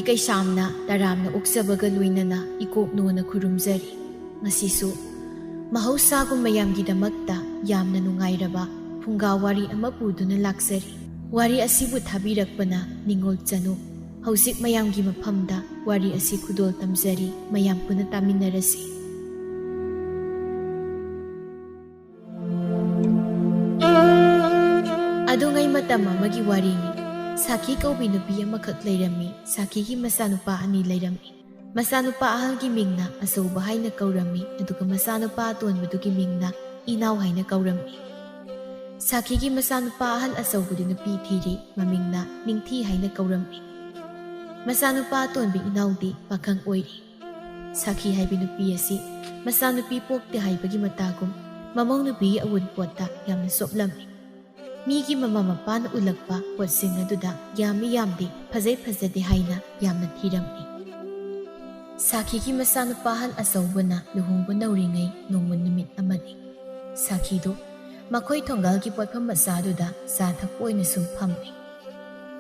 ꯂꯥꯏꯕꯛꯀꯤ ꯀꯩꯁꯥꯝꯅ ꯇꯔꯥꯝꯅ ꯑꯣꯛꯆꯕꯒ ꯂꯣꯏꯅꯅ ꯏꯀꯣꯛꯅꯣꯅ ꯈꯨꯔꯨꯝꯖꯔꯤ ꯉꯁꯤꯁꯨ ꯃꯍꯧꯁꯥꯒꯨꯝ ꯃꯌꯥꯝꯒꯤꯗꯃꯛꯇ ꯌꯥꯝꯅ ꯅꯨꯡꯉꯥꯏꯔꯕ ꯐꯨꯡꯒꯥ ꯋꯥꯔꯤ ꯑꯃ ꯄꯨꯗꯨꯅ ꯂꯥꯛꯆꯔꯤ ꯋꯥꯔꯤ ꯑꯁꯤꯕꯨ ꯊꯥꯕꯤꯔꯛꯄꯅ ꯅꯤꯡꯉꯣꯜ ꯆꯅꯨ ꯍꯧꯖꯤꯛ ꯃꯌꯥꯝꯒꯤ ꯃꯐꯝꯗ ꯋꯥꯔꯤ ꯑꯁꯤ ꯈꯨꯗꯣꯜ ꯇꯝꯖꯔꯤ ꯃꯌꯥꯝ ꯄꯨꯟꯅ ꯇꯥꯃꯤꯟꯅꯔꯁꯤ ꯑꯗꯨꯉꯩ ꯃꯇꯝ ꯑꯃꯒꯤ ꯋꯥꯔꯤꯅꯤ ꯁꯥꯈꯤ ꯀꯧꯕꯤ ꯅꯨꯄꯤ ꯑꯃꯈꯛ ꯂꯩꯔꯝꯃꯤ ꯁꯥꯈꯤꯒꯤ ꯃꯆꯥꯅꯨꯄꯥ ꯑꯅꯤ ꯂꯩꯔꯝꯃꯤ ꯃꯆꯥꯅꯨꯄꯥ ꯑꯍꯜꯒꯤ ꯃꯤꯡꯅ ꯑꯆꯧꯕ ꯍꯥꯏꯅ ꯀꯧꯔꯝꯃꯤ ꯑꯗꯨꯒ ꯃꯆꯥꯅꯨꯄꯥ ꯑꯇꯣꯟꯕꯗꯨꯒꯤ ꯃꯤꯡꯅ ꯏꯅꯥꯎ ꯍꯥꯏꯅ ꯀꯧꯔꯝꯃꯤ ꯁꯥꯈꯤꯒꯤ ꯃꯆꯥꯅꯨꯄꯥ ꯑꯍꯜ ꯑꯆꯧꯕꯗꯤ ꯅꯨꯄꯤ ꯊꯤꯔꯤ ꯃꯃꯤꯡꯅ ꯅꯤꯡꯊꯤ ꯍꯥꯏꯅ ꯀꯧꯔꯝꯃꯤ ꯃꯆꯥꯅꯨꯄꯥ ꯑꯇꯣꯟꯕꯤ ꯏꯅꯥꯎꯗꯤ ꯄꯥꯈꯪ ꯑꯣꯏꯔꯤ ꯁꯥꯈꯤ ꯍꯥꯏꯕꯤ ꯅꯨꯄꯤ ꯑꯁꯤ ꯃꯆꯥꯅꯨꯄꯤ ꯄꯣꯛꯇꯦ ꯍꯥꯏꯕꯒꯤ ꯃꯇꯥꯒꯨꯝ ꯃꯃꯧ ꯅꯨꯄꯤꯒꯤ ꯑꯋꯨꯟꯄꯣꯠꯇ ꯌꯥꯝꯅ ꯆꯣꯞꯂꯝꯃꯤ ꯃꯤꯒꯤ ꯃꯃꯥ ꯃꯄꯥꯅ ꯎꯠꯂꯛꯄ ꯄꯣꯠꯁꯤꯡ ꯑꯗꯨꯗ ꯌꯥꯝꯃꯤ ꯌꯥꯝꯗꯦ ꯐꯖꯩ ꯐꯖꯗꯦ ꯍꯥꯏꯅ ꯌꯥꯝꯅ ꯊꯤꯔꯝꯃꯤ ꯁꯥꯈꯤꯒꯤ ꯃꯆꯥꯅꯨꯄꯥ ꯑꯍꯜ ꯑꯆꯧꯕꯅ ꯂꯨꯍꯣꯡꯕ ꯅꯧꯔꯤꯉꯩ ꯅꯣꯡꯃ ꯅꯨꯃꯤꯠ ꯑꯃꯅꯤ ꯁꯥꯈꯤꯗꯨ ꯃꯈꯣꯏ ꯊꯣꯡꯒꯥꯜꯒꯤ ꯄꯣꯠꯐꯝ ꯃꯆꯥꯗꯨꯗ ꯆꯥ ꯊꯛꯄ ꯑꯣꯏꯅ ꯁꯨꯝ ꯐꯝꯃꯤ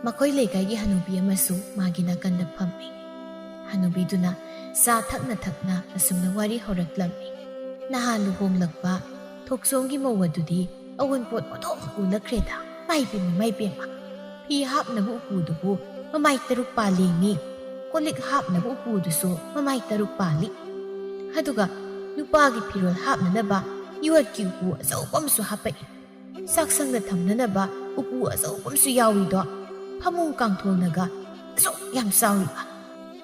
ꯃꯈꯣꯏ ꯂꯩꯀꯥꯏꯒꯤ ꯍꯅꯨꯕꯤ ꯑꯃꯁꯨ ꯃꯥꯒꯤ ꯅꯥꯀꯟꯗ ꯐꯝꯃꯤ ꯍꯅꯨꯕꯤꯗꯨꯅ ꯆꯥ ꯊꯛꯅ ꯊꯛꯅ ꯑꯁꯨꯝꯅ ꯋꯥꯔꯤ ꯍꯧꯔꯛꯂꯝꯃꯤ ꯅꯍꯥꯟ ꯂꯨꯍꯣꯡꯂꯛꯄ ꯊꯣꯛꯆꯣꯝꯒꯤ ꯃꯧ ꯑꯗꯨꯗꯤ ꯑꯋꯨꯟꯄꯣꯠ ꯑꯣꯟꯊꯣꯛ ꯎꯂꯛꯈ꯭ꯔꯦꯗ ꯃꯥꯏ ꯄꯦꯝꯃ ꯐꯤ ꯍꯥꯞꯅꯕ ꯎꯄꯨꯗꯨꯕꯨ ꯃꯃꯥꯏ 6 ꯄꯥꯜꯂꯦꯃꯤ ꯀꯣꯜꯂꯤꯛ ꯍꯥꯞꯅꯕ ఉప్పుꯗꯨꯁꯨ ꯃꯃꯥꯏ 6 ꯄꯥꯜꯂꯤ ꯑꯗꯨꯒ ꯅꯨꯄꯥꯒꯤ ꯐꯤꯔꯣꯜ ꯍꯥꯞꯅꯅꯕ ꯌꯣꯠꯀꯤ ꯎꯄꯨ ꯑꯆꯧꯕ ꯑꯃꯁꯨ ꯍꯥꯞꯄꯛꯏ ꯆꯥꯛꯁꯪꯗ ꯊꯝꯅꯅꯕ ꯎꯄꯨ ꯑꯆꯧꯕ ꯑꯃꯁꯨ ꯌꯥꯎꯏꯗꯣ ꯐꯃꯨꯡ ꯀꯥꯡꯊꯣꯜꯅꯒ ꯑꯁꯨꯛ ꯌꯥꯝ ꯆꯥꯎꯔꯤꯕ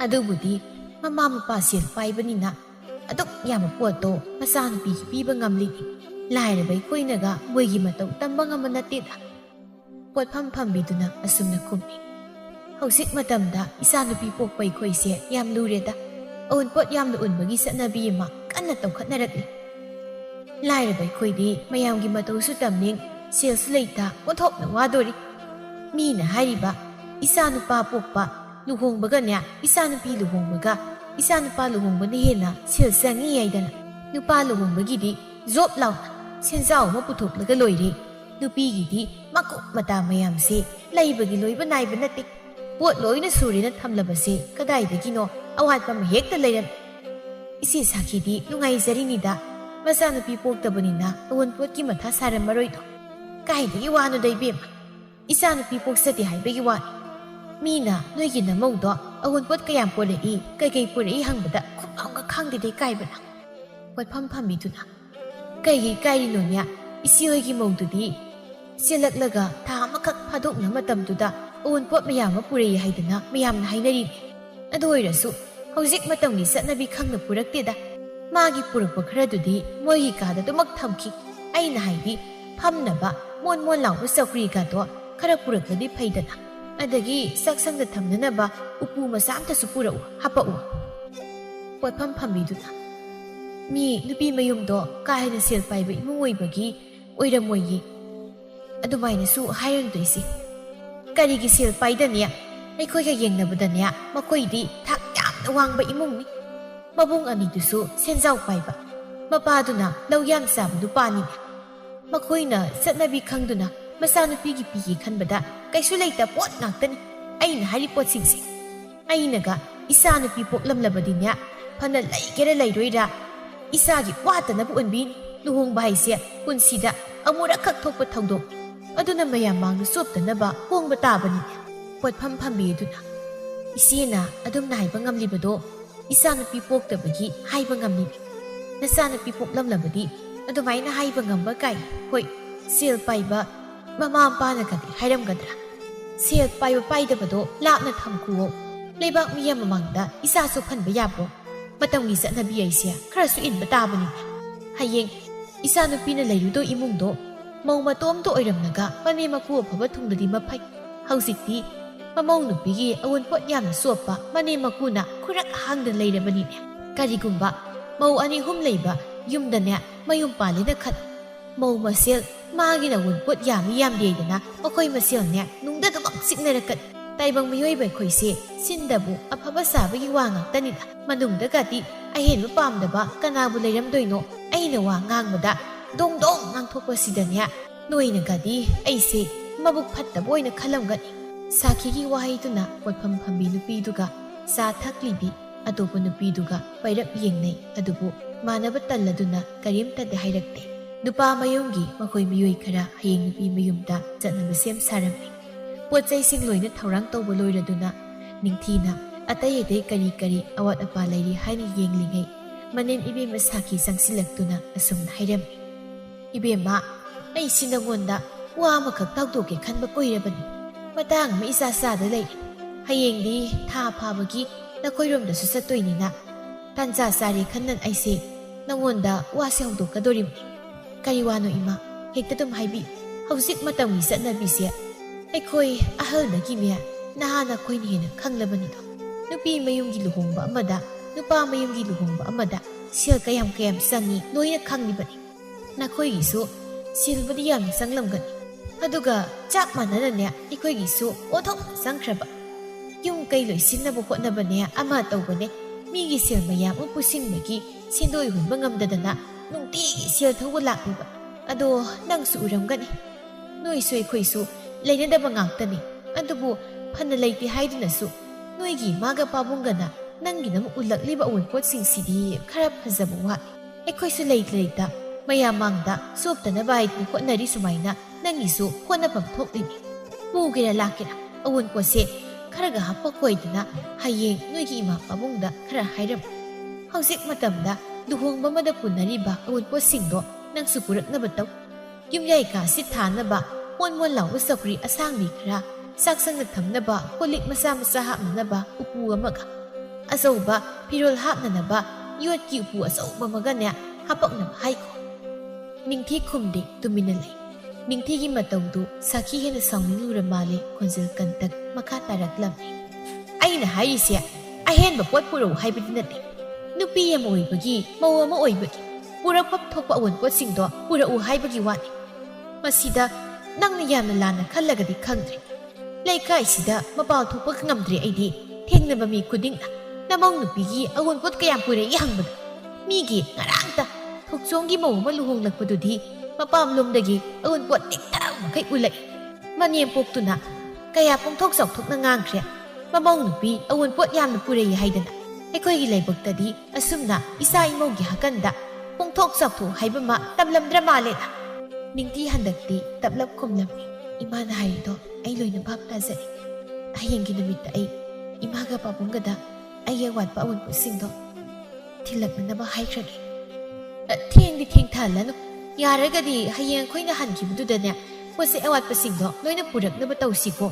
ꯑꯗꯨꯕꯨꯗꯤ ꯃꯃꯥ ꯃꯄꯥ ꯁꯦꯜ ꯄꯥꯏꯕꯅꯤꯅ ꯑꯗꯨꯛ ꯌꯥꯝꯕ ꯄꯣꯠꯇꯣ ꯃꯆꯥꯅꯨꯄꯤꯒꯤ ꯄꯤꯕ ꯉꯝꯂꯤꯅꯤ ꯂꯥꯏꯔꯕ ꯑꯩꯈꯣꯏꯅꯒ ꯃꯣꯏꯒꯤ ꯃꯇꯧ ꯇꯝꯕ ꯉꯝꯕ ꯅꯠꯇꯦꯗ ꯄꯣꯠꯐꯝ ꯐꯝꯕꯤꯗꯨꯅ ꯑꯁꯨꯝꯅ ꯈꯨꯝꯃꯤ ꯍꯧꯖꯤꯛ ꯃꯇꯝꯗ ꯏꯆꯥꯅꯨꯄꯤ ꯄꯣꯛꯄ ꯑꯩꯈꯣꯏꯁꯦ ꯌꯥꯝ ꯂꯨꯔꯦꯗ ꯑꯋꯨꯟꯄꯣꯠ ꯌꯥꯝꯅ ꯎꯟꯕꯒꯤ ꯆꯠꯅꯕꯤ ꯑꯃ ꯀꯟꯅ ꯇꯧꯈꯠꯅꯔꯛꯂꯤ ꯂꯥꯏꯔꯕ ꯑꯩꯈꯣꯏꯗꯤ ꯃꯌꯥꯝꯒꯤ ꯃꯇꯧꯁꯨ ꯇꯝꯅꯤꯡ ꯁꯦꯜꯁꯨ ꯂꯩꯇ ꯑꯣꯟꯊꯣꯛꯅ ꯋꯥꯗꯣꯔꯤ ꯃꯤꯅ ꯍꯥꯏꯔꯤꯕ ꯏꯆꯥꯅꯨꯄꯥ ꯄꯣꯛꯄ ꯂꯨꯍꯣꯡꯕꯒꯅꯦ ꯏꯆꯥꯅꯨꯄꯤ ꯂꯨꯍꯣꯡꯕꯒ ꯏꯆꯥꯅꯨꯄꯥ ꯂꯨꯍꯣꯡꯕꯅ ꯍꯦꯟꯅ ꯁꯦꯜ ꯆꯪꯉꯤ ꯍꯥꯏꯗꯅ ꯅꯨꯄꯥ ꯂꯨꯍꯣꯡꯕꯒꯤꯗꯤ ꯖꯣꯕ ꯂꯥꯎꯅ ꯁꯦꯟꯖꯥꯎ ꯑꯃ ꯄꯨꯊꯣꯛꯂꯒ ꯂꯣꯏꯔꯦ ꯅꯨꯄꯤꯒꯤꯗꯤ ꯃꯀꯨꯞ ꯃꯇꯥ ꯃꯌꯥꯝꯁꯦ ꯂꯩꯕꯒꯤ ꯂꯣꯏꯕ ꯅꯥꯏꯕ ꯅꯠꯇꯦ ꯄꯣꯠ ꯂꯣꯏꯅ ꯁꯨꯔꯦꯅ ꯊꯝꯂꯕꯁꯦ ꯀꯗꯥꯏꯗꯒꯤꯅꯣ ꯑꯋꯥꯠꯄ ꯑꯃ ꯍꯦꯛꯇ ꯂꯩꯔꯝꯃꯤ ꯏꯆꯦ ꯁꯥꯈꯤꯗꯤ ꯅꯨꯡꯉꯥꯏꯖꯔꯤꯅꯤꯗ ꯃꯆꯥꯅꯨꯄꯤ ꯄꯣꯛꯇꯕꯅꯤꯅ ꯑꯋꯨꯟꯄꯣꯠꯀꯤ ꯃꯊꯥ ꯁꯥꯔꯝꯃꯔꯣꯏꯗꯣ ꯀꯥꯏꯗꯒꯤ ꯋꯥꯅꯣꯗ ꯏꯕꯦꯝꯃ ꯏꯆꯥꯅꯨꯄꯤ ꯄꯣꯛꯆꯗꯦ ꯍꯥꯏꯕꯒꯤ ꯋꯥꯅꯤ ꯃꯤꯅ ꯅꯣꯏꯒꯤ ꯅꯃꯧꯗꯣ ꯑꯋꯨꯟꯄꯣꯠ ꯀꯌꯥꯝ ꯄꯨꯔꯛꯏ ꯀꯩꯀꯩ ꯄꯨꯔꯛꯏ ꯍꯪꯕꯗ ꯈꯨꯝꯐꯝꯒ ꯈꯪꯗꯦꯗ ꯏꯀꯥꯏꯕꯅ ꯄꯣꯠꯐꯝ ꯐꯝꯕꯤꯗꯨꯅ ꯀꯩꯒꯤ ꯏꯀꯥꯏꯔꯤꯅꯣꯅꯦ ꯏꯆꯦꯍꯣꯏꯒꯤ ꯃꯧꯗꯨꯗꯤ ꯆꯦꯜꯂꯛꯂꯒ ꯊꯥ ꯑꯃꯈꯛ ꯐꯥꯗꯣꯛꯅ ꯃꯇꯝꯗꯨꯗ ꯑꯋꯨꯟꯄꯣꯠ ꯃꯌꯥꯝ ꯑꯃ ꯄꯨꯔꯛꯏ ꯍꯥꯏꯗꯅ ꯃꯌꯥꯝꯅ ꯍꯥꯏꯅꯔꯤꯅꯤ ꯑꯗꯨ ꯑꯣꯏꯔꯁꯨ ꯍꯧꯖꯤꯛ ꯃꯇꯝꯒꯤ ꯆꯠꯅꯕꯤ ꯈꯪꯅ ꯄꯨꯔꯛꯇꯦꯗ ꯃꯥꯒꯤ ꯄꯨꯔꯛꯄ ꯈꯔꯗꯨꯗꯤ ꯃꯣꯏꯒꯤ ꯀꯥꯗ ꯑꯗꯨꯃꯛ ꯊꯝꯈꯤ ꯑꯩꯅ ꯍꯥꯏꯗꯤ ꯐꯝꯅꯕ ꯃꯣꯟ ꯃꯣꯟ ꯂꯥꯎꯕ ꯆꯧꯀ꯭ꯔꯤꯒꯗꯣ ꯈꯔ ꯄꯨꯔꯛꯂꯗꯤ ꯐꯩꯗꯅ ꯑꯗꯒꯤ ꯆꯥꯛꯁꯪꯗ ꯊꯝꯅꯅꯕ ꯎꯄꯨ ꯃꯆꯥ ꯑꯝꯇꯁꯨ ꯄꯨꯔꯛꯎ ꯍꯥꯞꯄꯛꯎ ꯄꯣꯠꯐꯝ ꯐꯝꯕꯤꯗꯨꯅ ꯃꯤ ꯅꯨꯄꯤ ꯃꯌꯨꯝꯗꯣ ꯀꯥ ꯍꯦꯟꯅ ꯁꯦꯜ ꯄꯥꯏꯕ ꯏꯃꯨꯡ ꯑꯣꯏꯕꯒꯤ ꯑꯣꯏꯔꯝꯃꯣꯏꯌꯦ ꯑꯗꯨꯃꯥꯏꯅꯁꯨ ꯍꯥꯏꯔꯝꯗꯣꯏꯁꯤ ꯀꯔꯤꯒꯤ ꯁꯦꯜ ꯄꯥꯏꯗꯅꯦ ꯑꯩꯈꯣꯏꯒ ꯌꯦꯡꯅꯕꯗꯅꯦ ꯃꯈꯣꯏꯗꯤ ꯊꯥꯛ ꯌꯥꯝꯅ ꯋꯥꯡꯕ ꯏꯃꯨꯡꯅꯤ ꯃꯕꯨꯡ ꯑꯅꯤꯗꯨꯁꯨ ꯁꯦꯟꯖꯥꯎ ꯄꯥꯏꯕ ꯃꯄꯥꯗꯨꯅ ꯂꯧ ꯌꯥꯝ ꯆꯥꯕ ꯅꯨꯄꯥꯅꯤꯅꯦ ꯃꯈꯣꯏꯅ ꯆꯠꯅꯕꯤ ꯈꯪꯗꯨꯅ ꯃꯆꯥꯅꯨꯄꯤꯒꯤ ꯄꯤꯒꯦ ꯈꯟꯕꯗ ꯀꯩꯁꯨ ꯂꯩꯇ ꯄꯣꯠ ꯉꯥꯛꯇꯅꯤ ꯑꯩꯅ ꯍꯥꯏꯔꯤ ꯄꯣꯠꯁꯤꯡꯁꯦ ꯑꯩꯅꯒ ꯏꯆꯥꯅꯨꯄꯤ ꯄꯣꯛꯂꯝꯂꯕꯗꯤꯅꯦ ꯐꯅ ꯂꯩꯒꯦꯔ ꯂꯩꯔꯣꯏꯔ ꯏꯆꯥꯒꯤ ꯋꯥꯠꯇꯅꯕ ꯎꯟꯕꯤꯅꯤ ꯂꯨꯍꯣꯡꯕ ꯍꯥꯏꯁꯦ ꯄꯨꯟꯁꯤꯗ ꯑꯃꯨꯔꯛꯈꯛ ꯊꯣꯛꯄ ꯊꯧꯗꯣꯛꯅꯤ ꯑꯗꯨꯅ ꯃꯌꯥꯝ ꯃꯥꯡꯗ ꯆꯣꯞꯇꯅꯕ ꯍꯣꯡꯕ ꯇꯥꯕꯅꯤꯅꯦ ꯄꯣꯠꯐꯝ ꯐꯝꯕꯤꯗꯨꯅ ꯏꯆꯦꯅ ꯑꯗꯨꯝꯅ ꯍꯥꯏꯕ ꯉꯝꯂꯤꯕꯗꯣ ꯏꯆꯥꯅꯨꯄꯤ ꯄꯣꯛꯇꯕꯒꯤ ꯍꯥꯏꯕ ꯉꯝꯂꯤꯅꯤ ꯅꯆꯥꯅꯨꯄꯤ ꯄꯣꯛꯂꯝꯂꯕꯗꯤ ꯑꯗꯨꯃꯥꯏꯅ ꯍꯥꯏꯕ ꯉꯝꯕ ꯀꯥꯏ ꯍꯣꯏ ꯁꯦꯜ ꯄꯥꯏꯕ ꯃꯃꯥ ꯃꯄꯥꯅꯒꯗꯤ ꯍꯥꯏꯔꯝꯒꯗ꯭ꯔꯥ ꯁꯦꯜ ꯄꯥꯏꯕ ꯄꯥꯏꯗꯕꯗꯣ ꯂꯥꯞꯅ ꯊꯝꯈꯨꯋꯣ ꯂꯩꯕꯥꯛ ꯃꯤꯌꯥꯝ ꯃꯃꯥꯡꯗ ꯏꯆꯥ ꯆꯣꯛꯍꯟꯕ ꯌꯥꯕ꯭ꯔꯣ ꯃꯇꯝꯒꯤ ꯆꯠꯅꯕꯤ ꯑꯩꯁꯦ ꯈꯔꯁꯨ ꯏꯟꯕ ꯇꯥꯕꯅꯤꯅꯦ ꯍꯌꯦꯡ ꯏꯆꯥꯅꯨꯄꯤꯅ ꯂꯩꯔꯨꯗꯣ ꯏꯃꯨꯡꯗꯣ ꯃꯧ ꯃꯇꯣꯝꯇ ꯑꯣꯏꯔꯝꯂꯒ ꯃꯅꯦꯝ ꯃꯀꯨ ꯑꯐꯕ ꯊꯨꯡꯂꯗꯤ ꯃꯐꯩ ꯍꯧꯖꯤꯛꯇꯤ ꯃꯃꯧ ꯅꯨꯄꯤꯒꯤ ꯑꯋꯨꯟꯄꯣꯠ ꯌꯥꯝꯅ ꯆꯣꯞꯄ ꯃꯅꯦꯝ ꯃꯀꯨꯅ ꯈꯨꯔꯛ ꯍꯥꯡꯗꯅ ꯂꯩꯔꯕꯅꯤꯅꯦ ꯀꯔꯤꯒꯨꯝꯕ ꯃꯧ 2-3 ꯂꯩꯕ ꯌꯨꯝꯗꯅꯦ ꯃꯌꯨꯝ ꯄꯥꯜꯂꯦꯅ ꯈꯟ ꯃꯧ ꯃꯁꯦꯜ ꯃꯥꯒꯤꯅ ꯑꯋꯨꯟꯄꯣꯠ ꯌꯥꯝꯃꯤ ꯌꯥꯝꯗꯦꯗꯅ ꯃꯈꯣꯏ ꯃꯁꯦꯜꯅꯦ ꯅꯨꯡꯗ ꯑꯗꯨꯃꯛ ꯆꯤꯛꯅꯔꯛꯀꯅꯤ ꯇꯥꯏꯕꯪ ꯃꯤꯑꯣꯏꯕ ꯑꯩꯈꯣꯏꯁꯦ ꯆꯤꯟꯗꯕꯨ ꯑꯐꯕ ꯁꯥꯕꯒꯤ ꯋꯥ ꯉꯥꯛꯇꯅꯤꯗ ꯃꯅꯨꯡꯗꯒꯗꯤ ꯑꯍꯦꯟꯕ ꯄꯥꯝꯗꯕ ꯀꯅꯥꯕꯨ ꯂꯩꯔꯝꯗꯣꯏꯅꯣ ꯑꯩꯅ ꯋꯥ ꯉꯥꯡꯕꯗ ꯗꯣꯡ ꯗꯣꯡ ꯉꯥꯡꯊꯣꯛꯄꯁꯤꯗꯅꯦ ꯅꯣꯏꯅꯒꯗꯤ ꯑꯩꯁꯦ ꯃꯕꯨꯛ ꯐꯠꯇꯕ ꯑꯣꯏꯅ ꯈꯜꯂꯝꯒꯅꯤ ꯁꯥꯈꯤꯒꯤ ꯋꯥꯍꯩꯗꯨꯅ ꯄꯣꯠꯐꯝ ꯐꯝꯕꯤ ꯅꯨꯄꯤꯗꯨꯒ ꯆꯥ ꯊꯛꯂꯤꯕꯤ ꯑꯇꯣꯞꯄ ꯅꯨꯄꯤꯗꯨꯒ ꯄꯩꯔꯞ ꯌꯦꯡꯅꯩ ꯑꯗꯨꯕꯨ ꯃꯥꯟꯅꯕ ꯇꯜꯂꯗꯨꯅ ꯀꯔꯤꯝꯇꯗꯤ ꯍꯥꯏꯔꯛꯇꯦ꯫ ꯅꯨꯄꯥ ꯃꯌꯨꯝꯒꯤ ꯃꯈꯣꯏ ꯃꯤꯑꯣꯏ ꯈꯔ ꯍꯌꯦꯡ ꯅꯨꯄꯤ ꯃꯌꯨꯝꯗ ꯆꯠꯅꯕ ꯁꯦꯝ ꯁꯥꯔꯝꯃꯤ꯫ ꯄꯣꯠ ꯆꯩꯁꯤꯡ ꯂꯣꯏꯅ ꯊꯧꯔꯥꯡ ꯇꯧꯕ ꯂꯣꯏꯔꯗꯨꯅ ꯅꯤꯡꯊꯤꯅ ꯑꯇꯩ ꯑꯇꯩ ꯀꯔꯤ ꯀꯔꯤ ꯑꯋꯥꯠ ꯑꯄꯥ ꯂꯩꯔꯤ ꯍꯥꯏꯅ ꯌꯦꯡꯂꯤꯉꯩ ꯃꯅꯦꯝ ꯏꯕꯦꯝꯃ ꯁꯥꯈꯤ ꯆꯪꯁꯤꯜꯂꯛꯇꯨꯅ ꯑꯁꯨꯝꯅ ꯍꯥꯏꯔꯝꯃꯤ꯫ ꯏꯕꯦꯝꯃ, ꯑꯩꯁꯤ ꯅꯉꯣꯟꯗ ꯋꯥ ꯑꯃꯈꯛ ꯇꯥꯎꯊꯣꯛꯀꯦ ꯈꯟꯕ ꯀꯨꯏꯔꯕꯅꯤ꯫ ꯃꯇꯥꯡ ꯑꯃ ꯏꯆꯥ ꯆꯥꯗ ꯂꯩꯔꯦ꯫ ꯍꯌꯦꯡꯗꯤ ꯊꯥ ꯐꯥꯕꯒꯤ ꯅꯈꯣꯏꯔꯣꯝꯗꯁꯨ ꯆꯠꯇꯣꯏꯅꯤꯅ ꯇꯥꯟꯖꯥ ꯆꯥꯔꯦ ꯈꯟꯅ ꯑꯩꯁꯦ ꯅꯉꯣꯟꯗ ꯋꯥꯁꯦ ꯍꯧꯗꯣꯛꯀꯗꯣꯔꯤꯕꯅꯤ꯫ ꯀꯔꯤ ꯋꯥꯅꯣ ꯏꯃꯥ? ꯍꯦꯛꯇ ꯑꯗꯨꯝ ꯍꯥꯏꯕꯤꯌꯨ꯫ ꯍꯧꯖꯤꯛ ꯃꯇꯝꯒꯤ ꯆꯠꯅꯕꯤꯁꯦ ꯑꯩꯈꯣꯏ ꯑꯍꯜꯗꯒꯤꯅꯦ ꯅꯍꯥꯟ ꯑꯩꯈꯣꯏꯅ ꯍꯦꯟꯅ ꯈꯪꯂꯕꯅꯤꯗꯣ꯫ ꯅꯨꯄꯤ ꯃꯌꯨꯝꯒꯤ ꯂꯨꯍꯣꯡꯕ ꯑꯃꯗ ꯅꯨꯄꯥ ꯃꯌꯨꯝꯒꯤ ꯂꯨꯍꯣꯡꯕ ꯑꯃꯗ ꯁꯦꯜ ꯀꯌꯥꯝ ꯆꯪꯏ ꯂꯣꯏꯅ ꯈꯪꯂꯤꯕꯅꯤ꯫ ꯅꯈꯣꯏꯒꯤꯁꯨ ꯁꯦꯜꯕꯨꯗꯤ ꯌꯥꯝꯅ ꯆꯪꯂꯝꯒꯅꯤ꯫ ꯑꯗꯨꯒ ꯆꯞ ꯃꯥꯟꯅꯅꯅꯦ ꯑꯩꯈꯣꯏꯒꯤꯁꯨ ꯑꯣꯟꯊꯣꯛꯅ ꯆꯪꯈ꯭ꯔꯕ꯫ ꯌꯨꯝ ꯀꯩ ꯂꯣꯏꯁꯤꯟꯅꯕ ꯍꯣꯠꯅꯕꯅꯦ ꯑꯃ ꯇꯧꯕꯅꯦ ꯃꯤꯒꯤ ꯁꯦꯜ ꯃꯌꯥꯝ ꯑꯃ ꯄꯨꯁꯤꯟꯕꯒꯤ ꯁꯦꯟꯗꯣꯏ ꯍꯨꯟꯕ ꯉꯝꯗꯗꯅ ꯅꯨꯡꯇꯤꯒꯤ ꯁꯦꯜ ꯊꯧꯕ ꯂꯥꯛꯂꯤꯕ꯫ ꯑꯗꯣ ꯅꯪꯁꯨ ꯎꯔꯝꯒꯅꯤ꯫ ꯅꯣꯏꯁꯨ ꯑꯩꯈꯣꯏꯁꯨ ꯂꯩꯅꯗꯕ ꯉꯥꯛꯇꯅꯤ꯫ ꯑꯗꯨꯕꯨ ꯐꯅ ꯂꯩꯇꯦ ꯍꯥꯏꯗꯨꯅꯁꯨ ꯅꯣꯏꯒꯤ ꯏꯃꯥꯒ ꯄꯥꯕꯨꯡꯒꯅ ꯅꯪꯒꯤꯗꯃꯛ ꯎꯠꯂꯛꯂꯤꯕ ꯑꯑꯣꯟꯄꯣꯠꯁꯤꯡꯁꯤꯗꯤ ꯈꯔ ꯐꯖꯕ ꯋꯥꯠꯂꯤ꯫ ꯑꯩꯈꯣꯏꯁꯨ ꯂꯩꯇ ꯂꯩꯇ ꯃꯌꯥꯝ ꯃꯥꯡꯗ ꯆꯣꯞꯇꯅꯕ ꯍꯥꯏꯗꯅ ꯍꯣꯠꯅꯔꯤ ꯁꯨꯃꯥꯏꯅ ꯅꯪꯒꯤꯁꯨ ꯍꯣꯠꯅꯐꯝ ꯊꯣꯛꯂꯤꯅꯤ꯫ ꯄꯨꯒꯦꯔꯥ ꯂꯥꯛꯀꯦꯔꯥ ꯑꯑꯣꯟꯄꯣꯠꯁꯦ ꯈꯔꯒ ꯍꯥꯞꯄꯛꯀꯣꯏꯗꯅ ꯍꯌꯦꯡ ꯅꯣꯏꯒꯤ ꯏꯃꯥ ꯄꯥꯕꯨꯡꯗ ꯈꯔ ꯍꯥꯏꯔꯝꯃꯨ꯫ ꯍꯧꯖꯤꯛ ꯃꯇꯝꯗ ꯂꯨꯍꯣꯡꯕ ꯑꯃꯗ ꯄꯨꯅꯔꯤꯕ ꯑꯑꯣꯟꯄꯣꯠꯁꯤꯡꯗꯣ ꯅꯪꯁꯨ ꯄꯨꯔꯛꯅꯕ ꯇꯧ꯫ ꯌꯨꯝꯌꯥꯏ ꯀꯥꯁꯤ ꯊꯥꯅꯕ ꯃꯣꯟ ꯃꯣꯟ ꯂꯥꯎꯕ ꯆꯧꯀ꯭ꯔꯤ ꯑꯁꯥꯡꯕꯤ ꯈꯔ, ꯆꯥꯛꯁꯪꯗ ꯊꯝꯅꯕ ꯀꯣꯜꯂꯤꯛ ꯃꯆꯥ ꯃꯆꯥ ꯍꯥꯞꯅꯅꯕ ꯎꯄꯨ ꯑꯃꯒ, ꯑꯆꯧꯕ ꯐꯤꯔꯣꯜ ꯍꯥꯞꯅꯅꯕ ꯌꯣꯠꯀꯤ ꯎꯄꯨ ꯑꯆꯧꯕ ꯑꯃꯒꯅꯦ ꯍꯥꯄꯛꯅꯕ ꯍꯥꯏꯈꯣ꯫ ꯅꯤꯡꯊꯤ ꯈꯨꯝꯗꯦ, ꯇꯨꯃꯤꯟꯅ ꯂꯩ꯫ ꯅꯤꯡꯊꯤꯒꯤ ꯃꯇꯧꯗꯨ ꯁꯥꯈꯤ ꯍꯦꯟꯅ ꯁꯥꯎꯅꯤꯡꯂꯨꯔ ꯃꯥꯜꯂꯦ꯫ ꯈꯣꯟꯖꯦꯜ ꯀꯟꯇꯛ ꯃꯈꯥ ꯇꯥꯔꯛꯂꯝꯃꯤ꯫ ꯑꯩꯅ ꯍꯥꯏꯔꯤꯁꯦ ꯑꯍꯦꯟꯕ ꯄꯣꯠ ꯄꯨꯔꯛꯎ ꯍꯥꯏꯕꯗꯤ ꯅꯠꯇꯦ꯫ ꯅꯨꯄꯤ ꯑꯃ ꯑꯣꯏꯕꯒꯤ, ꯃꯧ ꯑꯃ ꯑꯣꯏꯕꯒꯤ ꯄꯨꯔꯛꯐꯝ ꯊꯣꯛꯄ ꯑꯑꯣꯟꯄꯣꯠꯁꯤꯡꯗꯣ ꯄꯨꯔꯛꯎ ꯍꯥꯏꯕꯒꯤ ꯋꯥꯅꯤ꯫ ꯃꯁꯤꯗ ꯅꯪꯅ ꯌꯥꯝꯅ ꯂꯥꯟꯅ ꯈꯜꯂꯒꯗꯤ ꯈꯪꯗ꯭ꯔꯦ꯫ ꯂꯩꯀꯥꯏꯁꯤꯗ ꯃꯄꯥꯜ ꯊꯣꯛꯄ ꯉꯝꯗ꯭ꯔꯦ ꯑꯩꯗꯤ ꯊꯦꯡꯅꯕ ꯃꯤ ꯈꯨꯗꯤꯡꯅ ꯅꯃꯧ ꯅꯨꯄꯤꯒꯤ ꯑꯑꯣꯟꯄꯣꯠ ꯀꯌꯥꯝ ꯄꯨꯔꯛꯏ ꯍꯪꯕꯗ꯫ ꯃꯤꯒꯤ ꯉꯔꯥꯡꯇ ꯊꯣꯛꯆꯣꯝꯒꯤ ꯃꯧ ꯑꯃ ꯂꯨꯍꯣꯡꯂꯛꯄꯗꯨꯗꯤ ꯃꯄꯥꯝꯂꯣꯝꯗꯒꯤ ꯑꯑꯣꯟꯄꯣꯠ ꯇꯦꯛꯊ ꯃꯈꯩ ꯎꯠꯂꯛꯏ꯫ ꯃꯅꯦꯝꯄꯣꯛꯇꯨꯅ ꯀꯌꯥ ꯄꯣꯡꯊꯣꯛ ꯆꯥꯎꯊꯣꯛꯅ ꯉꯥꯡꯈ꯭ꯔꯦ꯫ ꯃꯃꯧ ꯅꯨꯄꯤ ꯑꯑꯣꯟꯄꯣꯠ ꯌꯥꯝꯅ ꯄꯨꯔꯛꯏ ꯍꯥꯏꯗꯅ꯫ ꯑꯩꯈꯣꯏꯒꯤ ꯂꯥꯏꯕꯛꯇꯗꯤ ꯑꯁꯨꯝꯅ ꯏꯆꯥ ꯏꯃꯧꯒꯤ ꯍꯥꯀꯟꯗ ꯄꯣꯡꯊꯣꯛ ꯆꯥꯎꯊꯣꯛ ꯍꯥꯏꯕ ꯑꯃ ꯇꯝꯂꯝꯗ꯭ꯔ ꯃꯥꯜꯂꯦꯗ꯫ ꯅꯤꯡꯊꯤ ꯍꯟꯗꯛꯇꯤ ꯇꯞꯂꯞ ꯈꯨꯝꯂꯝꯃꯤ꯫ ꯏꯃꯥꯅ ꯍꯥꯏꯔꯤꯗꯣ ꯑꯩ ꯂꯣꯏꯅ ꯚꯥꯞ ꯇꯥꯖꯔꯦ꯫ ꯍꯌꯦꯡꯒꯤ ꯅꯨꯃꯤꯠꯇ ꯑꯩ ꯏꯃꯥꯒ ꯄꯥꯕꯨꯡꯒꯗ ꯑꯩꯒꯤ ꯑꯋꯥꯠꯄ ꯑꯑꯣꯟꯄꯣꯠꯁꯤꯡꯗꯣ ꯊꯤꯜꯂꯛꯅꯅꯕ ꯍꯥꯏꯈ꯭ꯔꯒꯦ꯫ ꯊꯦꯡꯗꯤ ꯊꯦꯡꯊꯍꯜꯂꯅꯨ꯫ ꯌꯥꯔꯒꯗꯤ ꯍꯌꯦꯡ ꯑꯩꯈꯣꯏꯅ ꯍꯟꯈꯤꯕꯗꯨꯗꯅꯦ ꯄꯣꯠ ꯆꯩ ꯑꯋꯥꯠꯄꯁꯤꯡꯗꯣ ꯂꯣꯏꯅ ꯄꯨꯔꯛꯅꯕ ꯇꯧꯁꯤꯀꯣ꯫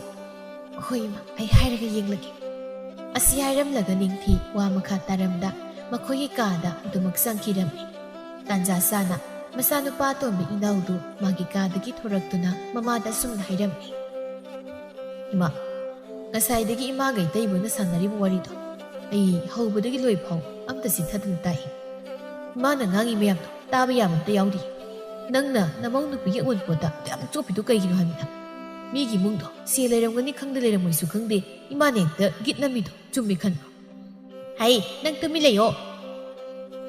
ꯍꯣꯏ ꯏꯃꯥ, ꯑꯩ ꯍꯥꯏꯔꯒ ꯌꯦꯡꯂꯒꯦ꯫ ꯑꯁꯤ ꯍꯥꯏꯔꯝꯂꯒ ꯅꯤꯡꯊꯤ ꯋꯥ ꯃꯈꯥ ꯇꯥꯔꯝꯗ ꯃꯈꯣꯏꯒꯤ ꯀꯥꯗ ꯑꯗꯨꯃꯛ ꯆꯪꯈꯤꯔꯝꯃꯤ꯫ ꯇꯥꯟꯖꯥ ꯆꯥꯅ ꯃꯆꯥꯅꯨꯄꯥ ꯑꯇꯣꯟꯕ ꯏꯅꯥꯎꯗꯨ ꯃꯥꯒꯤ ꯀꯥꯗꯒꯤ ꯊꯣꯔꯛꯇꯨꯅ ꯃꯃꯥꯗ ꯑꯁꯨꯝꯅ ꯍꯥꯏꯔꯝꯃꯤ꯫ ꯏꯃꯥ, ꯉꯁꯥꯏꯗꯒꯤ ꯏꯃꯥꯒ ꯏꯇꯩꯃꯅ ꯁꯥꯟꯅꯔꯤꯕ ꯋꯥꯔꯤꯗꯣ ꯑꯩ ꯍꯧꯕꯗꯒꯤ ꯂꯣꯏꯐꯥꯎ ꯑꯝꯇ ꯆꯤꯊꯗꯅ ꯇꯥꯏ꯫ ꯏꯃꯥꯅ ꯉꯥꯡꯉꯤ ꯃꯌꯥꯝꯗꯣ ꯇꯥꯕ ꯌꯥꯕ ꯑꯝꯇ ꯌꯥꯎꯗꯦ꯫ ꯅꯪꯅ ꯅꯃꯧ ꯅꯨꯄꯤꯒꯤ ꯑꯑꯣꯟꯄꯣꯠꯇ ꯌꯥꯝ ꯆꯣꯞꯄꯤꯗꯨ ꯀꯩꯒꯤꯅꯣ ꯍꯥꯏꯕꯅꯤꯗ꯫ ꯃꯤꯒꯤ ꯏꯃꯨꯡꯗꯣ ꯁꯦꯜ ꯂꯩꯔꯝꯒꯅꯤ ꯈꯪꯗ ꯂꯩꯔꯝꯃꯣꯏꯁꯨ ꯈꯪꯗꯦ ꯏꯃꯥꯅ ꯍꯦꯛꯇ ꯒꯤꯠ ꯅꯝꯃꯤꯗꯣ ꯆꯨꯝꯃꯤ ꯈꯟꯕ꯭ꯔꯣ? ꯍꯩ, ꯅꯪ ꯇꯨꯃꯤꯟ ꯂꯩꯌꯣ꯫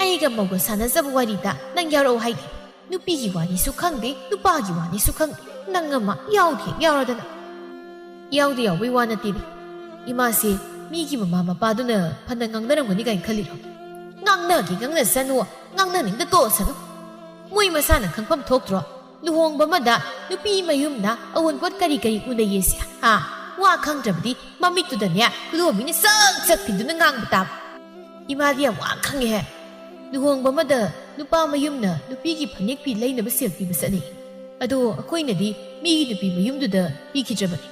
ꯑꯩꯒ ꯃꯧꯒ ꯁꯥꯟꯅꯖꯕ ꯋꯥꯔꯤꯗ ꯅꯪ ꯌꯥꯎꯔꯛꯑꯣ ꯍꯥꯏꯗꯤ꯫ ꯅꯨꯄꯤꯒꯤ ꯋꯥꯅꯤꯁꯨ ꯈꯪꯗꯦ, ꯅꯨꯄꯥꯒꯤ ꯋꯥꯅꯤꯁꯨ ꯈꯪꯗꯦ꯫ ꯅꯪ ꯑꯃ ꯌꯥꯎꯗꯦ ꯌꯥꯎꯔꯗꯅ꯫ ꯌꯥꯎꯗꯦ ꯌꯥꯎꯕꯩ ꯋꯥ ꯅꯠꯇꯦꯅꯦ꯫ ꯏꯃꯥꯁꯦ ꯃꯤꯒꯤ ꯃꯃꯥ ꯃꯄꯥꯗꯨꯅ ꯐꯅ ꯉꯥꯡꯅꯔꯝꯒꯅꯤ ꯀꯥꯏꯅ ꯈꯜꯂꯤꯔꯣ? ꯉꯥꯡꯅꯒꯦ ꯉꯥꯡꯅꯁꯅꯨ, ꯉꯥꯡꯅꯅꯤꯡꯗ ꯇꯣꯛꯑꯁꯅꯨ꯫ ꯃꯣꯏ ꯃꯁꯥꯅ ꯈꯪꯐꯝ ꯊꯣꯛꯇ꯭ꯔꯣ? ꯂꯨꯍꯣꯡꯕ ꯑꯃꯗ ꯅꯨꯄꯤ ꯃꯌꯨꯝꯅ ꯑꯑꯣꯟꯄꯣꯠ ꯀꯔꯤ ꯀꯔꯤ ꯎꯅꯩꯌꯦꯁꯦ? ꯋꯥ ꯈꯪꯗ꯭ꯔꯕꯗꯤ ꯃꯃꯤꯠꯇꯨꯗꯅꯦ ꯈꯨꯗꯣꯝꯕꯤꯅ ꯆꯛ ꯆꯛ ꯊꯤꯟꯗꯨꯅ ꯉꯥꯡꯕ ꯇꯥꯕ꯫ ꯏꯃꯥꯗꯤ ꯌꯥꯝ ꯋꯥ ꯈꯪꯉꯦꯍꯦ꯫ ꯂꯨꯍꯣꯡꯕ ꯑꯃꯗ ꯅꯨꯄꯥ ꯃꯌꯨꯝꯅ ꯅꯨꯄꯤꯒꯤ ꯐꯅꯦꯛ ꯐꯤ ꯂꯩꯅꯕ ꯁꯦꯜ ꯄꯤꯕ ꯆꯠꯅꯩ꯫ ꯑꯗꯣ ꯑꯩꯈꯣꯏꯅꯗꯤ ꯃꯤꯒꯤ ꯅꯨꯄꯤ ꯃꯌꯨꯝꯗꯨꯗ ꯄꯤꯈꯤꯗ꯭ꯔꯕꯅꯤ꯫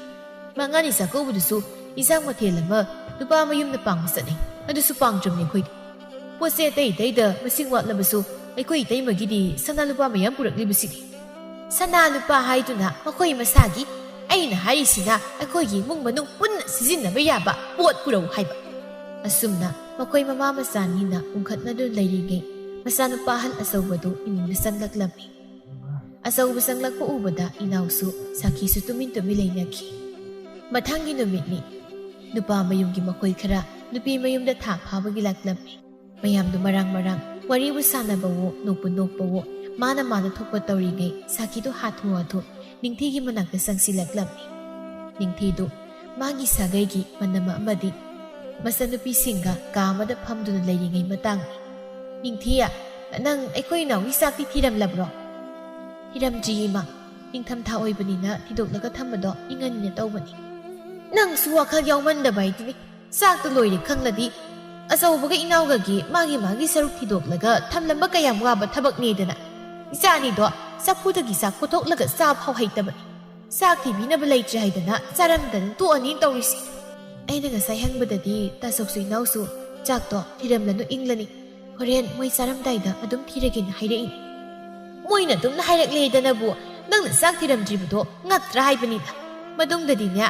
ꯃꯉꯥꯅꯤ ꯆꯥꯛꯀꯧꯕꯗꯨꯁꯨ ꯏꯟꯁꯥꯡ ꯃꯊꯦꯜ ꯑꯃ ꯅꯨꯄꯥ ꯃꯌꯨꯝꯗ ꯄꯥꯡꯕ ꯆꯠꯅꯩ꯫ ꯑꯗꯨꯁꯨ ꯄꯥꯡꯗ꯭ꯔꯕꯅꯤ ꯑꯩꯈꯣꯏꯗꯤ꯫ ꯄꯣꯠ ꯆꯩ ꯑꯇꯩ ꯑꯇꯩꯗ ꯃꯁꯤꯡ ꯋꯥꯠꯂꯕꯁꯨ ꯑꯩꯈꯣꯏ ꯏꯇꯩꯃꯒꯤꯗꯤ ꯁꯅꯥ ꯂꯨꯄꯥ ꯃꯌꯥꯝ ꯄꯨꯔꯛꯂꯤꯕꯁꯤꯗꯤ꯫ ꯁꯅꯥ ꯂꯨꯄꯥ ꯍꯥꯏꯗꯨꯅ ꯃꯈꯣꯏ ꯃꯁꯥꯒꯤ, ꯑꯩꯅ ꯍꯥꯏꯔꯤꯁꯤꯅ ꯑꯩꯈꯣꯏꯒꯤ ꯏꯃꯨꯡ ꯃꯅꯨꯡ ꯄꯨꯟꯅ ꯁꯤꯖꯤꯟꯅꯕ ꯌꯥꯕ ꯄꯣꯠ ꯄꯨꯔꯛꯎ ꯍꯥꯏꯕ꯫ ꯑꯁꯨꯝꯅ ꯃꯈꯣꯏ ꯃꯃꯥ ꯃꯆꯥꯅꯤꯅ ꯎꯪꯈꯠꯅꯗꯨꯅ ꯂꯩꯔꯤꯉꯩ ꯃꯆꯥꯅꯨꯄꯥ ꯑꯍꯜ ꯑꯆꯧꯕꯗꯨ ꯏꯃꯨꯡꯗ ꯆꯪꯂꯛꯂꯝꯃꯤ꯫ ꯑꯆꯧꯕ ꯆꯪꯂꯛꯄ ꯎꯕꯗ ꯏꯅꯥꯎꯁꯨ ꯁꯥꯈꯤꯁꯨ ꯇꯨꯃꯤꯟ ꯇꯨꯃꯤꯟ ꯂꯩꯅꯈꯤ꯫ ꯃꯊꯪꯒꯤ ꯅꯨꯃꯤꯠꯅꯤ꯫ ꯅꯨꯄꯥ ꯃꯌꯨꯝꯒꯤ ꯃꯈꯣꯏ ꯈꯔ ꯅꯨꯄꯤ ꯃꯌꯨꯝꯗ ꯊꯥ ꯐꯥꯕꯒꯤ ꯂꯥꯛꯂꯝꯃꯤ꯫ ꯃꯌꯥꯝꯗꯨ ꯃꯔꯥꯡ ꯋꯥꯔꯤꯕꯨ ꯁꯥꯟꯅꯕꯋꯣ ꯅꯣꯛꯄꯨ ꯅꯣꯛꯄꯋꯣ ꯃꯥꯅ ꯊꯣꯛꯄ ꯇꯧꯔꯤꯉꯩ ꯁꯥꯈꯤꯗꯨ ꯍꯥꯊꯨ ꯍꯥꯊꯨ ꯅꯤꯡꯊꯤꯒꯤ ꯃꯅꯥꯛꯇ ꯆꯪꯁꯤꯜꯂꯛꯂꯝꯃꯤ꯫ ꯅꯤꯡꯊꯤꯗꯨ ꯃꯥꯒꯤ ꯁꯥꯒꯩꯒꯤ ꯃꯅꯝ ꯑꯃꯗꯤ ꯃꯆꯟꯅꯨꯄꯤꯁꯤꯡꯒ ꯀꯥ ꯑꯃꯗ ꯐꯝꯗꯨꯅ ꯂꯩꯔꯤꯉꯩ ꯃꯇꯥꯡꯅꯤ꯫ ꯅꯤꯡꯊꯤꯌꯥ, ꯅꯪ ꯑꯩꯈꯣꯏ ꯏꯅꯥꯎꯒꯤ ꯆꯥꯛꯇꯤ ꯊꯤꯔꯝꯂꯕ꯭ꯔꯣ? ꯊꯤꯔꯝꯗ꯭ꯔꯤꯌꯦ ꯏꯃꯥ, ꯅꯤꯡꯊꯝꯊꯥ ꯑꯣꯏꯕꯅꯤꯅ ꯊꯤꯗꯣꯛꯂꯒ ꯊꯝꯕꯗꯣ ꯏꯪꯍꯟꯅꯤꯅ ꯇꯧꯕꯅꯤ꯫ ꯅꯪꯁꯨ ꯋꯥꯈꯜ ꯌꯥꯎꯃꯟꯗꯕ ꯍꯥꯏꯗꯨꯅꯤ꯫ ꯆꯥꯛꯇꯣ ꯂꯣꯏꯔꯦ ꯈꯪꯂꯗꯤ ꯑꯆꯧꯕꯒ ꯏꯅꯥꯎꯒꯒꯤ ꯃꯥꯒꯤ ꯁꯔꯨꯛ ꯊꯤꯗꯣꯛꯂꯒ ꯊꯝꯂꯝꯕ ꯀꯌꯥꯝ ꯋꯥꯕ ꯊꯕꯛꯅꯦꯗꯅ꯫ ꯏꯆꯥꯅꯤꯗꯣ ꯆꯐꯨꯗꯒꯤ ꯆꯥꯛ ꯄꯨꯊꯣꯛꯂꯒ ꯆꯥ ꯐꯥꯎ ꯍꯩꯇꯕꯅꯤ꯫ ꯆꯥꯛ ꯊꯤꯕꯤꯅꯕ ꯂꯩꯇ꯭ꯔꯦ ꯍꯥꯏꯗꯅ ꯆꯥꯔꯝꯗꯅ ꯇꯣꯛꯑꯅꯤ ꯇꯧꯔꯤꯁꯤ꯫ ꯑꯩꯅ ꯉꯁꯥꯏ ꯍꯪꯕꯗꯗꯤ ꯇꯥꯆꯧꯁꯨ ꯏꯅꯥꯎꯁꯨ ꯆꯥꯛꯇꯣ ꯊꯤꯔꯝꯂꯅꯨ ꯏꯪꯂꯅꯤ, ꯍꯣꯔꯦꯟ ꯃꯣꯏ ꯆꯥꯔꯝꯗꯥꯏꯗ ꯑꯗꯨꯝ ꯊꯤꯔꯒꯦꯅ ꯍꯥꯏꯔꯛꯏꯅꯤ꯫ ꯃꯣꯏꯅ ꯑꯗꯨꯝꯅ ꯍꯥꯏꯔꯛꯂꯦꯗꯅꯕꯨ ꯅꯪꯅ ꯆꯥꯛ ꯊꯤꯔꯝꯗ꯭ꯔꯤꯕꯗꯣ ꯉꯛꯇ꯭ꯔꯥ ꯍꯥꯏꯕꯅꯤꯗ꯫ ꯃꯇꯨꯡꯗꯗꯤꯅꯦ,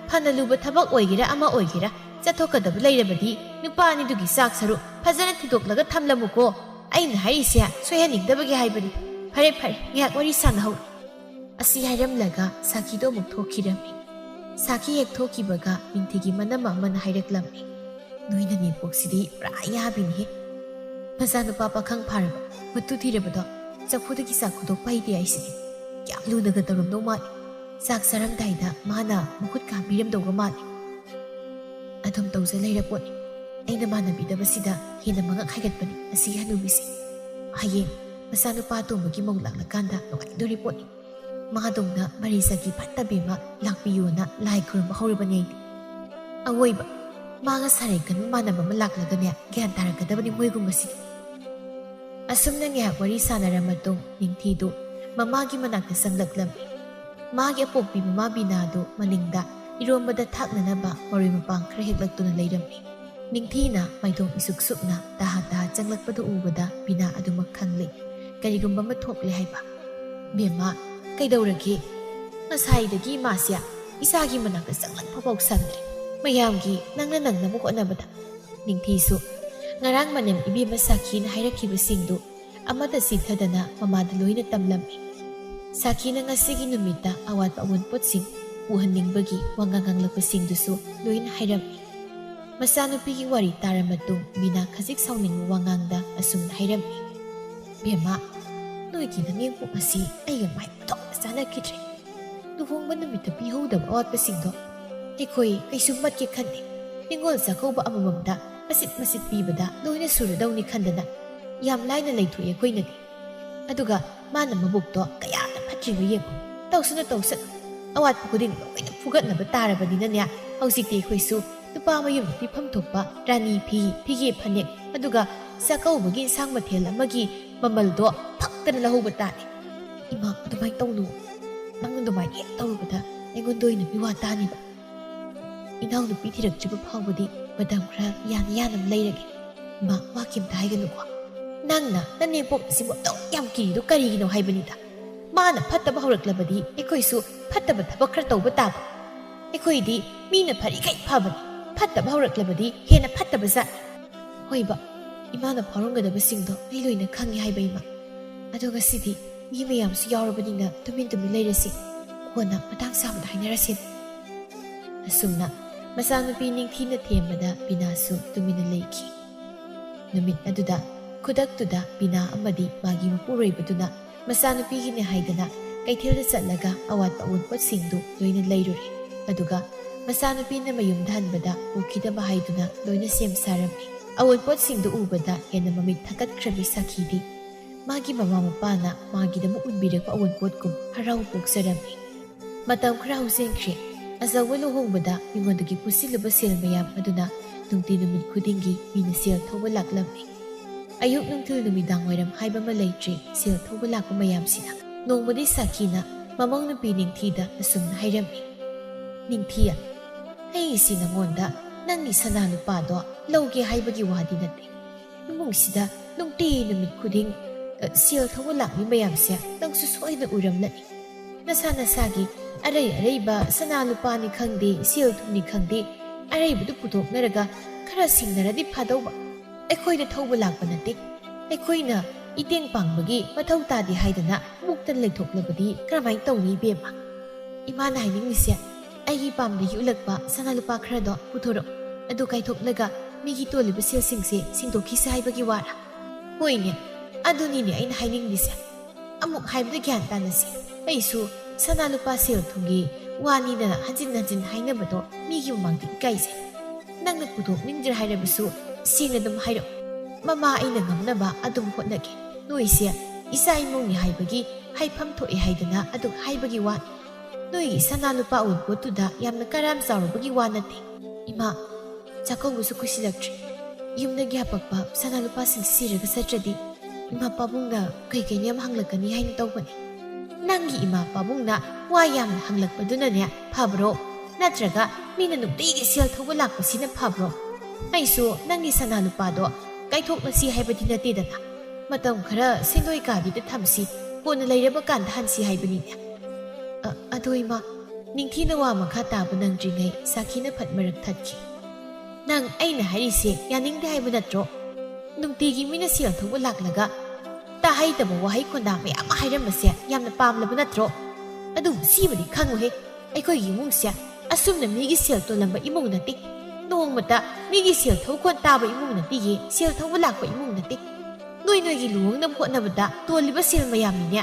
ꯐꯅ ꯂꯨꯕ ꯊꯕꯛ ꯑꯣꯏꯒꯦꯔꯥ ꯑꯃ ꯑꯣꯏꯒꯦꯔꯥ ꯆꯠꯊꯣꯛꯀꯗꯕ ꯂꯩꯔꯕꯗꯤ ꯅꯨꯄꯥ ꯑꯅꯤꯗꯨꯒꯤ ꯆꯥꯛ ꯁꯔꯨꯛ ꯐꯖꯅ ꯊꯤꯗꯣꯛꯂꯒ ꯊꯝꯂꯝꯃꯨꯀꯣ꯫ ꯑꯩꯅ ꯍꯥꯏꯔꯤꯁꯦ ꯁꯣꯏꯍꯟꯅꯤꯡꯗꯕꯒꯤ ꯍꯥꯏꯕꯅꯤ꯫ ꯐꯔꯦ ꯐꯔꯦ, ꯉꯥꯏꯍꯥꯛ ꯋꯥꯔꯤ ꯁꯥꯟꯅꯍꯧꯔꯣ꯫ ꯑꯁꯤ ꯍꯥꯏꯔꯝꯂꯒ ꯁꯥꯈꯤꯗꯣ ꯑꯃꯨꯛ ꯊꯣꯛꯈꯤꯔꯝꯃꯤ꯫ ꯁꯥꯈꯤ ꯍꯦꯛ ꯊꯣꯛꯈꯤꯕꯒ ꯅꯤꯡꯊꯤꯒꯤ ꯃꯅꯝ ꯑꯃꯅ ꯍꯥꯏꯔꯛꯂꯝꯃꯤ꯫ ꯅꯣꯏ ꯅꯅꯦꯝꯄꯣꯛꯁꯤꯗꯤ ꯄꯨꯔꯥ ꯌꯥꯕꯤꯅꯤꯍꯦ꯫ ꯃꯆꯥꯅꯨꯄꯥ ꯄꯥꯈꯪ ꯐꯥꯔꯕ ꯃꯇꯨ ꯊꯤꯔꯕꯗꯣ ꯆꯐꯨꯗꯒꯤ ꯆꯥꯛ ꯈꯨꯗꯣꯛꯄ ꯍꯩꯇꯦ ꯍꯥꯏꯁꯤꯗꯤ ꯌꯥꯝ ꯂꯨꯅꯒ ꯇꯧꯔꯝꯗꯧ ꯃꯥꯜꯂꯤ꯫ ꯆꯥꯛ ꯆꯥꯔꯝꯗꯥꯏꯗ ꯃꯥꯅ ꯃꯈꯨꯠ ꯀꯥꯝꯕꯤꯔꯝꯗꯧꯒ ꯃꯥꯜꯂꯤ꯫ ꯑꯗꯨꯝ ꯇꯧꯖ ꯂꯩꯔꯄꯣꯠꯅꯤ꯫ ꯑꯩꯅ ꯃꯥꯟꯅꯕꯤꯗꯕꯁꯤꯗ ꯍꯦꯟꯅ ꯃꯉꯛ ꯍꯥꯏꯒꯠꯄꯅꯤ ꯑꯁꯤꯒꯤ ꯍꯅꯨꯕꯤꯁꯤ꯫ ꯍꯌꯦꯡ ꯃꯆꯥꯅꯨꯄꯥ ꯑꯇꯣꯝꯕꯒꯤ ꯃꯧ ꯂꯥꯛꯂꯀꯥꯟꯗ ꯅꯨꯡꯉꯥꯏꯗꯣꯔꯤ ꯄꯣꯠꯅꯤ꯫ ꯃꯥꯗꯧꯅ ꯃꯔꯤ ꯆꯒꯤ ꯐꯠꯇꯕꯤ ꯑꯃ ꯂꯥꯛꯄꯤꯌꯣꯅ ꯂꯥꯏ ꯈꯨꯔꯨꯝꯕ ꯍꯧꯔꯕꯅꯤ ꯑꯩꯗꯤ꯫ ꯑꯋꯣꯏꯕ ꯃꯥꯒ ꯁꯥꯔꯩ ꯀꯟꯕ ꯃꯥꯟꯅꯕ ꯑꯃ ꯂꯥꯛꯂꯒꯅꯦ ꯒ꯭ꯌꯥꯟ ꯇꯥꯔꯛꯀꯗꯕꯅꯤ ꯃꯣꯏꯒꯨꯝꯕꯁꯤꯗꯤ꯫ ꯑꯁꯨꯝꯅ ꯉꯥꯏꯍꯥꯛ ꯋꯥꯔꯤ ꯁꯥꯟꯅꯔ ꯃꯇꯨꯡ ꯅꯤꯡꯊꯤꯗꯨ ꯃꯃꯥꯒꯤ ꯃꯅꯥꯛꯇ ꯆꯪꯂꯛꯂꯝꯃꯤ꯫ ꯃꯥꯒꯤ ꯑꯄꯣꯛꯄꯤ ꯃꯃꯥ ꯕꯤꯅꯥꯗꯨ ꯃꯅꯤꯡꯗ ꯏꯔꯣꯝꯕꯗ ꯊꯥꯛꯅꯅꯕ ꯃꯔꯣꯏ ꯃꯄꯥꯡ ꯈꯔ ꯍꯦꯛꯂꯛꯇꯨꯅ ꯂꯩꯔꯝꯃꯤ꯫ ꯅꯤꯡꯊꯤꯅ ꯃꯥꯏꯊꯣꯡ ꯏꯁꯨꯛ ꯁꯨꯛꯅ ꯇꯍꯥ ꯆꯪꯂꯛꯄꯗꯨ ꯎꯕꯗ ꯕꯤꯅꯥ ꯑꯗꯨꯃꯛ ꯈꯪꯂꯤ ꯀꯔꯤꯒꯨꯝꯕ ꯑꯃ ꯊꯣꯛꯂꯦ ꯍꯥꯏꯕ꯫ ꯕꯦꯝꯃ, ꯀꯩꯗꯧꯔꯒꯦ? ꯉꯁꯥꯏꯗꯒꯤ ꯃꯥꯁꯦ ꯏꯆꯥꯒꯤ ꯃꯅꯥꯛꯇ ꯆꯪꯂꯛꯄꯐꯥꯎ ꯁꯪꯗ꯭ꯔꯦ, ꯃꯌꯥꯝꯒꯤ ꯅꯪꯅꯕ ꯍꯣꯠꯅꯕꯗ꯫ ꯅꯤꯡꯊꯤꯁꯨ ꯉꯔꯥꯡ ꯃꯅꯦꯝ ꯏꯕꯦꯝꯃ ꯁꯥꯈꯤꯅ ꯍꯥꯏꯔꯛꯈꯤꯕꯁꯤꯡꯗꯨ ꯑꯃꯗ ꯆꯤꯊꯗꯅ ꯃꯃꯥꯗ ꯂꯣꯏꯅ ꯇꯝꯂꯝꯃꯤ꯫ ꯁꯥꯈꯤꯅ ꯉꯁꯤꯒꯤ ꯅꯨꯃꯤꯠꯇ ꯑꯋꯥꯠꯄ ꯑꯋꯣꯟꯄꯣꯠꯁꯤꯡ ꯄꯨꯍꯟꯅꯤꯡꯕꯒꯤ ꯋꯥꯉꯥꯡ ꯉꯥꯡꯂꯛꯄꯁꯤꯡꯗꯨꯁꯨ ꯂꯣꯏꯅ ꯍꯥꯏꯔꯝꯃꯤ꯫ ꯃꯆꯥꯅꯨꯄꯤꯒꯤ ꯋꯥꯔꯤ ꯇꯥꯔ ꯃꯇꯨꯡ ꯕꯤꯅꯥ ꯈꯖꯤꯛ ꯁꯥꯎꯅꯤꯡꯕ ꯋꯥꯉꯥꯡꯗ ꯑꯁꯨꯝꯅ ꯍꯥꯏꯔꯝꯃꯤ꯫ ꯕꯦꯝꯃ, ꯅꯣꯏꯒꯤ ꯅꯅꯦꯝꯄꯣꯛ ꯑꯁꯤ ꯑꯩꯒ ꯃꯥꯏ ꯄꯊꯣꯛꯅ ꯆꯥꯟꯅꯈꯤꯗ꯭ꯔꯦ꯫ ꯂꯨꯍꯣꯡꯕ ꯅꯨꯃꯤꯠꯇ ꯄꯤꯍꯧꯗꯕ ꯑꯋꯥꯠꯄꯁꯤꯡꯗꯣ ꯑꯩꯈꯣꯏ ꯀꯩꯁꯨ ꯃꯠꯀꯦ ꯈꯟꯗꯦ꯫ ꯅꯤꯡꯉꯣꯜ ꯆꯥꯛꯀꯧꯕ ꯑꯃꯃꯝꯗ ꯃꯆꯤꯠ ꯄꯤꯕꯗ ꯂꯣꯏꯅ ꯁꯨꯔꯗꯧꯅꯤ ꯈꯟꯗꯅ ꯌꯥꯝ ꯂꯥꯏꯅ ꯂꯩꯊꯣꯛꯑꯦ ꯑꯩꯈꯣꯏꯅꯗꯤ꯫ ꯑꯗꯨꯒ ꯃꯥꯅ ꯃꯕꯨꯛꯇꯣ ꯀꯌꯥꯗ ꯐꯠꯇ꯭ꯔꯤꯅꯣ ꯌꯦꯡꯉꯣ꯫ ꯇꯧꯁꯅꯨ, ꯑꯋꯥꯠꯄ ꯈꯨꯗꯤꯡ ꯂꯣꯏꯅ ꯐꯨꯒꯠꯅꯕ ꯇꯥꯔꯕꯅꯤꯅꯅꯦ, ꯍꯧꯖꯤꯛꯇꯤ ꯑꯩꯈꯣꯏꯁꯨ ꯅꯨꯄꯥ ꯃꯌꯨꯝꯗ ꯄꯤꯐꯝ ꯊꯣꯛꯄ ꯔꯥꯅꯤ ꯐꯤ, ꯐꯤꯒꯦ ꯐꯅꯦꯛ, ꯑꯗꯨꯒ ꯆꯥꯛꯀꯧꯕꯒꯤ ꯏꯟꯁꯥꯡ ꯃꯊꯦꯜ ꯑꯃꯒꯤ ꯃꯃꯜꯗꯣ ꯐꯛꯇꯅ ꯂꯧꯍꯧꯕ ꯇꯥꯔꯦ꯫ ꯏꯃꯥ, ꯑꯗꯨꯃꯥꯏꯅ ꯇꯧꯅꯨ꯫ ꯅꯪꯅ ꯑꯗꯨꯃꯥꯏꯅ ꯍꯦꯛ ꯇꯧꯔꯨꯕꯗ ꯑꯩꯉꯣꯟꯗ ꯑꯣꯏꯅ ꯃꯤꯋꯥ ꯇꯥꯅꯤꯕ꯫ ꯏꯅꯥꯎꯅꯨꯄꯤ ꯊꯤꯔꯛꯇ꯭ꯔꯤꯕ ꯐꯥꯎꯕꯗꯤ ꯃꯇꯝ ꯈꯔ ꯌꯥꯅ ꯂꯩꯔꯒꯦ꯫ ꯏꯃꯥ, ꯋꯥ ꯀꯩꯝꯇ ꯍꯥꯏꯒꯅꯨꯀꯣ꯫ ꯅꯪꯅ ꯅꯅꯦꯝꯄꯣꯛ ꯑꯁꯤꯕꯨ ꯑꯗꯨꯛ ꯌꯥꯝ ꯀꯤꯔꯤꯗꯣ ꯀꯔꯤꯒꯤꯅꯣ ꯍꯥꯏꯕꯅꯤꯗ꯫ ꯃꯥꯅ ꯐꯠꯇꯕ ꯍꯧꯔꯛꯂꯕꯗꯤ ꯑꯩꯈꯣꯏꯁꯨ ꯐꯠꯇꯕ ꯊꯕꯛ ꯈꯔ ꯇꯧꯕ តាꯑꯩꯈꯣꯏꯗꯤ ꯃꯤꯅ ꯐꯔꯤꯈꯩ ꯐꯕꯅꯤ, ꯐꯠꯇꯕ ꯍꯧꯔꯛꯂꯕꯗꯤ ꯍꯦꯟꯅ ꯐꯠꯇꯕ ꯖꯥꯠꯅꯤ꯫ ꯍꯣꯏꯕ, ꯏꯃꯥꯅ ꯐꯥꯎꯔꯝꯒꯗꯕꯁꯤꯡꯗꯣ ꯑꯩ ꯂꯣꯏꯅ ꯈꯪꯉꯤ ꯍꯥꯏꯕ ꯏꯃꯥ꯫ ꯑꯗꯣ ꯉꯁꯤꯗꯤ ꯃꯤ ꯃꯌꯥꯝꯁꯨ ꯌꯥꯎꯔꯕꯅꯤꯅ ꯇꯨꯃꯤꯟ ꯂꯩꯔꯁꯤ, ꯀꯣꯟꯅ ꯃꯇꯥꯡ ꯆꯥꯕꯗ ꯍꯥꯏꯅꯔꯁꯤ꯫ ꯑꯁꯨꯝꯅ ꯃꯆꯥꯅꯨꯄꯤ ꯅꯤꯡꯊꯤꯅ ꯊꯦꯝꯕꯗ ꯕꯤꯅꯥꯁꯨ ꯇꯨꯃꯤꯟꯅ ꯂꯩꯈꯤ꯫ ꯅꯨꯃꯤꯠ ꯑꯗꯨꯗ ꯈꯨꯗꯛꯇꯨꯗ ꯕꯤꯅꯥ ꯑꯃꯗꯤ ꯃꯥꯒꯤ ꯃꯄꯨꯔꯣꯏꯕꯗꯨꯅ ꯃꯆꯥꯅꯨꯄꯤꯒꯤꯅꯦ ꯍꯥꯏꯗꯅ ꯀꯩꯊꯦꯜꯗ ꯆꯠꯂꯒ ꯑꯋꯥꯠꯄ ꯑꯋꯣꯟꯄꯣꯠꯁꯤꯡꯗꯨ ꯂꯣꯏꯅ ꯂꯩꯔꯨꯔꯦ꯫ ꯑꯗꯨꯒ ꯃꯆꯥꯅꯨꯄꯤꯅ ꯃꯌꯨꯝꯗ ꯍꯟꯕꯗ ꯎꯈꯤꯗꯕ ꯍꯥꯏꯗꯨꯅ ꯂꯣꯏꯅ ꯁꯦꯝ ꯁꯥꯔꯝꯃꯤ꯫ ꯑꯋꯣꯟꯄꯣꯠꯁꯤꯡꯗꯨ ꯎꯕꯗ ꯍꯦꯟꯅ ꯃꯃꯤꯠ ꯊꯀꯠꯈ꯭ꯔꯕꯤ ꯁꯥꯈꯤꯗꯤ ꯃꯥꯒꯤ ꯃꯃꯥ ꯃꯄꯥꯅ ꯃꯥꯒꯤꯗꯃꯛ ꯎꯟꯕꯤꯔꯛꯄ ꯑꯋꯣꯟꯄꯣꯠꯀꯨꯝ ꯍꯔꯥꯎ ꯄꯣꯛꯆꯔꯝꯃꯤ꯫ ꯃꯇꯝ ꯈꯔ ꯍꯧꯖꯤꯟꯈ꯭ꯔꯦ꯫ ꯑꯆꯧꯕ ꯂꯨꯍꯣꯡꯕꯗ ꯃꯤꯉꯣꯟꯗꯒꯤ ꯄꯨꯁꯤꯜꯂꯨꯕ ꯁꯦꯜ ꯃꯌꯥꯝ ꯑꯗꯨꯅ ꯅꯨꯃꯤꯠ ꯈꯨꯗꯤꯡꯒꯤ ꯃꯤꯅ ꯁꯦꯜ ꯊꯧꯕ ꯂꯥꯛꯂꯝꯃꯤ꯫ ꯑꯌꯨꯛ ꯅꯨꯡꯊꯤꯜ ꯅꯨꯃꯤꯗꯥꯡ ꯋꯥꯏꯔꯝ ꯍꯥꯏꯕ ꯑꯃ ꯂꯩꯇ꯭ꯔꯦ ꯁꯦꯜ ꯊꯧꯕ ꯂꯥꯛꯄ ꯃꯌꯥꯝꯁꯤꯅ꯫ ꯅꯣꯡꯃꯗꯤ ꯁꯥꯈꯤꯅ ꯃꯃꯧ ꯅꯨꯄꯤ ꯅꯤꯡꯊꯤꯗ ꯑꯁꯨꯝꯅ ꯍꯥꯏꯔꯝꯃꯤ꯫ ꯅꯤꯡꯊꯤꯌꯥ, ꯑꯩꯁꯤ ꯅꯉꯣꯟꯗ ꯅꯪꯒꯤ ꯁꯅꯥ ꯂꯨꯄꯥꯗꯣ ꯂꯧꯒꯦ ꯍꯥꯏꯕꯒꯤ ꯋꯥꯗꯤ ꯅꯠꯇꯦ꯫ ꯏꯃꯨꯡꯁꯤꯗ ꯅꯨꯡꯇꯤ ꯅꯨꯃꯤꯠ ꯈꯨꯗꯤꯡ ꯁꯦꯜ ꯊꯧꯕ ꯂꯥꯛꯂꯤ ꯃꯌꯥꯝꯁꯦ ꯅꯪꯁꯨ ꯁꯣꯏꯗꯅ ꯎꯔꯝꯂꯅꯤ꯫ ꯅꯁꯥꯒꯤ ꯑꯔꯩꯕ ꯁꯅꯥ ꯂꯨꯄꯥꯅꯤ ꯈꯪꯗꯦ, ꯁꯦꯜ ꯊꯨꯝꯅꯤ ꯈꯪꯗꯦ, ꯑꯔꯩꯕꯗꯨ ꯄꯨꯊꯣꯛꯅꯔꯒ ꯈꯔ ꯁꯤꯡꯅꯔꯗꯤ ꯐꯗꯧꯕ꯫ ꯑꯩꯈꯣꯏꯗ ꯊꯧꯕ ꯂꯥꯛꯄ ꯅꯠꯇꯦ꯫ ꯑꯩꯈꯣꯏꯅ ꯏꯇꯦꯡ ꯄꯥꯡꯕꯒꯤ ꯃꯊꯧ ꯇꯥꯗꯦ ꯍꯥꯏꯗꯅ ꯃꯨꯛꯇ ꯂꯩꯊꯣꯛꯂꯕꯗꯤ ꯀꯔꯝꯍꯥꯏꯅ ꯇꯧꯅꯤ ꯏꯕꯦꯝꯃ? ꯏꯃꯥꯅ ꯍꯥꯏꯅꯤꯡꯂꯤꯁꯦ ꯑꯩꯒꯤ ꯄꯥꯝꯗꯒꯤ ꯎꯠꯂꯛꯄ ꯁꯅꯥ ꯂꯨꯄꯥ ꯈꯔꯗꯣ ꯄꯨꯊꯣꯔꯛꯎ, ꯑꯗꯨ ꯀꯥꯏꯊꯣꯛꯂꯒ ꯃꯤꯒꯤ ꯇꯣꯜꯂꯤꯕ ꯁꯦꯜꯁꯤꯡꯁꯦ ꯁꯤꯡꯗꯣꯛꯈꯤꯁꯦ ꯍꯥꯏꯕꯒꯤ ꯋꯥꯔꯥ? ꯍꯣꯏꯅꯦ, ꯑꯗꯨꯅꯤꯅꯦ ꯑꯩꯅ ꯍꯥꯏꯅꯤꯡꯂꯤꯁꯦ꯫ ꯑꯃꯨꯛ ꯍꯥꯏꯕꯗ ꯒ꯭ꯌꯥꯟ ꯇꯥꯅꯁꯤ꯫ ꯑꯩꯁꯨ ꯁꯅꯥ ꯂꯨꯄꯥ ꯁꯦꯜ ꯊꯨꯝꯒꯤ ꯋꯥꯅꯤꯅ ꯍꯟꯖꯤꯟ ꯍꯥꯏꯅꯕꯗꯣ ꯃꯤꯒꯤ ꯃꯃꯥꯡꯗ ꯏꯀꯥꯏꯖꯩ꯫ ꯅꯪꯅ ꯄꯨꯊꯣꯛꯅꯤꯡꯗ꯭ꯔꯦ ꯍꯥꯏꯔꯕꯁꯨ ꯁꯦꯡꯅ ꯑꯗꯨꯝ ꯍꯥꯏꯔꯛꯎ. ꯃꯃꯥ ꯑꯩꯅ ꯉꯝꯅꯕ ꯑꯗꯨꯝ ꯍꯣꯠꯅꯒꯦ. ꯅꯣꯏꯁꯦ ꯏꯆꯥ ꯏꯃꯧꯅꯤ ꯍꯥꯏꯕꯒꯤ ꯍꯥꯏꯐꯝ ꯊꯣꯛꯑꯦ ꯍꯥꯏꯗꯅ ꯑꯗꯨꯝ ꯍꯥꯏꯕꯒꯤ ꯋꯥꯅꯤ. ꯅꯣꯏꯒꯤ ꯁꯅꯥ ꯂꯨꯄꯥ ꯑꯣꯏꯕ ꯄꯣꯠꯇꯨꯗ ꯌꯥꯝꯅ ꯀꯔꯥꯝ ꯆꯥꯎꯔꯕꯒꯤ ꯋꯥ ꯅꯠꯇꯦ. ꯏꯃꯥ, ꯆꯥꯛꯀꯧꯕꯁꯨ ꯀꯨꯏꯁꯤꯜꯂꯛꯇ꯭ꯔꯤ. ꯌꯨꯝꯗꯒꯤ ꯍꯥꯄꯛꯄ ꯁꯅꯥ ꯂꯨꯄꯥꯁꯤꯡ ꯁꯤꯔꯒ ꯆꯠꯇ꯭ꯔꯗꯤ ꯏꯃꯥ ꯄꯥꯕꯨꯡꯅ ꯀꯩꯀꯩꯅ ꯌꯥꯝ ꯍꯪꯂꯛꯀꯅꯤ ꯍꯥꯏꯅ ꯇꯧꯕꯅꯤ. ꯅꯪꯒꯤ ꯏꯃꯥ ꯄꯥꯕꯨꯡꯅ ꯋꯥ ꯌꯥꯝꯅ ꯍꯪꯂꯛꯄꯗꯨꯅꯅꯦ ꯐꯕ꯭ꯔꯣ? ꯅꯠꯇ꯭ꯔꯒ ꯃꯤꯅ ꯅꯨꯡꯇꯤꯒꯤ ꯁꯦꯜ ꯊꯧꯕ ꯂꯥꯛꯄꯁꯤꯅ ꯐꯕ꯭ꯔꯣ? ꯑꯩꯁꯨ ꯅꯪꯒꯤ ꯁꯅꯥ ꯂꯨꯄꯥꯗꯣ ꯀꯥꯏꯊꯣꯛꯂꯁꯤ ꯍꯥꯏꯕꯗꯤ ꯅꯠꯇꯦꯗꯅ. ꯃꯇꯝ ꯈꯔ ꯁꯦꯟꯗꯣꯏ ꯀꯥꯕꯤꯗ ꯊꯝꯁꯤ, ꯀꯣꯟꯅ ꯂꯩꯔꯕ ꯀꯥꯟꯗ ꯍꯟꯁꯤ ꯍꯥꯏꯕꯅꯤꯅꯦ. ꯑꯗꯣ ꯏꯃꯥ, ꯅꯤꯡꯊꯤꯅ ꯋꯥ ꯃꯈꯥ ꯇꯥꯕ ꯅꯪꯗ꯭ꯔꯤꯉꯩ ꯁꯥꯈꯤꯅ ꯐꯠ ꯃꯔꯛ ꯊꯠꯈꯤ. ꯅꯪ ꯑꯩꯅ ꯍꯥꯏꯔꯤꯁꯦ ꯌꯥꯅꯤꯡꯗꯦ ꯍꯥꯏꯕ ꯅꯠꯇ꯭ꯔꯣ? ꯅꯨꯡꯇꯤꯒꯤ ꯃꯤꯅ ꯁꯦꯜ ꯊꯧꯕ ꯂꯥꯛꯂꯒ ꯇꯥꯍꯩꯗꯕ ꯋꯥꯍꯩ ꯈꯣꯟꯗꯥ ꯃꯌꯥꯝ ꯑꯃ ꯍꯥꯏꯔꯝꯕꯁꯦ ꯌꯥꯝꯅ ꯄꯥꯝꯂꯕ ꯅꯠꯇ꯭ꯔꯣ? ꯑꯗꯨꯕꯨ ꯁꯤꯕꯨꯗꯤ ꯈꯪꯉꯨꯍꯦ, ꯑꯩꯈꯣꯏꯒꯤ ꯏꯃꯨꯡꯁꯦ ꯑꯁꯨꯝꯅ ꯃꯤꯒꯤ ꯁꯦꯜ ꯇꯣꯜꯂꯝꯕ ꯏꯃꯨꯡ ꯅꯠꯇꯦ. ꯅꯣꯡꯃꯇ ꯃꯤꯒꯤ ꯁꯦꯜ ꯊꯧꯈꯣꯟ ꯇꯥꯕ ꯏꯃꯨꯡ ꯅꯠꯇꯦꯌꯦ, ꯁꯦꯜ ꯊꯧꯕ ꯂꯥꯛꯄ ꯏꯃꯨꯡ ꯅꯠꯇꯦ. ꯅꯣꯏꯒꯤ ꯂꯨꯍꯣꯡꯅꯕ ꯍꯣꯠꯅꯕꯗ ꯇꯣꯜꯂꯤꯕ ꯁꯦꯜ ꯃꯌꯥꯝꯅꯤꯅꯦ.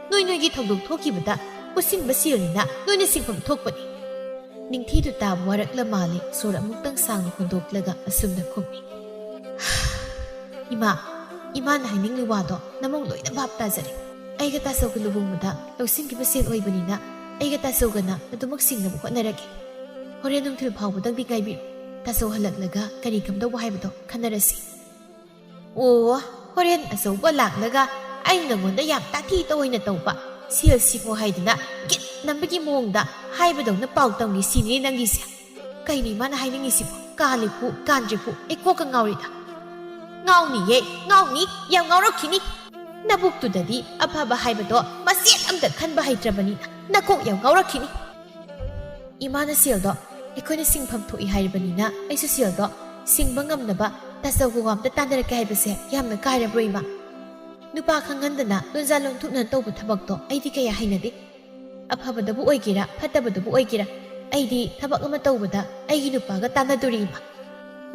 ꯅꯣꯏꯒꯤ ꯊꯧꯗꯣꯛ ꯊꯣꯛꯈꯤꯕꯗ ꯄꯨꯁꯤꯟꯕ ꯁꯦꯜꯅꯤꯅ ꯅꯣꯏꯅ ꯁꯤꯡꯐꯝ ꯊꯣꯛꯄꯅꯤ. ꯅꯤꯡꯊꯤꯗꯨ ꯇꯥꯕ ꯋꯥꯔꯛꯂ ꯃꯥꯜꯂꯦ. ꯁꯣꯔ ꯑꯃꯨꯛꯇꯪ ꯁꯥꯡꯅ ꯍꯣꯟꯗꯣꯛꯂꯒ ꯑꯁꯨꯝꯅ ꯈꯨꯝꯃꯤ. ꯏꯃꯥ, ꯏꯃꯥꯅ ꯍꯥꯏꯅꯤꯡꯂꯤ ꯋꯥꯗꯣ ꯅꯃꯧ ꯂꯣꯏꯅ ꯚꯥꯞ ꯇꯥꯖꯔꯦ. ꯑꯩꯒ ꯇꯥꯆꯧꯒ ꯂꯨꯍꯣꯡꯕꯗ ꯂꯧꯁꯤꯟꯈꯤꯕ ꯁꯦꯜ ꯑꯣꯏꯕꯅꯤꯅ ꯑꯩꯒ ꯇꯥꯆꯧꯒꯅ ꯑꯗꯨꯃꯛ ꯁꯤꯡꯅꯕ ꯍꯣꯠꯅꯔꯒꯦ. ꯍꯣꯔꯦꯟ ꯅꯨꯡꯊꯤꯜ ꯐꯥꯎꯕꯗꯪꯗꯤ ꯉꯥꯏꯕꯤꯌꯨ. ꯇꯥꯆꯧ ꯍꯜꯂꯛꯂꯒ ꯀꯔꯤ ꯀꯝꯗꯧꯕ ꯍꯥꯏꯕꯗꯣ ꯈꯟꯅꯔꯁꯤ. ꯑꯣ, ꯍꯣꯔꯦꯟ ꯑꯆꯧꯕ ꯂꯥꯛꯂꯒ ꯑꯩ ꯅꯉꯣꯟꯗ ꯌꯥꯝ ꯇꯥꯊꯤ ꯇꯑꯣꯏꯅ ꯇꯧꯕ, ꯁꯦꯜ ꯁꯤꯡꯉꯣ ꯍꯥꯏꯗꯅ ꯒꯤꯠ ꯅꯝꯕꯒꯤ ꯃꯑꯣꯡꯗ ꯍꯥꯏꯕꯗꯧꯅ ꯄꯥꯎ ꯇꯝꯒꯤ ꯁꯤꯅꯦ ꯅꯪꯒꯤꯁꯦ. ꯀꯩꯅꯣ ꯏꯃꯥꯅ ꯍꯥꯏꯅꯤꯡꯉꯤꯁꯤꯕꯣ? ꯀꯥꯜꯂꯤꯐꯨ ꯀꯥꯟꯗ꯭ꯔꯤꯐꯨ ꯑꯩ ꯀꯣꯛꯀ ꯉꯥꯎꯔꯤꯗ. ꯉꯥꯎꯅꯤꯌꯦ, ꯉꯥꯎꯅꯤ, ꯌꯥꯝ ꯉꯥꯎꯔꯛꯈꯤꯅꯤ. ꯅꯕꯨꯛꯇꯨꯗꯗꯤ ꯑꯐꯕ ꯍꯥꯏꯕꯗꯣ ꯃꯆꯦꯠ ꯑꯝꯇ ꯈꯟꯕ ꯍꯩꯇ꯭ꯔꯕꯅꯤꯅ ꯅꯀꯣꯛ ꯌꯥꯝ ꯉꯥꯎꯔꯛꯈꯤꯅꯤ. ꯏꯃꯥꯅ ꯁꯦꯜꯗꯣ ꯑꯩꯈꯣꯏꯅ ꯁꯤꯡꯐꯝ ꯊꯣꯛꯏ ꯍꯥꯏꯔꯕꯅꯤꯅ ꯑꯩꯁꯨ ꯁꯦꯜꯗꯣ ꯁꯤꯡꯕ ꯉꯝꯅꯕ ꯇꯥꯆꯧꯒ ꯋꯥ ꯑꯝꯇ ꯇꯥꯟꯅꯔꯛꯀꯦ ꯍꯥꯏꯕꯁꯦ ꯌꯥꯝꯅ ꯀꯥꯏꯔꯕ꯭ꯔꯣ ꯏꯃꯥ? ꯅꯨꯄꯥ ꯈꯪꯍꯟꯗꯅ ꯂꯣꯟꯖꯥ ꯂꯣꯟꯊꯣꯛꯅ ꯇꯧꯕ ꯊꯕꯛꯇꯣ ꯑꯩꯗꯤ ꯀꯌꯥ ꯍꯩꯅꯗꯦ. ꯑꯐꯕꯗꯕꯨ ꯑꯣꯏꯒꯦꯔꯥ ꯐꯠꯇꯕꯗꯕꯨ ꯑꯣꯏꯒꯦꯔꯥ ꯑꯩꯗꯤ ꯊꯕꯛ ꯑꯃ ꯇꯧꯕꯗ ꯑꯩꯒꯤ ꯅꯨꯄꯥꯒ ꯇꯥꯟꯅꯗꯣꯔꯤ ꯏꯃꯥ.